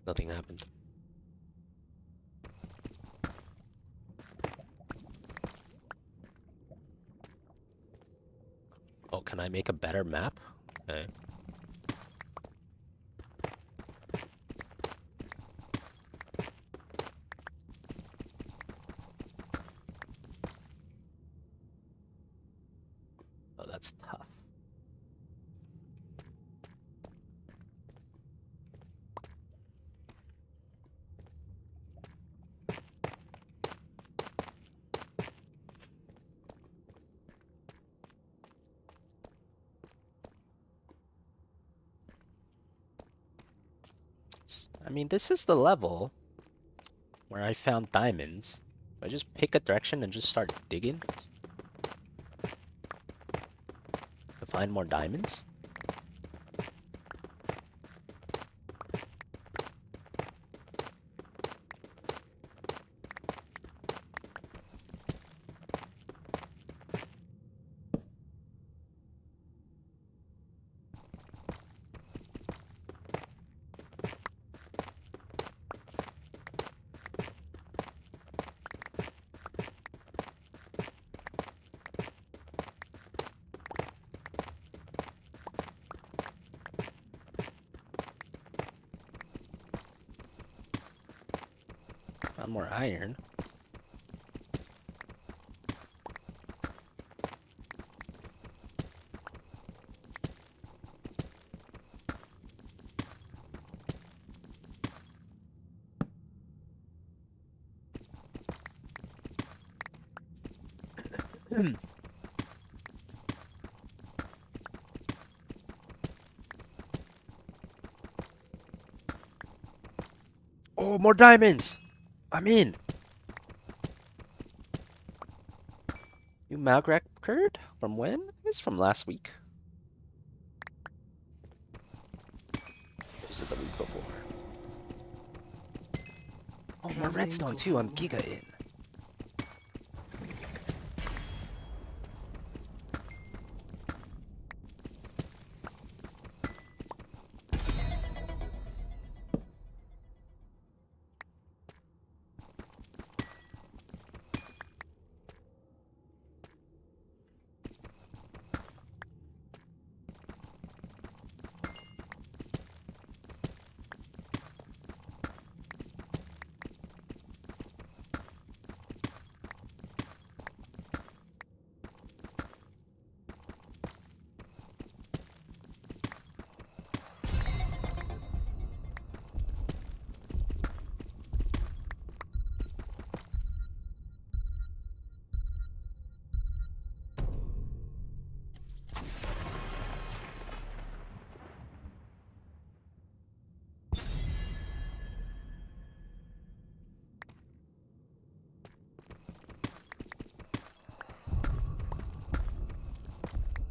[SPEAKER 3] Nothing happened. Oh, can I make a better map? Okay. Oh, that's tough. I mean, this is the level where I found diamonds. I just pick a direction and just start digging to find more diamonds. Found more iron. Oh, more diamonds! I'm in! New mag record? From when? It's from last week. Or was it the week before? Oh, more redstone too, I'm giga in.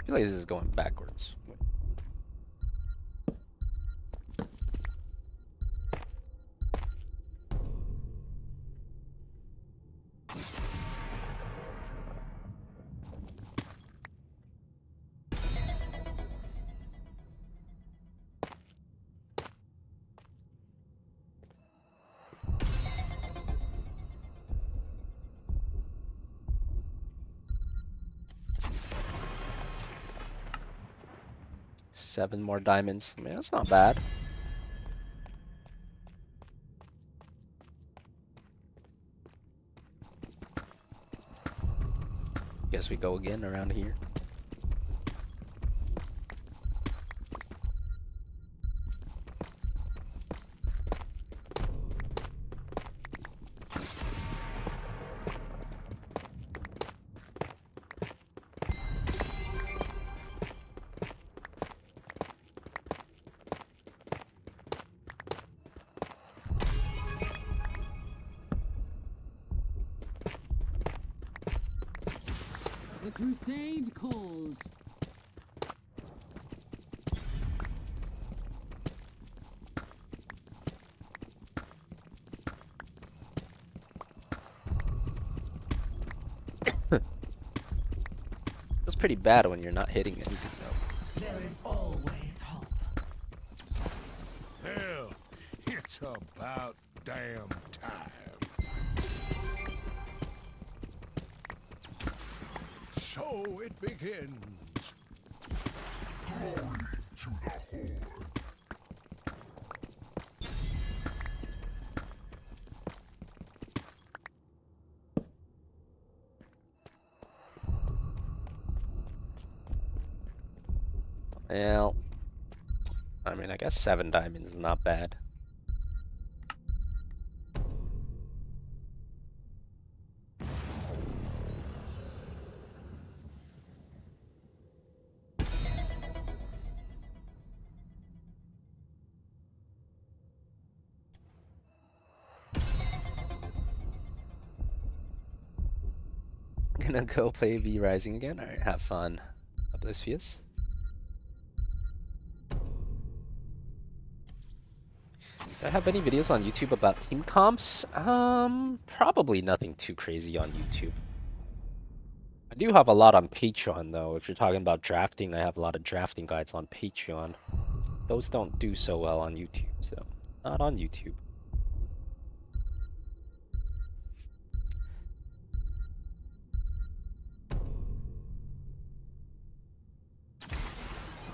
[SPEAKER 3] feel like this is going backwards. Wait. Seven more diamonds. I mean, that's not bad. Guess we go again around here.
[SPEAKER 7] The crusade calls.
[SPEAKER 3] It's pretty bad when you're not hitting anything though.
[SPEAKER 11] There is always hope.
[SPEAKER 6] Hell, it's about damn time. So it begins. Glory to the Horde.
[SPEAKER 3] Well, I mean, I guess 7 diamonds is not bad. Gonna go play V Rising again. Alright, have fun. Oblivious. Do I have any videos on YouTube about team comps? Probably nothing too crazy on YouTube. I do have a lot on Patreon though. If you're talking about drafting, I have a lot of drafting guides on Patreon. Those don't do so well on YouTube, so not on YouTube.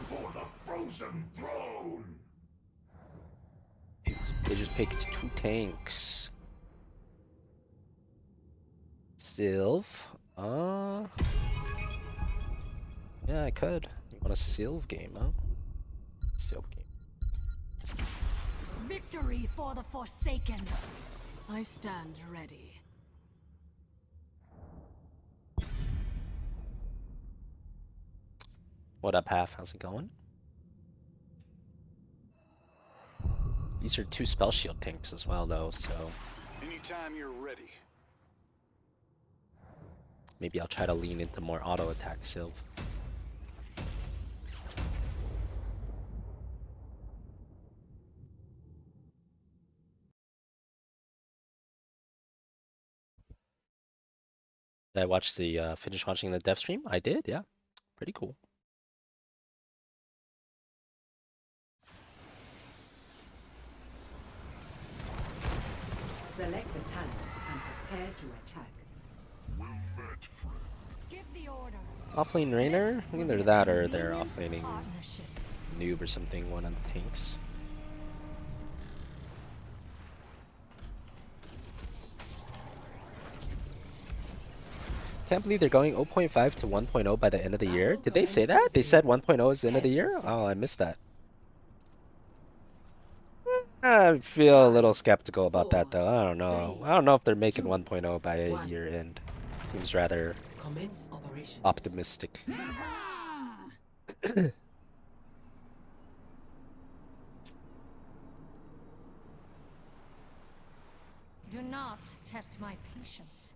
[SPEAKER 6] For the frozen throne!
[SPEAKER 3] They just picked 2 tanks. Sylv? Yeah, I could. You want a Sylv game, huh? Sylv game.
[SPEAKER 7] Victory for the Forsaken. I stand ready.
[SPEAKER 3] What up, Half? How's it going? These are 2 spell shield tanks as well, though, so
[SPEAKER 8] Anytime you're ready.
[SPEAKER 3] maybe I'll try to lean into more auto attack Sylv. Did I watch the finish watching the dev stream? I did, yeah. Pretty cool.
[SPEAKER 11] Select a talent and prepare to attack.
[SPEAKER 6] Well met, friend.
[SPEAKER 7] Give the order.
[SPEAKER 3] Offlane Rainer? Either that or they're
[SPEAKER 7] Convenience of
[SPEAKER 3] offlaning
[SPEAKER 7] partnership.
[SPEAKER 3] Noob or something, one of the tanks. Can't believe they're going 0.5 to 1.0 by the end of the year. Did they say that? They said 1.0 is the end of the year? Oh, I missed that. I feel a little skeptical about that though. I don't know. I don't know if they're making 1.0 by a year end. Seems rather optimistic.
[SPEAKER 7] Do not test my patience.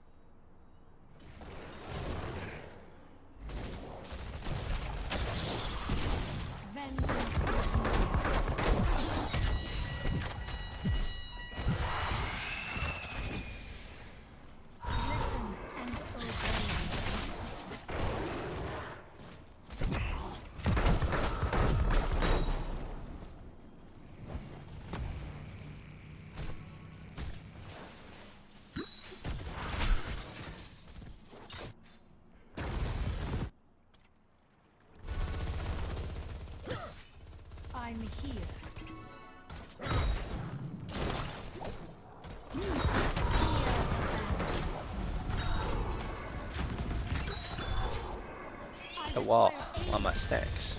[SPEAKER 3] The wall on my stacks.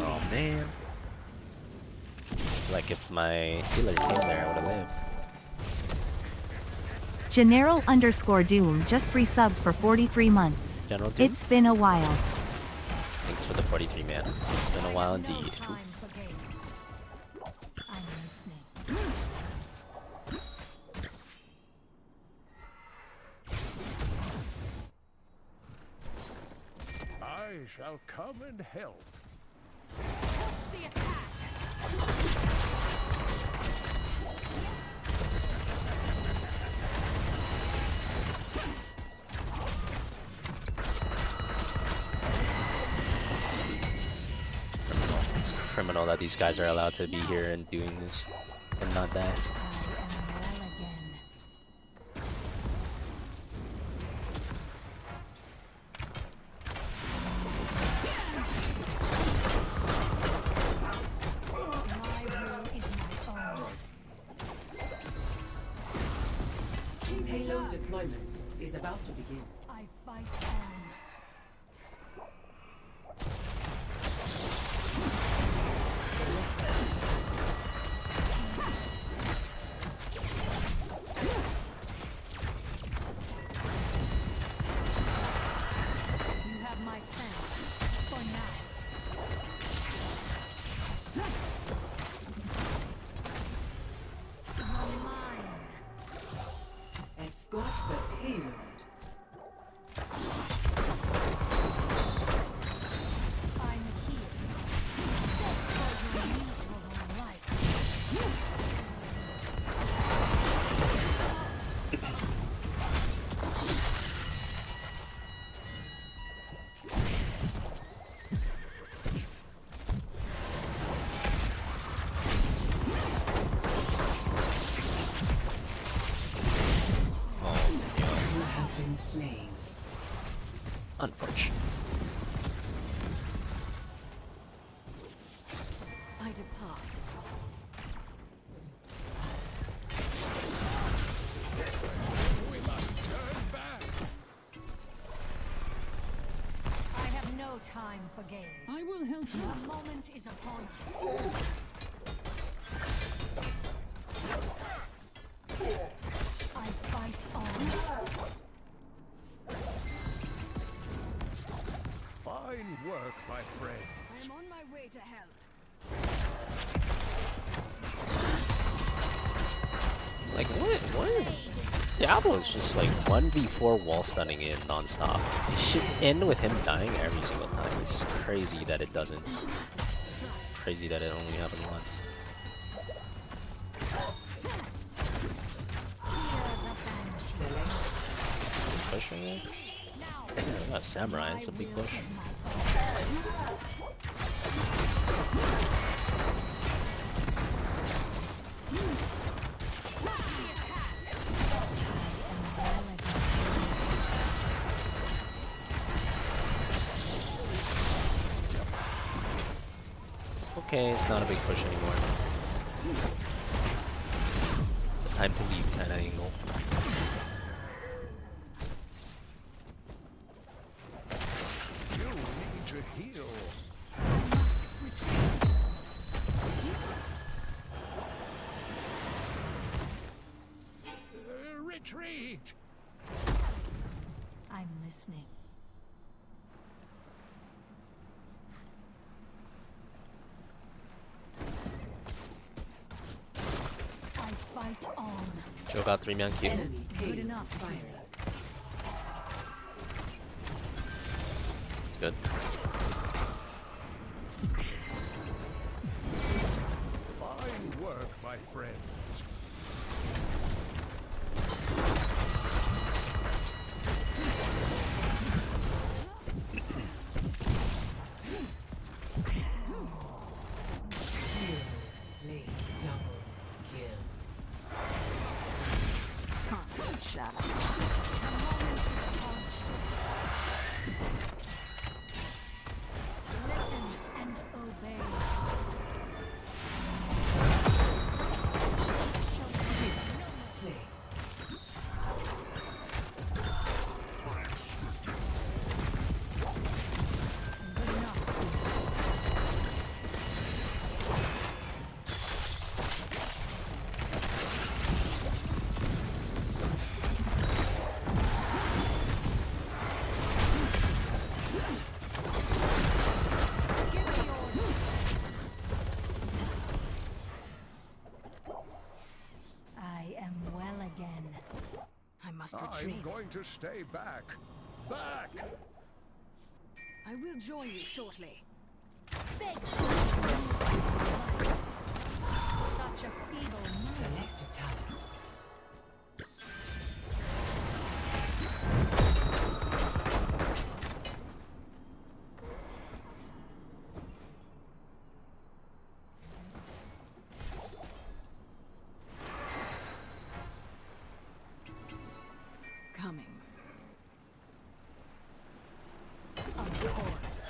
[SPEAKER 3] Oh man. Like if my healer came there, I would have lived.
[SPEAKER 9] General_Doom just resubbed for 43 months.
[SPEAKER 3] General Doom?
[SPEAKER 9] It's been a while.
[SPEAKER 3] Thanks for the 43 man. It's been a while indeed.
[SPEAKER 6] I shall come and help.
[SPEAKER 3] It's criminal that these guys are allowed to be here and doing this and not die.
[SPEAKER 12] Payload deployment is about to begin.
[SPEAKER 2] I fight on. You have my thanks for now. You're mine.
[SPEAKER 12] Escort the payload.
[SPEAKER 2] I'm here. For your miserable life.
[SPEAKER 12] You have been slain.
[SPEAKER 3] Unfortunate.
[SPEAKER 2] I depart.
[SPEAKER 6] We must turn back.
[SPEAKER 2] I have no time for games.
[SPEAKER 7] I will help you.
[SPEAKER 2] The moment is upon us. I fight on.
[SPEAKER 6] Fine work, my friend.
[SPEAKER 2] I am on my way to help.
[SPEAKER 3] Like what? Diablo is just like 1v4 wall stunning in non-stop. It should end with him dying every single time. It's crazy that it doesn't. Crazy that it only happened once. Pushing it? Yeah, we got Samurai, it's a big push. Okay, it's not a big push anymore. Time to leave kind of angle.
[SPEAKER 6] You need to heal. Retreat!
[SPEAKER 2] I'm listening. I fight on.
[SPEAKER 3] Joe got 3-man Q.
[SPEAKER 12] Enemy
[SPEAKER 2] Good
[SPEAKER 12] payload
[SPEAKER 2] enough.
[SPEAKER 12] fired.
[SPEAKER 3] It's good.
[SPEAKER 6] Fine work, my friends.
[SPEAKER 7] must retreat.
[SPEAKER 6] I'm going to stay back. Back!
[SPEAKER 7] I will join you shortly.
[SPEAKER 2] Such a feeble mind.
[SPEAKER 12] Select a talent.
[SPEAKER 7] Coming.
[SPEAKER 2] Of course.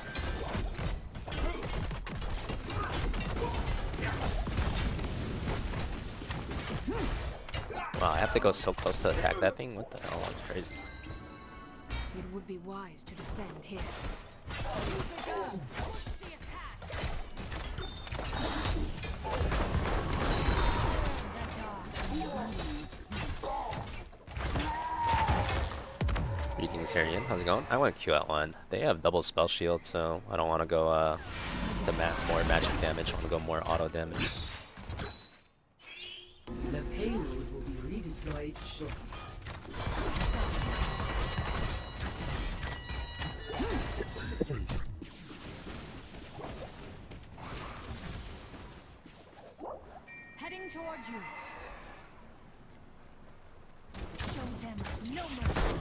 [SPEAKER 3] Wow, I have to go so close to attack that thing? What the hell? That's crazy.
[SPEAKER 7] It would be wise to defend here.
[SPEAKER 3] Greetings, Harrian. How's it going? I went Q at 1. They have double spell shield, so I don't want to go the more magic damage. I want to go more auto damage.
[SPEAKER 12] The payload will be redeployed shortly.
[SPEAKER 2] Heading towards you. Show them no mercy.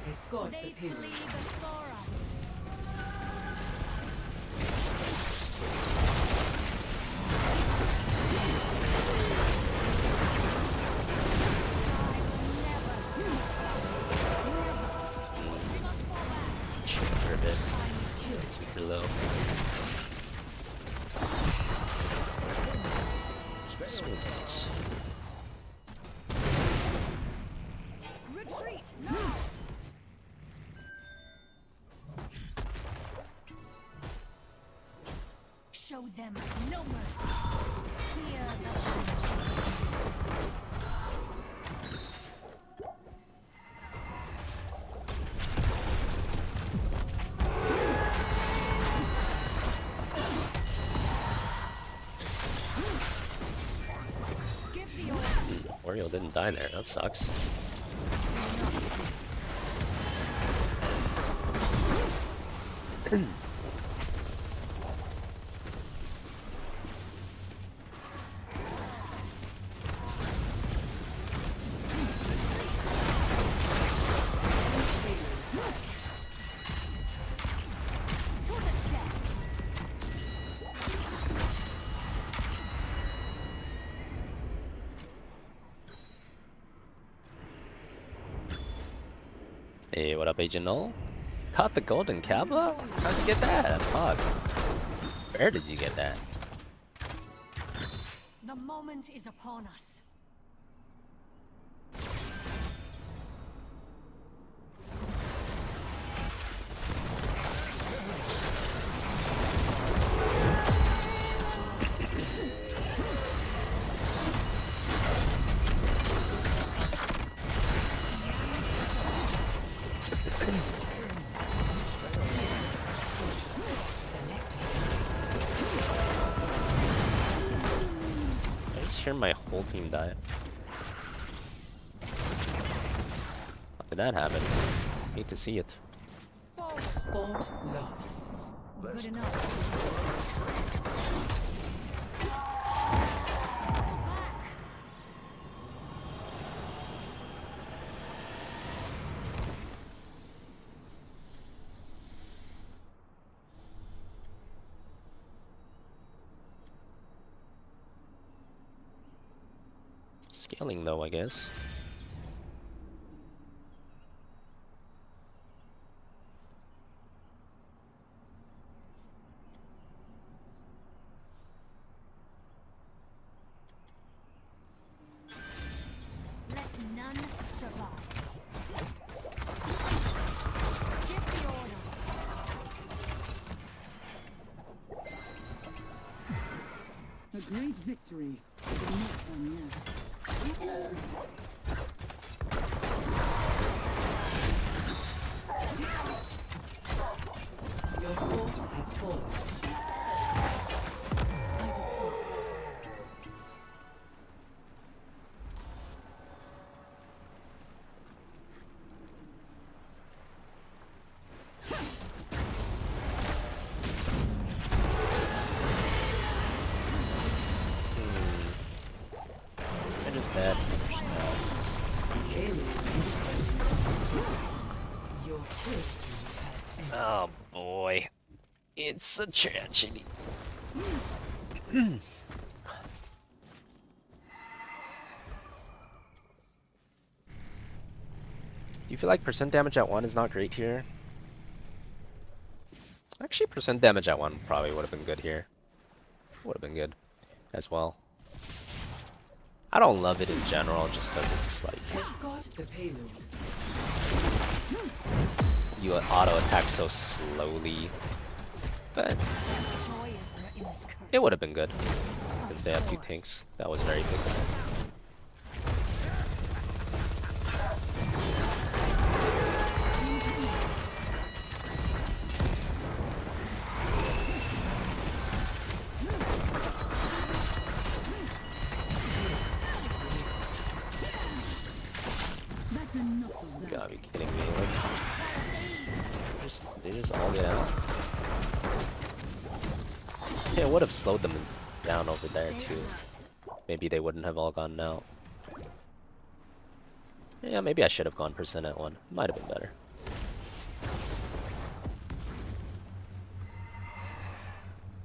[SPEAKER 12] Escort the
[SPEAKER 2] They
[SPEAKER 12] payload.
[SPEAKER 2] flee before us.
[SPEAKER 3] For a bit. Super low. Sweet.
[SPEAKER 2] Retreat now. Show them no mercy. Hear the give the order.
[SPEAKER 3] Oriole didn't die there. That sucks.
[SPEAKER 2] To the death.
[SPEAKER 3] Hey, what up, Agent Null? Caught the golden Kabla? How'd you get that? That's hot. Where did you get that?
[SPEAKER 2] The moment is upon us.
[SPEAKER 3] I just hear my whole team die. How did that happen? Hate to see it.
[SPEAKER 12] Fort lost.
[SPEAKER 2] Good enough.
[SPEAKER 3] Scaling though, I guess.
[SPEAKER 2] Let none survive. Give the order.
[SPEAKER 7] A great victory. But not done yet.
[SPEAKER 12] Your force fallen.
[SPEAKER 3] I just dead.
[SPEAKER 12] Your kill streak has ended.
[SPEAKER 3] Oh boy. It's a tragedy. Do you feel like percent damage at 1 is not great here? Actually, percent damage at 1 probably would have been good here. Would have been good as well. I don't love it in general just because it's like
[SPEAKER 12] Escort the payload.
[SPEAKER 3] you auto attack so slowly. But it would have been good since they have 2 tanks. That was very good. You gotta be kidding me. Like, they just all get out. Yeah, it would have slowed them down over there too. Maybe they wouldn't have all gone out. Yeah, maybe I should have gone percent at 1. Might have been better.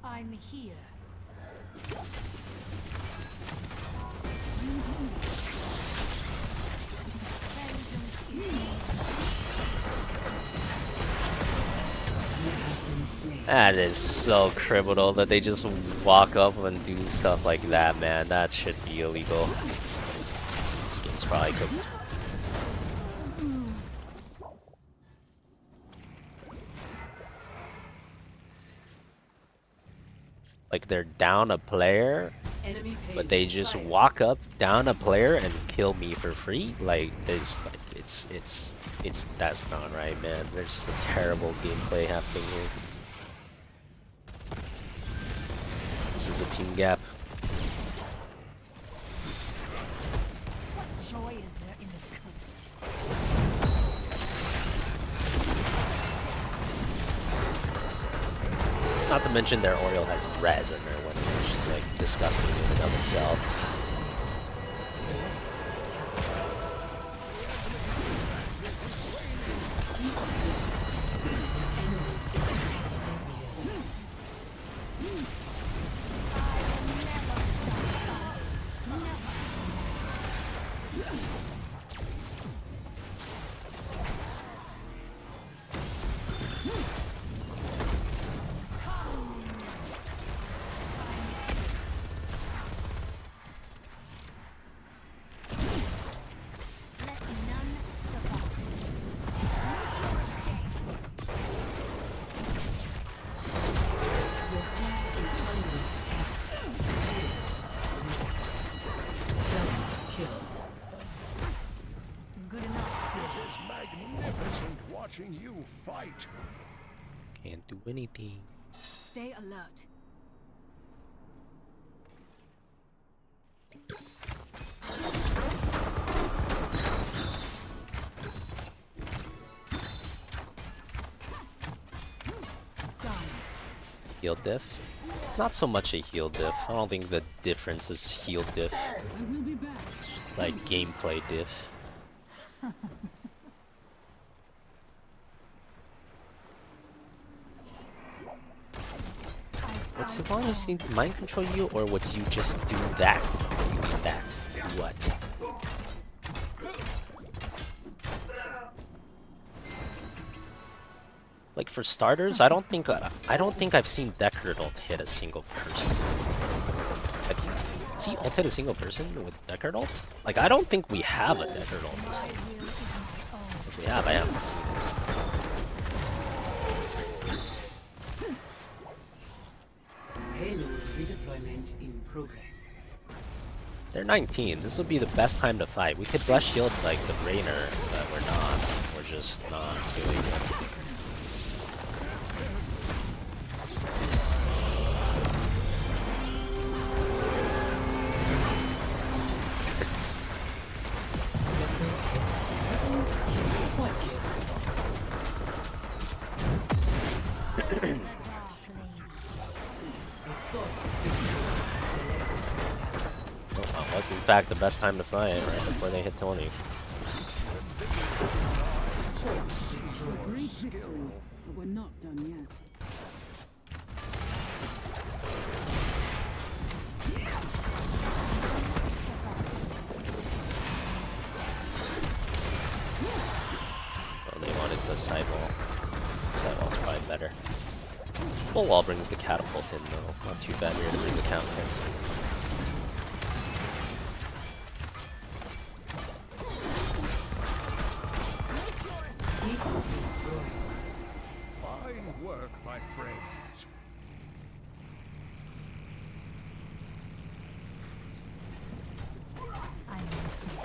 [SPEAKER 2] I'm here.
[SPEAKER 3] That is so criminal that they just walk up and do stuff like that, man. That should be illegal. This game's probably cooked. Like they're down a player, but they just walk up, down a player, and kill me for free. Like there's like it's that's not right, man. There's a terrible gameplay happening here. This is a team gap.
[SPEAKER 2] What joy is there in this curse?
[SPEAKER 3] Not to mention their Oriole has res in their weapon, which is like disgusting in and of itself.
[SPEAKER 6] Watching you fight.
[SPEAKER 3] Can't do anything.
[SPEAKER 2] Stay alert.
[SPEAKER 3] Heal diff? Not so much a heal diff. I don't think the difference is heal diff. It's like gameplay diff. Would Sylvanas need to mind control you, or would you just do that? You mean that? What? Like for starters, I don't think I've seen Deckard ult hit a single person. Have you? Has he ulted a single person with Deckard ult? Like I don't think we have a Deckard ult. If we have, I haven't seen it.
[SPEAKER 12] Payload redeployment in progress.
[SPEAKER 3] They're 19. This would be the best time to fight. We could flash shield like the Rainer, but we're not. We're just not doing it. Was in fact the best time to fight, right before they hit Tony.
[SPEAKER 7] Great victory, but we're not done yet.
[SPEAKER 3] Oh, they wanted the sidewall. Sidewall's probably better. Full wall brings the catapult in though. Not too bad here to bring the counter.
[SPEAKER 6] Fine work, my friends.
[SPEAKER 7] I'm listening.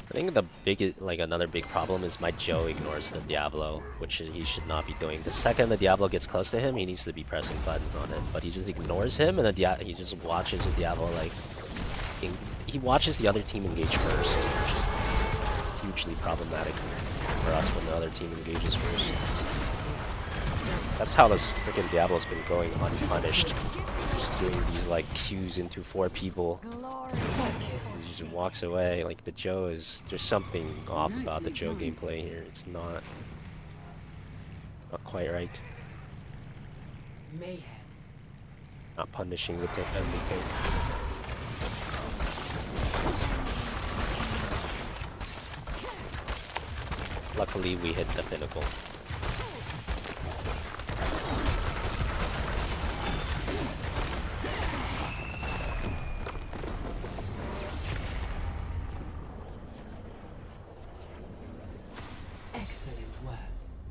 [SPEAKER 3] I think the another big problem is my Joe ignores the Diablo, which he should not be doing. The second the Diablo gets close to him, he needs to be pressing buttons on it, but he just ignores him, and he just watches the Diablo like he watches the other team engage first, which is hugely problematic for us when the other team engages first. That's how this freaking Diablo's been going unpunished, just doing these like Qs into 4 people. He just walks away. Like the Joe is, there's something off about the Joe gameplay here. It's not quite right.
[SPEAKER 12] Mayhem.
[SPEAKER 3] Not punishing the MVP. Luckily, we hit the pinnacle.
[SPEAKER 12] Excellent work,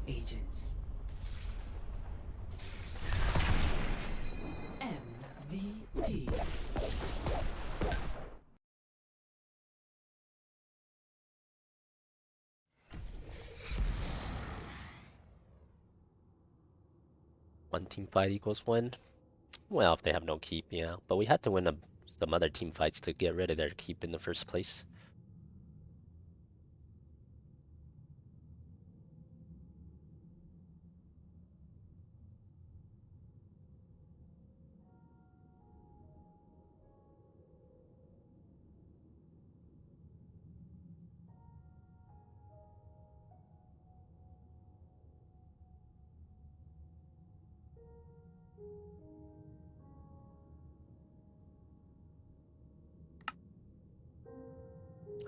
[SPEAKER 12] agents. MVP.
[SPEAKER 3] One team fight equals win. Well, if they have no keep, yeah. But we had to win some other team fights to get rid of their keep in the first place.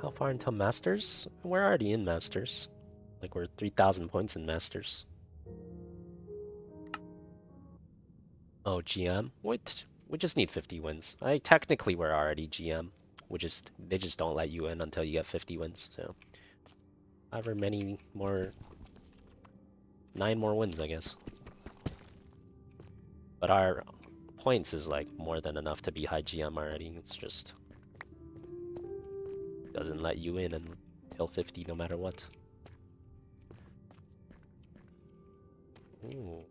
[SPEAKER 3] How far until Masters? We're already in Masters. Like, we're 3,000 points in Masters. Oh, GM? What? We just need 50 wins. Technically, we're already GM. They just don't let you in until you get 50 wins, so... However many more... 9 more wins, I guess. But our points is, like, more than enough to be high GM already. It's just... doesn't let you in until 50 no matter what. Ooh.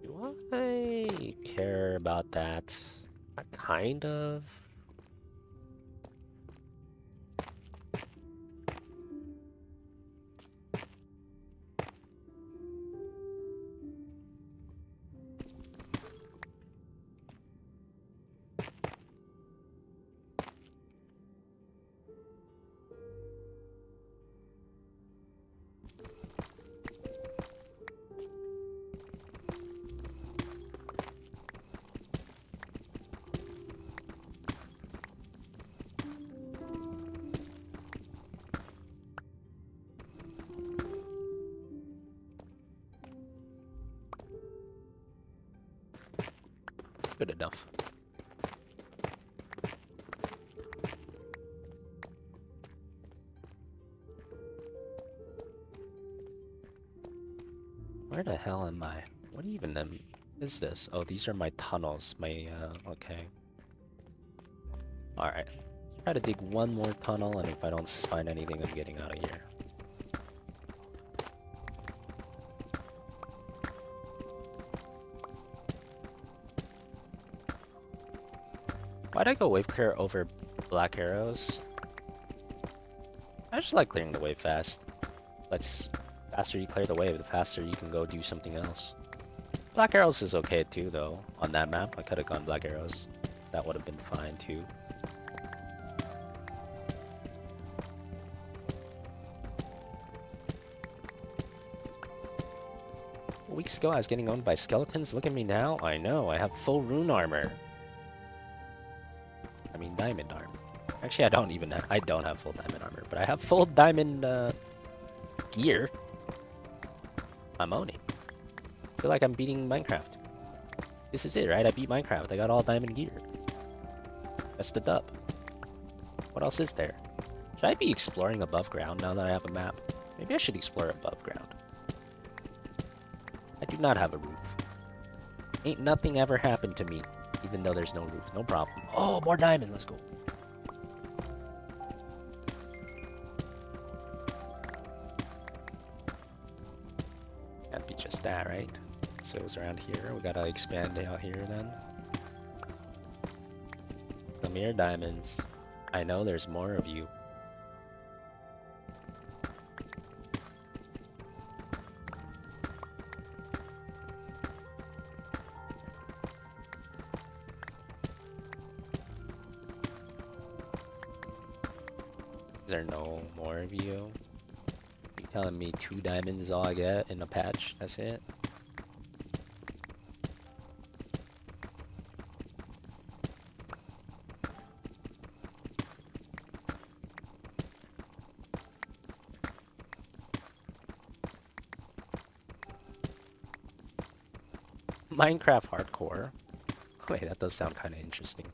[SPEAKER 3] Do I care about that? Kind of. Good enough. Where the hell am I? What even is this? Oh, these are my tunnels. Okay. Alright. Try to dig one more tunnel, and if I don't find anything, I'm getting out of here. Why'd I go wave clear over black arrows? I just like clearing the wave fast. Faster you clear the wave, the faster you can go do something else. Black arrows is okay too, though. On that map, I could have gone black arrows. That would have been fine too. Weeks ago, I was getting owned by skeletons. Look at me now. I know. I have full rune armor. I mean, diamond armor. Actually, I don't have full diamond armor, but I have full diamond gear. I'm owning. I feel like I'm beating Minecraft. This is it, right? I beat Minecraft. I got all diamond gear. That's the dub. What else is there? Should I be exploring above ground now that I have a map? Maybe I should explore above ground. I do not have a roof. Ain't nothing ever happened to me, even though there's no roof. No problem. Oh, more diamond. Let's go. Can't be just that, right? So it was around here. We gotta expand out here then. Come here, diamonds. I know there's more of you. Is there no more of you? You telling me 2 diamonds is all I get in a patch? That's it? Minecraft hardcore. Wait, that does sound kind of interesting.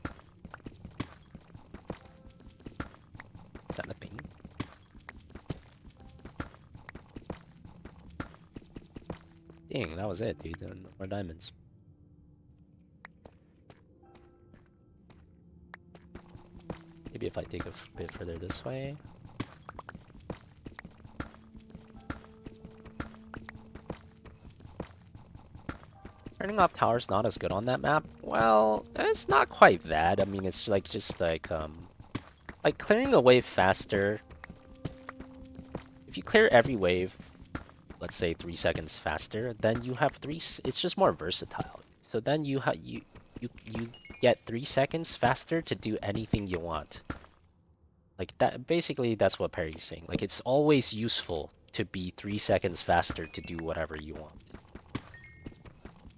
[SPEAKER 3] Is that a thing? Dang, that was it, dude. No more diamonds. Maybe if I take a bit further this way. Turning off towers not as good on that map. Well, it's not quite that. I mean, it's like just like clearing a wave faster. If you clear every wave, let's say 3 seconds faster, then you have it's just more versatile. So then you get 3 seconds faster to do anything you want. Like that. Basically, that's what Perry's saying. Like it's always useful to be 3 seconds faster to do whatever you want.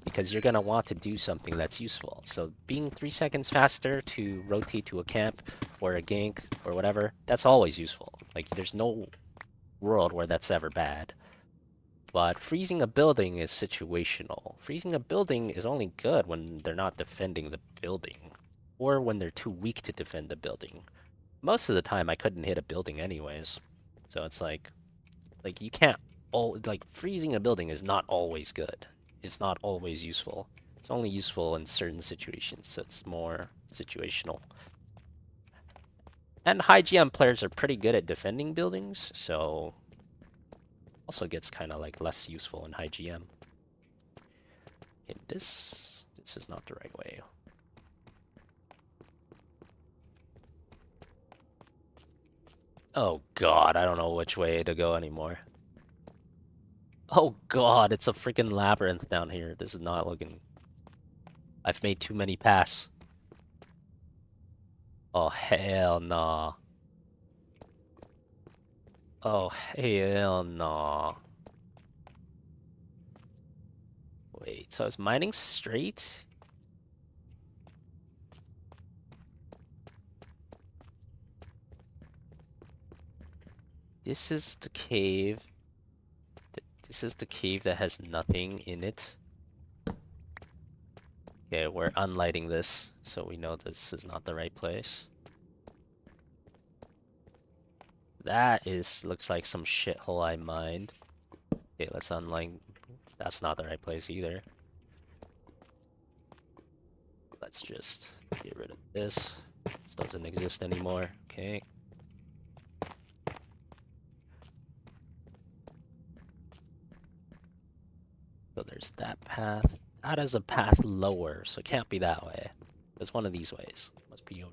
[SPEAKER 3] Because you're gonna want to do something that's useful. So being 3 seconds faster to rotate to a camp or a gank or whatever, that's always useful. Like there's no world where that's ever bad. But freezing a building is situational. Freezing a building is only good when they're not defending the building, or when they're too weak to defend the building. Most of the time I couldn't hit a building anyways. So it's like you can't freezing a building is not always good. It's not always useful. It's only useful in certain situations, so it's more situational. And high GM players are pretty good at defending buildings, so also gets kind of like less useful in high GM. Okay, this is not the right way. Oh god, I don't know which way to go anymore. Oh god, it's a freaking labyrinth down here. This is not looking... I've made too many pass. Oh hell nah. Oh hell nah. Wait, so is mining straight? This is the cave. This is the cave that has nothing in it. Okay, we're unlighting this, so we know this is not the right place. That looks like some shithole I mined. Okay, let's unlight. That's not the right place either. Let's just get rid of this. This doesn't exist anymore. Okay. So there's that path. That is a path lower, so it can't be that way. There's one of these ways. Must be over.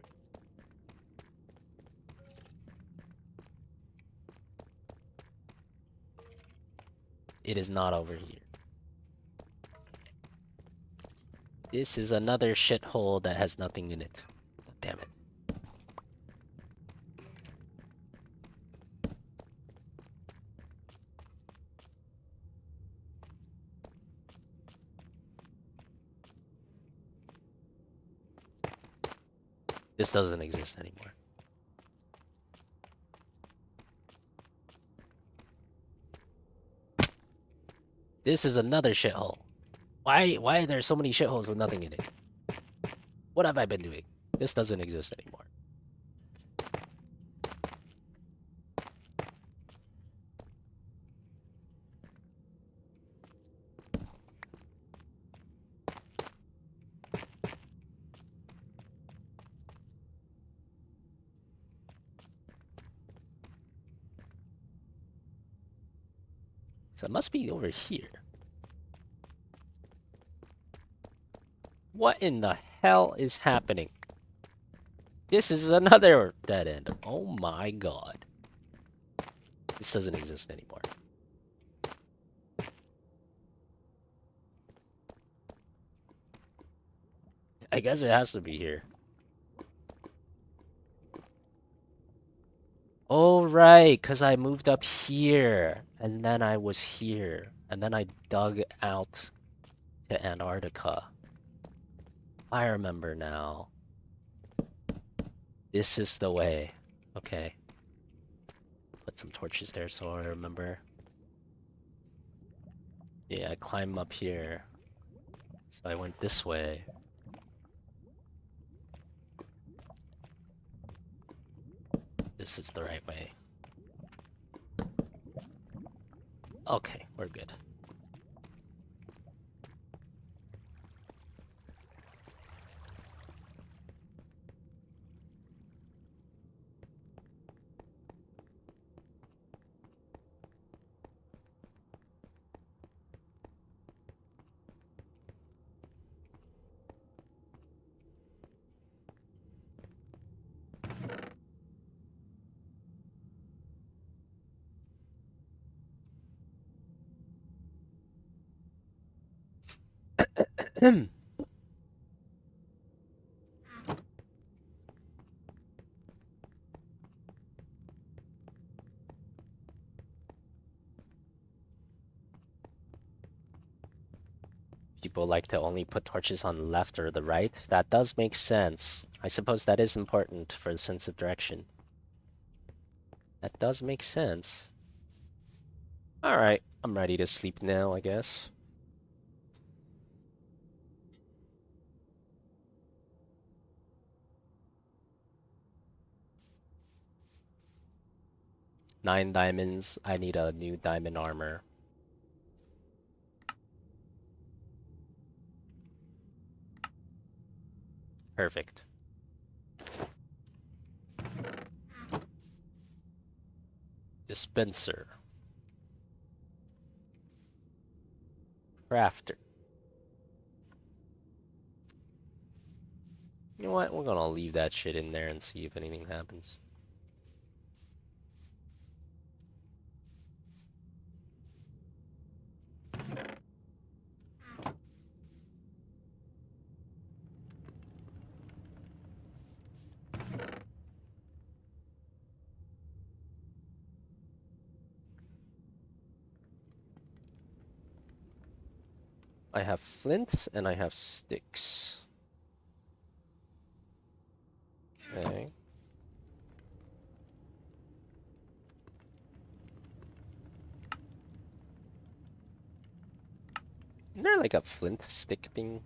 [SPEAKER 3] It is not over here. This is another shithole that has nothing in it. Damn it. This doesn't exist anymore. This is another shithole. Why are there so many shitholes with nothing in it? What have I been doing? This doesn't exist anymore. So it must be over here. What in the hell is happening? This is another dead end. Oh my god. This doesn't exist anymore. I guess it has to be here. Oh right, because I moved up here. And then I was here. And then I dug out to Antarctica. I remember now. This is the way. Okay. Put some torches there so I remember. Yeah, I climb up here. So I went this way. This is the right way. Okay, we're good. People like to only put torches on the left or the right. That does make sense. I suppose that is important for the sense of direction. That does make sense. Alright, I'm ready to sleep now, I guess. Nine diamonds. I need a new diamond armor. Perfect. Dispenser. Crafter. You know what? We're gonna leave that shit in there and see if anything happens. I have flint and I have sticks. Okay. Isn't there like a flint stick thing?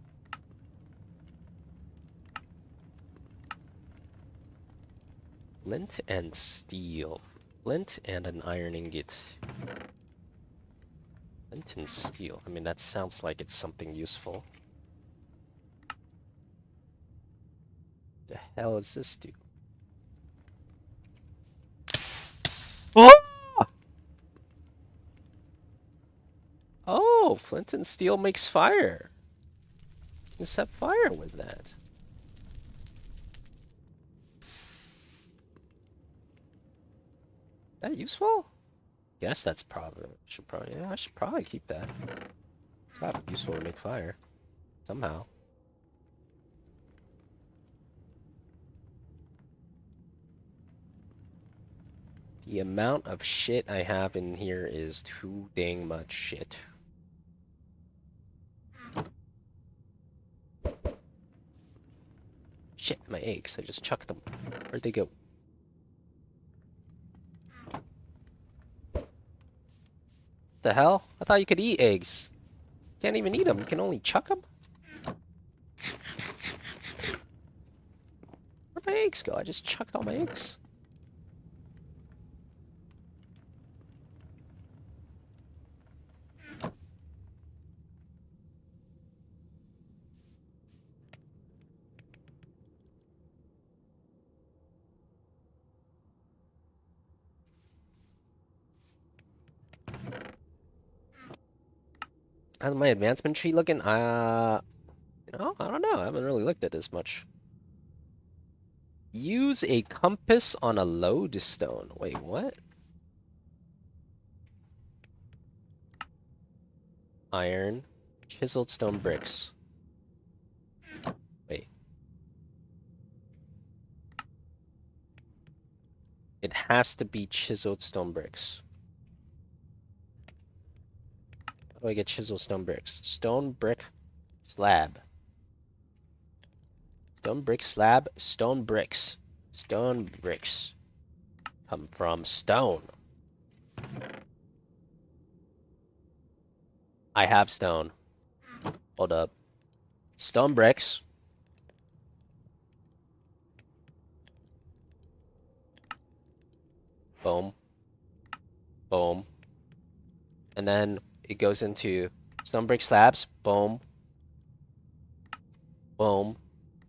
[SPEAKER 3] Flint and steel. Flint and an iron ingot. Flint and steel. I mean, that sounds like it's something useful. The hell is this do? Oh! Oh, flint and steel makes fire. You can set fire with that. That useful? Guess that's probably yeah, I should probably keep that. It's gotta be useful to make fire. Somehow. The amount of shit I have in here is too dang much shit. Shit, my eggs. I just chucked them. Where'd they go? The hell? I thought you could eat eggs. Can't even eat them. You can only chuck them? Where'd my eggs go? I just chucked all my eggs. How's my advancement tree looking? You know, I don't know. I haven't really looked at this much. Use a compass on a lodestone. Wait, what? Iron, chiseled stone bricks. Wait. It has to be chiseled stone bricks. How do I get chiseled stone bricks? Stone brick slab. Stone brick slab, stone bricks. Stone bricks come from stone. I have stone. Hold up. Stone bricks. Boom. Boom. And then it goes into stone brick slabs. Boom. Boom.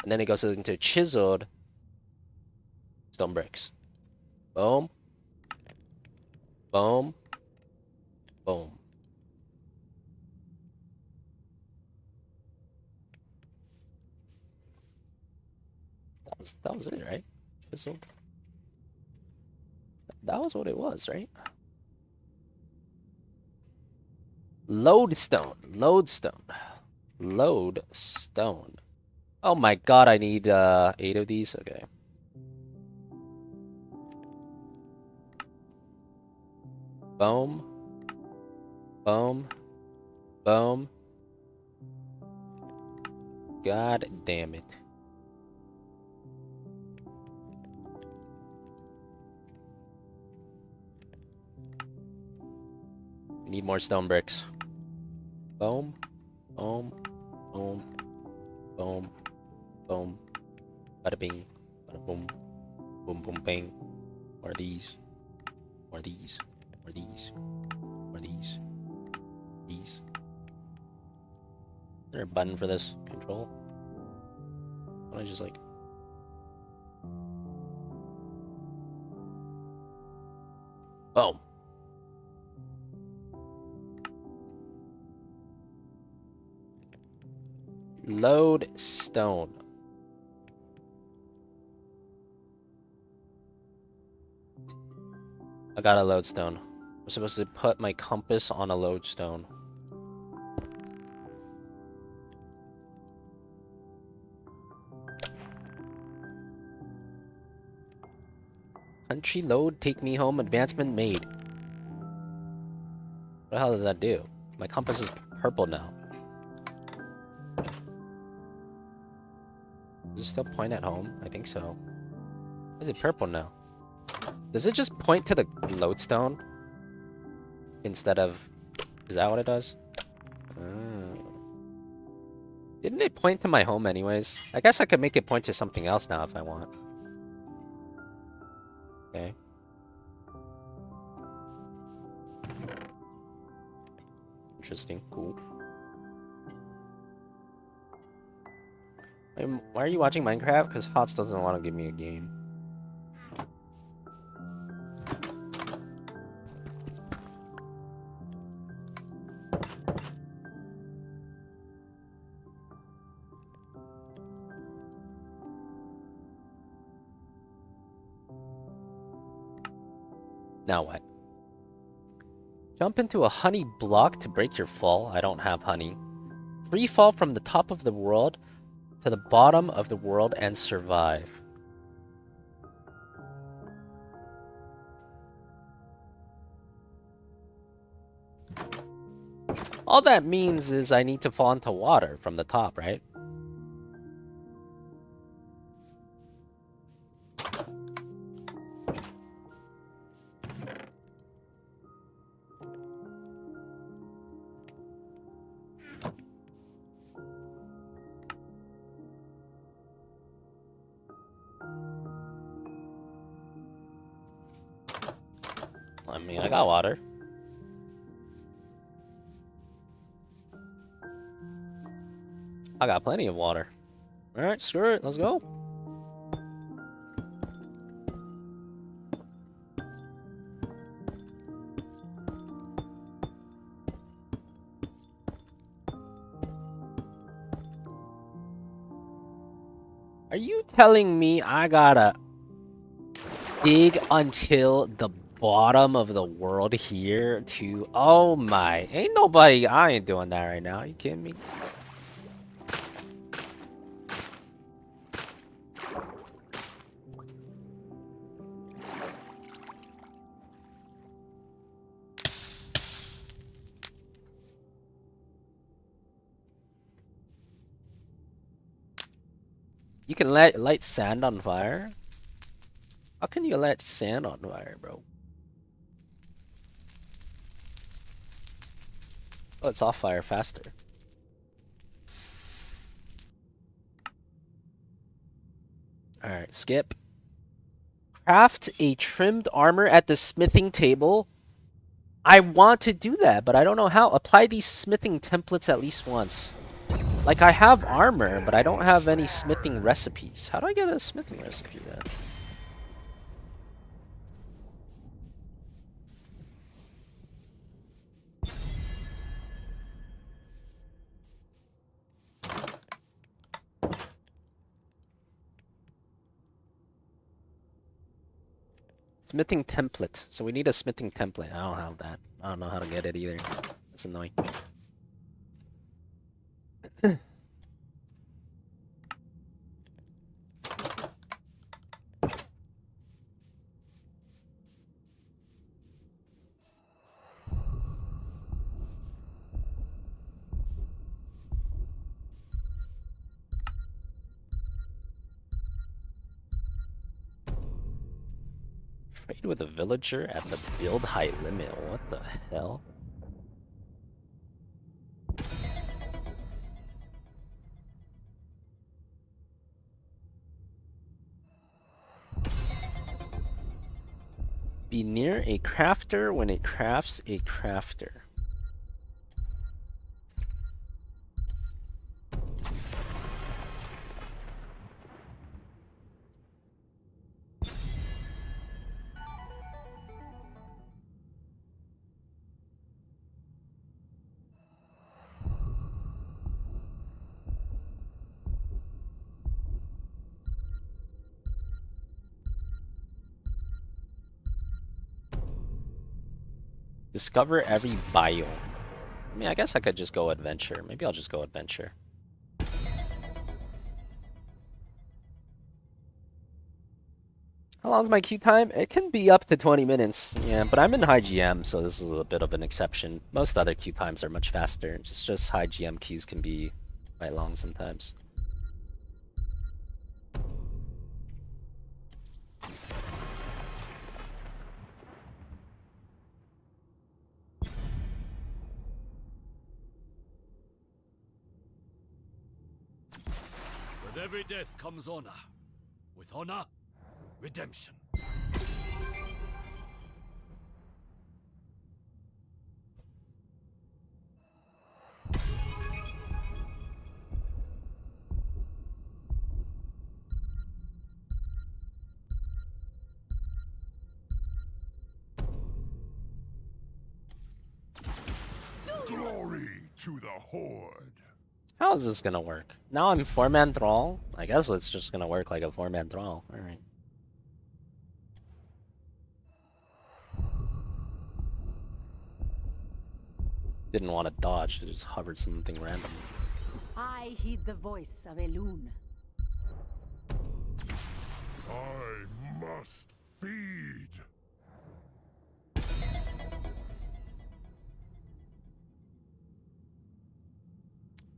[SPEAKER 3] And then it goes into chiseled stone bricks. Boom. Boom. Boom. That was it, right? Chiseled. That was what it was, right? Lodestone. Lodestone. Lodestone. Oh my god, I need 8 of these? Okay. Boom. Boom. Boom. God damn it. Need more stone bricks. Boom. Boom. Boom. Boom. Boom. Bada bing. Bada boom. Boom boom bang. More of these. More of these. More of these. More of these. These. Is there a button for this? Control? Why don't I just like... Boom. Load stone. I got a lodestone. I'm supposed to put my compass on a lodestone. Country load, take me home, advancement made. What the hell does that do? My compass is purple now. Does it still point at home? I think so. Why is it purple now? Does it just point to the lodestone? Instead of... Is that what it does? Didn't it point to my home anyways? I guess I could make it point to something else now if I want. Okay. Interesting. Cool. Why are you watching Minecraft? Because HOTS doesn't want to give me a game. Now what? Jump into a honey block to break your fall. I don't have honey. Free fall from the top of the world to the bottom of the world and survive. All that means is I need to fall into water from the top, right? I mean, I got water. I got plenty of water. Alright, screw it, let's go. Are you telling me I gotta dig until the bottom of the world here to... Oh my, ain't nobody... I ain't doing that right now, you kidding me? You can light sand on fire? How can you light sand on fire, bro? Oh, it's off fire faster. Alright, skip. Craft a trimmed armor at the smithing table. I want to do that, but I don't know how. Apply these smithing templates at least once. Like, I have armor, but I don't have any smithing recipes. How do I get a smithing recipe then? Smithing template. So we need a smithing template. I don't have that. I don't know how to get it either. That's annoying. Trade with a villager at the build height limit. What the hell? Be near a crafter when it crafts a crafter. Discover every biome. I mean, I guess I could just go adventure. Maybe I'll just go adventure. How long is my queue time? It can be up to 20 minutes. Yeah, but I'm in high GM, so this is a bit of an exception. Most other queue times are much faster. Just high GM queues can be quite long sometimes.
[SPEAKER 10] With every death comes honor. With honor, redemption.
[SPEAKER 6] Glory to the Horde.
[SPEAKER 3] How is this gonna work? Now I'm 4-man thrall? I guess it's just gonna work like a 4-man thrall. Alright. didn't want to dodge, it just hovered something random.
[SPEAKER 7] I heed the voice of Elune.
[SPEAKER 6] I must feed.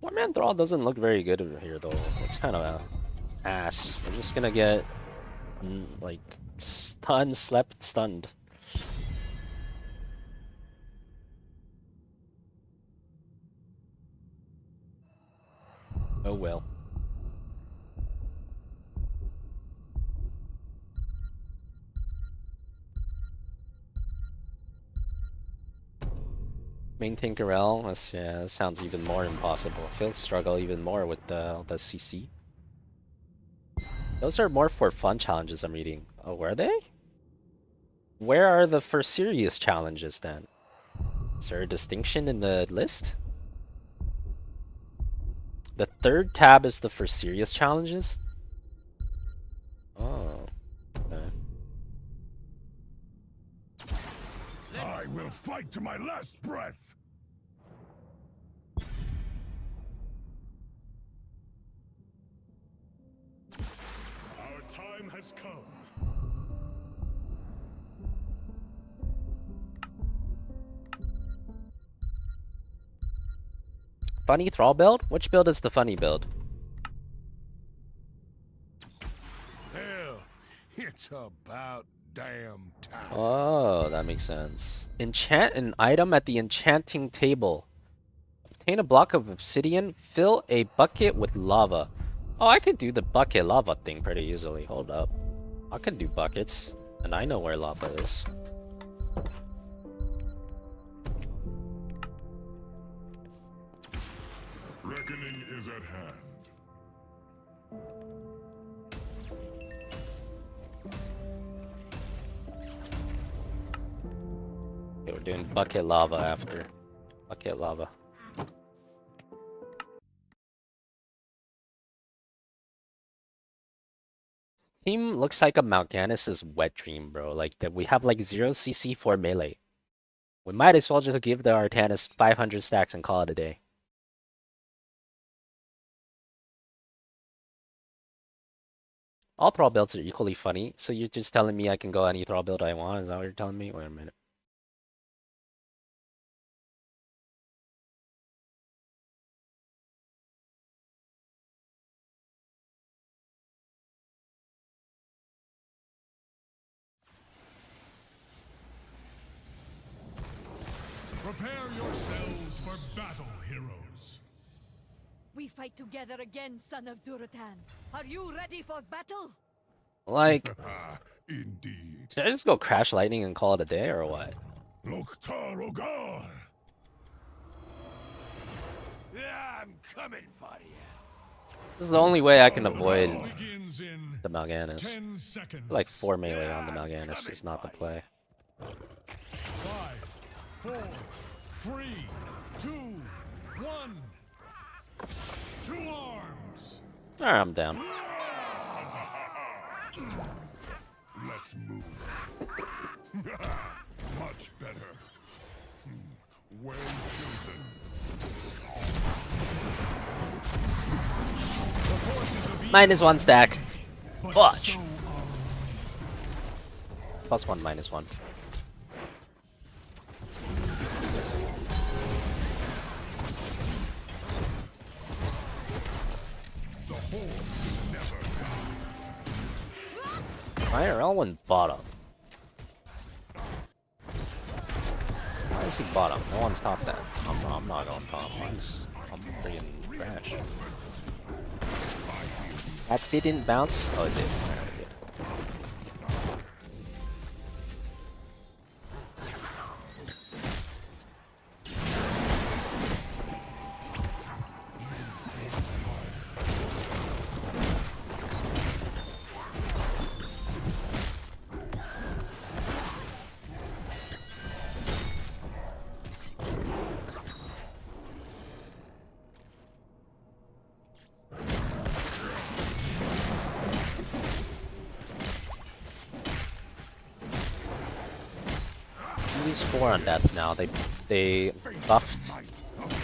[SPEAKER 3] One man thrall doesn't look very good over here though. It's kind of a ass. We're just gonna get like stunned. Oh well. Main Tinkerell, that sounds even more impossible. He'll struggle even more with the CC. Those are more for fun challenges I'm reading. Oh, were they? Where are the for serious challenges then? Is there a distinction in the list? The third tab is the for serious challenges? Oh. Okay.
[SPEAKER 6] I will fight to my last breath. Our time has come.
[SPEAKER 3] Funny thrall build? Which build is the funny build?
[SPEAKER 6] Hell, it's about damn time.
[SPEAKER 3] Oh, that makes sense. Enchant an item at the enchanting table. Obtain a block of obsidian. Fill a bucket with lava. Oh, I could do the bucket lava thing pretty easily. Hold up. I can do buckets. And I know where lava is.
[SPEAKER 6] Reckoning is at hand.
[SPEAKER 3] Okay, we're doing bucket lava after. Bucket lava. Team looks like a Mal'Ganis' wet dream, bro. Like that we have like 0 CC for melee. We might as well just give the Artanis 500 stacks and call it a day. All thrall builds are equally funny, so you're just telling me I can go any thrall build I want? Is that what you're telling me? Wait a minute.
[SPEAKER 6] Prepare yourselves for battle, heroes.
[SPEAKER 7] We fight together again, son of Duratan. Are you ready for battle?
[SPEAKER 3] Like,
[SPEAKER 6] Indeed.
[SPEAKER 3] should I just go crash lightning and call it a day or what?
[SPEAKER 6] Loktar Ogar. I'm coming for you.
[SPEAKER 3] This is the only way I can avoid
[SPEAKER 6] Begins in
[SPEAKER 3] the Mal'Ganis.
[SPEAKER 6] 10 seconds.
[SPEAKER 3] Like 4 melee on the Mal'Ganis is not the play.
[SPEAKER 6] 5, 4, 3, 2, 1. To arms.
[SPEAKER 3] Alright, I'm down.
[SPEAKER 6] Let's move. Much better. Well chosen.
[SPEAKER 3] -1 stack. Watch. +1, -1. IRL went bottom. Why is he bottom? No one's top that. I'm not going top. I'm freaking trash. That didn't bounce? Oh, it did. Alright, good. He's 4 on death now. They buffed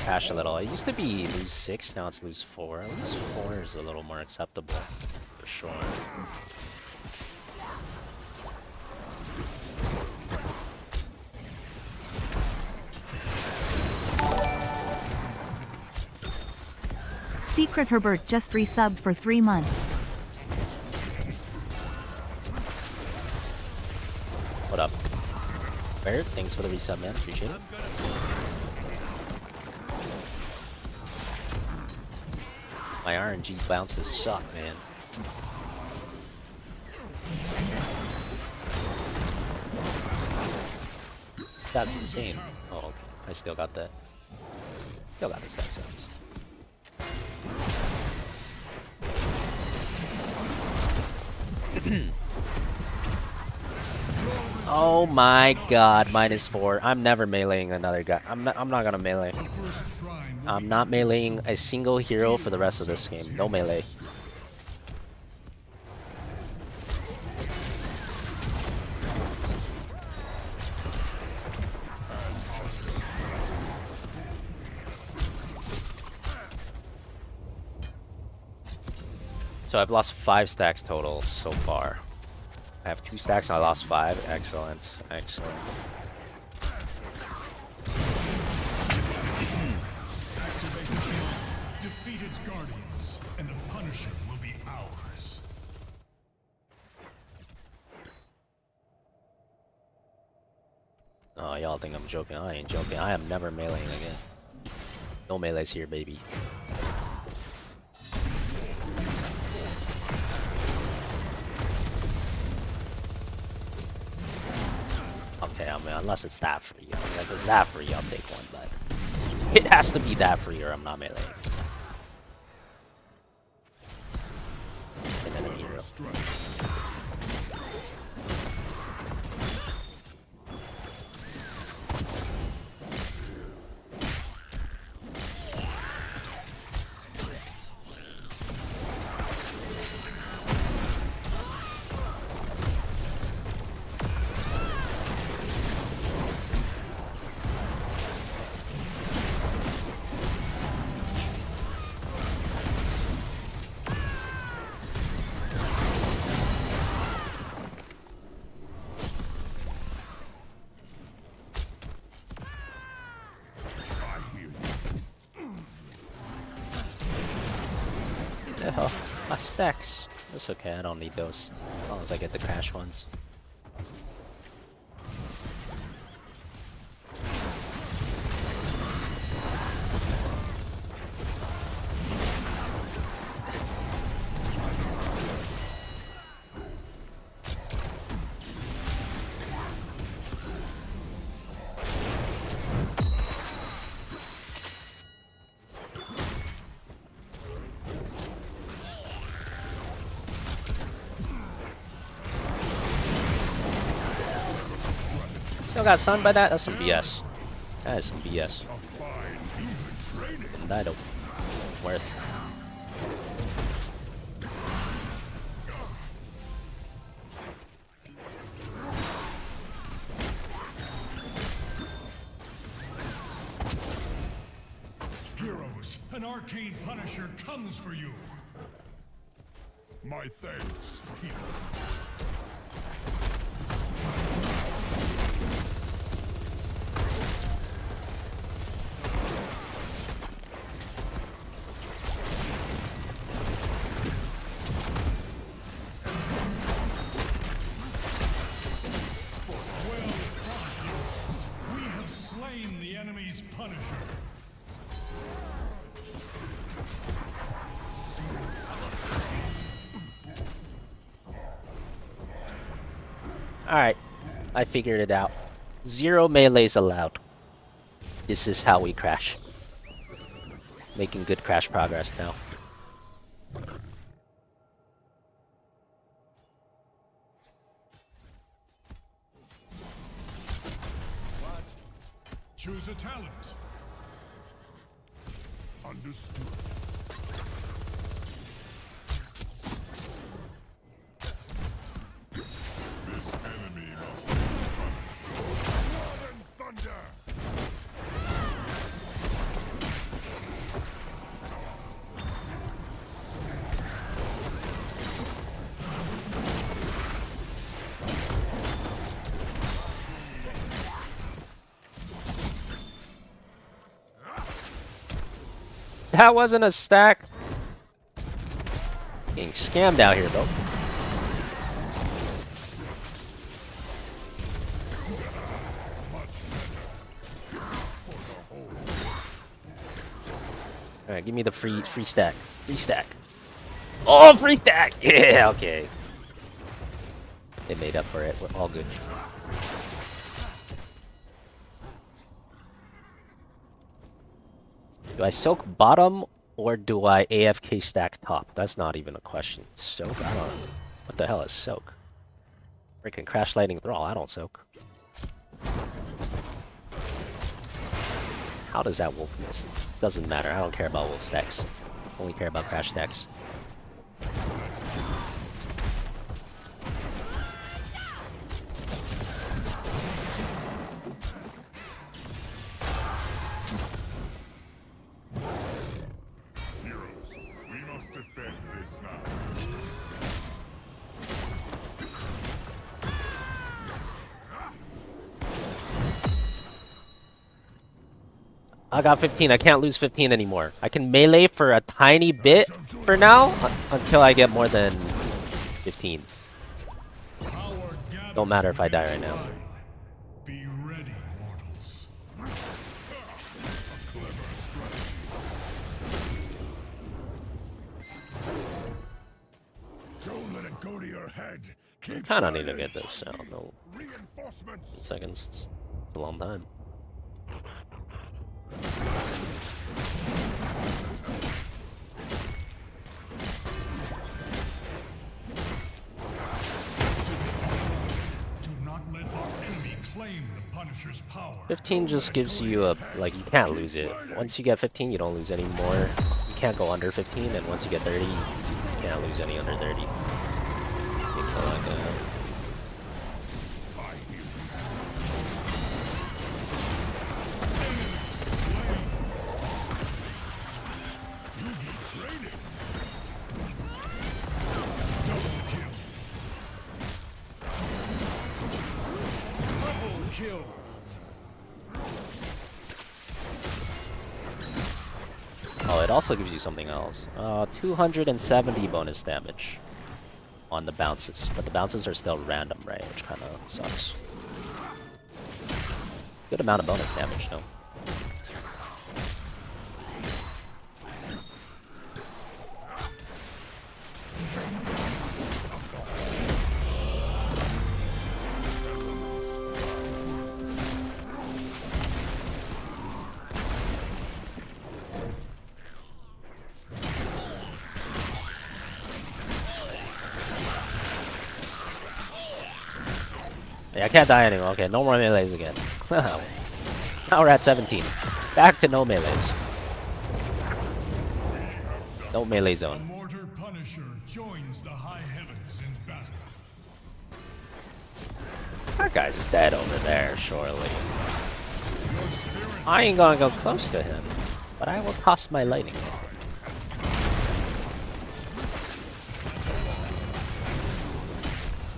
[SPEAKER 3] trash a little. It used to be lose 6, now it's lose 4. Lose 4 is a little more acceptable, for sure.
[SPEAKER 9] Secret Herbert just resubbed for 3 months.
[SPEAKER 3] What up? Bear, thanks for the resub, man. Appreciate it. My RNG bounces suck, man. That's insane. Oh, okay. I still got that. Still got the stack sounds. Oh my god, -4. I'm never meleeing another guy. I'm not gonna melee. I'm not meleeing a single hero for the rest of this game. No melee. So I've lost 5 stacks total so far. I have 2 stacks and I lost 5. Excellent. Excellent.
[SPEAKER 6] Defeat its guardians, and the Punisher will be ours.
[SPEAKER 3] Oh, y'all think I'm joking. I ain't joking. I am never meleeing again. No melees here, baby. Okay, I mean, unless it's that free. I mean, if it's that free, I'll take one, but it has to be that free or I'm not meleeing. An enemy hero. Oh, my stacks. That's okay, I don't need those. As long as I get the crash ones. Still got stunned by that? That's some BS. That is some BS. And I don't worth.
[SPEAKER 6] Heroes, an arcane Punisher comes for you. My thanks, Peter.
[SPEAKER 3] Alright, I figured it out. 0 melees allowed. This is how we crash. Making good crash progress now.
[SPEAKER 6] Choose a talent. Understood.
[SPEAKER 3] That wasn't a stack. Getting scammed out here, bro. Alright, give me the free stack. Free stack. Oh, free stack! Yeah, okay. They made up for it. We're all good. Do I soak bottom or do I AFK stack top? That's not even a question. Soak? I don't know. What the hell is soak? Freaking crash lightning thrall. I don't soak. How does that wolf miss? Doesn't matter. I don't care about wolf stacks. Only care about crash stacks.
[SPEAKER 6] Heroes, we must defend this now.
[SPEAKER 3] I got 15. I can't lose 15 anymore. I can melee for a tiny bit for now until I get more than 15. Don't matter if I die right now.
[SPEAKER 6] Be ready, mortals. Don't let it go to your head.
[SPEAKER 3] I kind of need to get this. I don't know.
[SPEAKER 6] Reinforcements.
[SPEAKER 3] Seconds. It's a long time.
[SPEAKER 6] Do not let our enemy claim the Punisher's power.
[SPEAKER 3] 15 just gives you a, like, you can't lose it. Once you get 15, you don't lose any more. You can't go under 15, and once you get 30, you can't lose any under 30. Oh, it also gives you something else. 270 bonus damage on the bounces, but the bounces are still random, right? Which kind of sucks. Good amount of bonus damage, though. Yeah, I can't die anymore. Okay, no more melees again. Now we're at 17. Back to no melees. No melee zone.
[SPEAKER 6] Mortar Punisher joins the high heavens in battle.
[SPEAKER 3] That guy's dead over there, surely. I ain't gonna go close to him, but I will toss my lightning.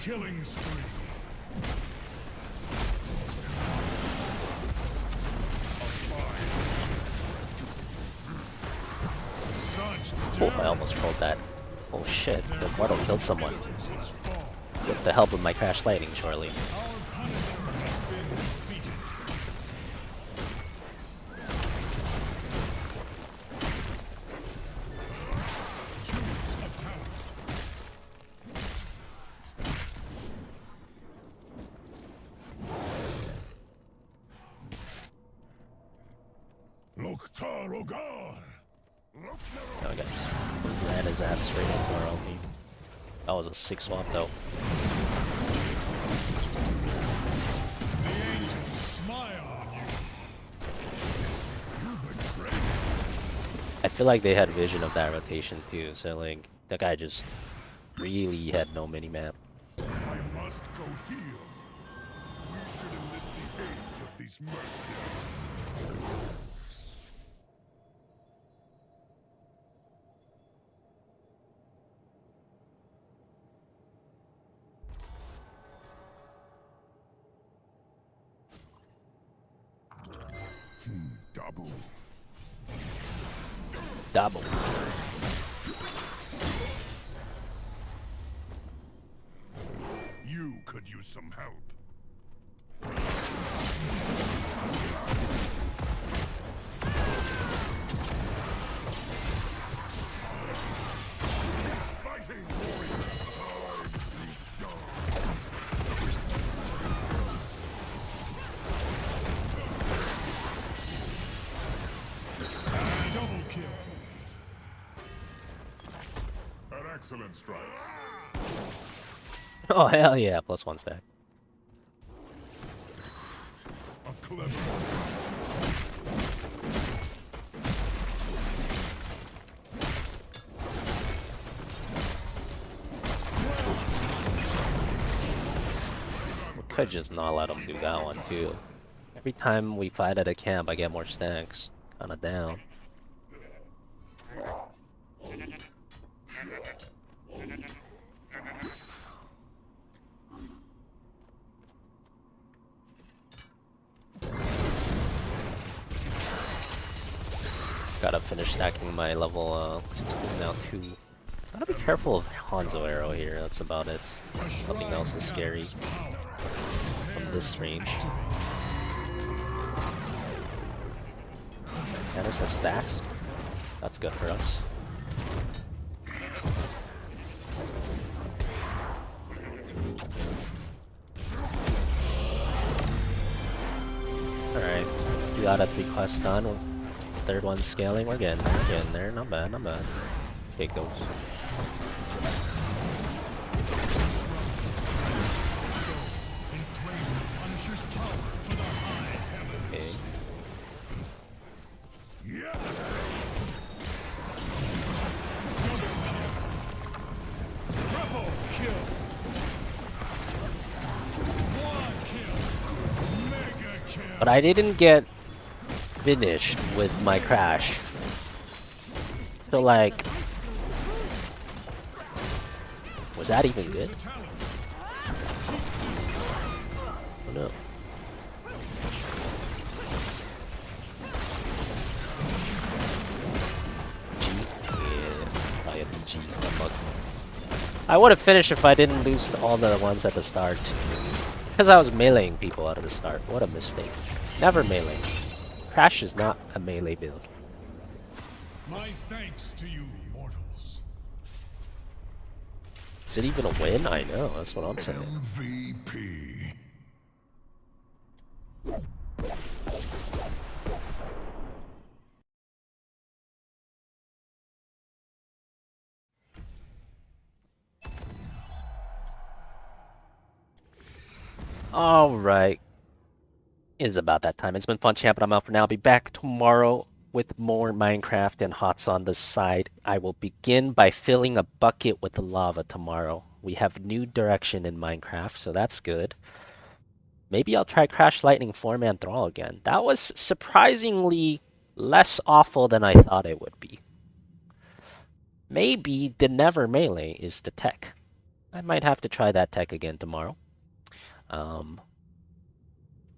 [SPEAKER 6] Killing spree.
[SPEAKER 3] Oh, I almost trolled that. Oh shit, the mortal killed someone. With the help of my crash lightning, surely. Oh, I got just ran his ass straight into our own team. That was a sick swap, though. I feel like they had vision of that rotation too, so like that guy just really had no mini map.
[SPEAKER 6] I must go heal. We should enlist the aid of these mercenaries.
[SPEAKER 3] Double.
[SPEAKER 6] You could use some help. Fighting warrior, time to die. Double kill. An excellent strike.
[SPEAKER 3] Oh hell yeah, +1 stack.
[SPEAKER 6] A clever.
[SPEAKER 3] We could just not let him do that one too. Every time we fight at a camp, I get more stacks. Kinda down. Gotta finish stacking my level 16 now too. Gotta be careful of Hanzo arrow here, that's about it. Nothing else is scary from this range. Atlas has that. That's good for us. Alright, we got a 3 quests done. Third one's scaling. We're getting there. Not bad, not bad. Take those. Okay. But I didn't get finished with my crash. So like, was that even good? Oh no. Yeah, probably a PG. I would have finished if I didn't lose all the ones at the start. Because I was meleeing people out of the start. What a mistake. Never melee. Crash is not a melee build.
[SPEAKER 6] My thanks to you, mortals.
[SPEAKER 3] Is it even a win? I know, that's what I'm saying.
[SPEAKER 6] MVP.
[SPEAKER 3] Alright. It's about that time. It's been fun, champ, but I'm out for now. I'll be back tomorrow with more Minecraft and HOTS on the side. I will begin by filling a bucket with lava tomorrow. We have new direction in Minecraft, so that's good. Maybe I'll try Crash Lightning 4-man Thrall again. That was surprisingly less awful than I thought it would be. Maybe the Never Melee is the tech. I might have to try that tech again tomorrow.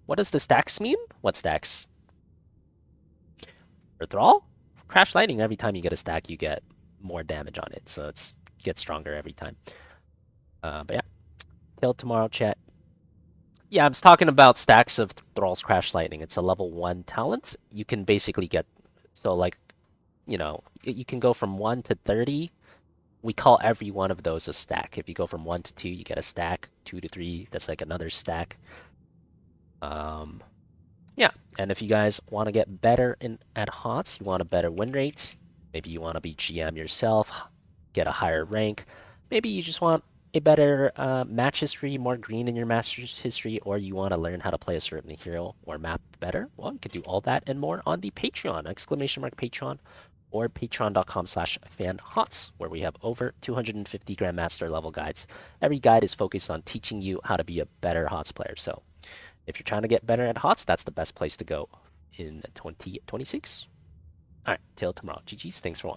[SPEAKER 3] What does the stacks mean? What stacks? For Thrall? Crash Lightning, every time you get a stack, you get more damage on it. So it gets stronger every time. But yeah. Till tomorrow, chat. Yeah, I was talking about stacks of Thrall's Crash Lightning. It's a level 1 talent. You can basically get... So, like, you know, you can go from 1 to 30. We call every one of those a stack. If you go from 1 to 2, you get a stack. 2 to 3, that's like another stack. Yeah, and if you guys want to get better at HOTS, you want a better win rate, maybe you want to be GM yourself, get a higher rank, maybe you just want a better match history, more green in your master's history, or you want to learn how to play a certain hero or map better, well, you can do all that and more on the Patreon, !Patreon, or patreon.com/FanHOTS, where we have over 250 Grandmaster level guides. Every guide is focused on teaching you how to be a better HOTS player, so if you're trying to get better at HOTS, that's the best place to go in 2026. Alright, till tomorrow. GG's, thanks for watching.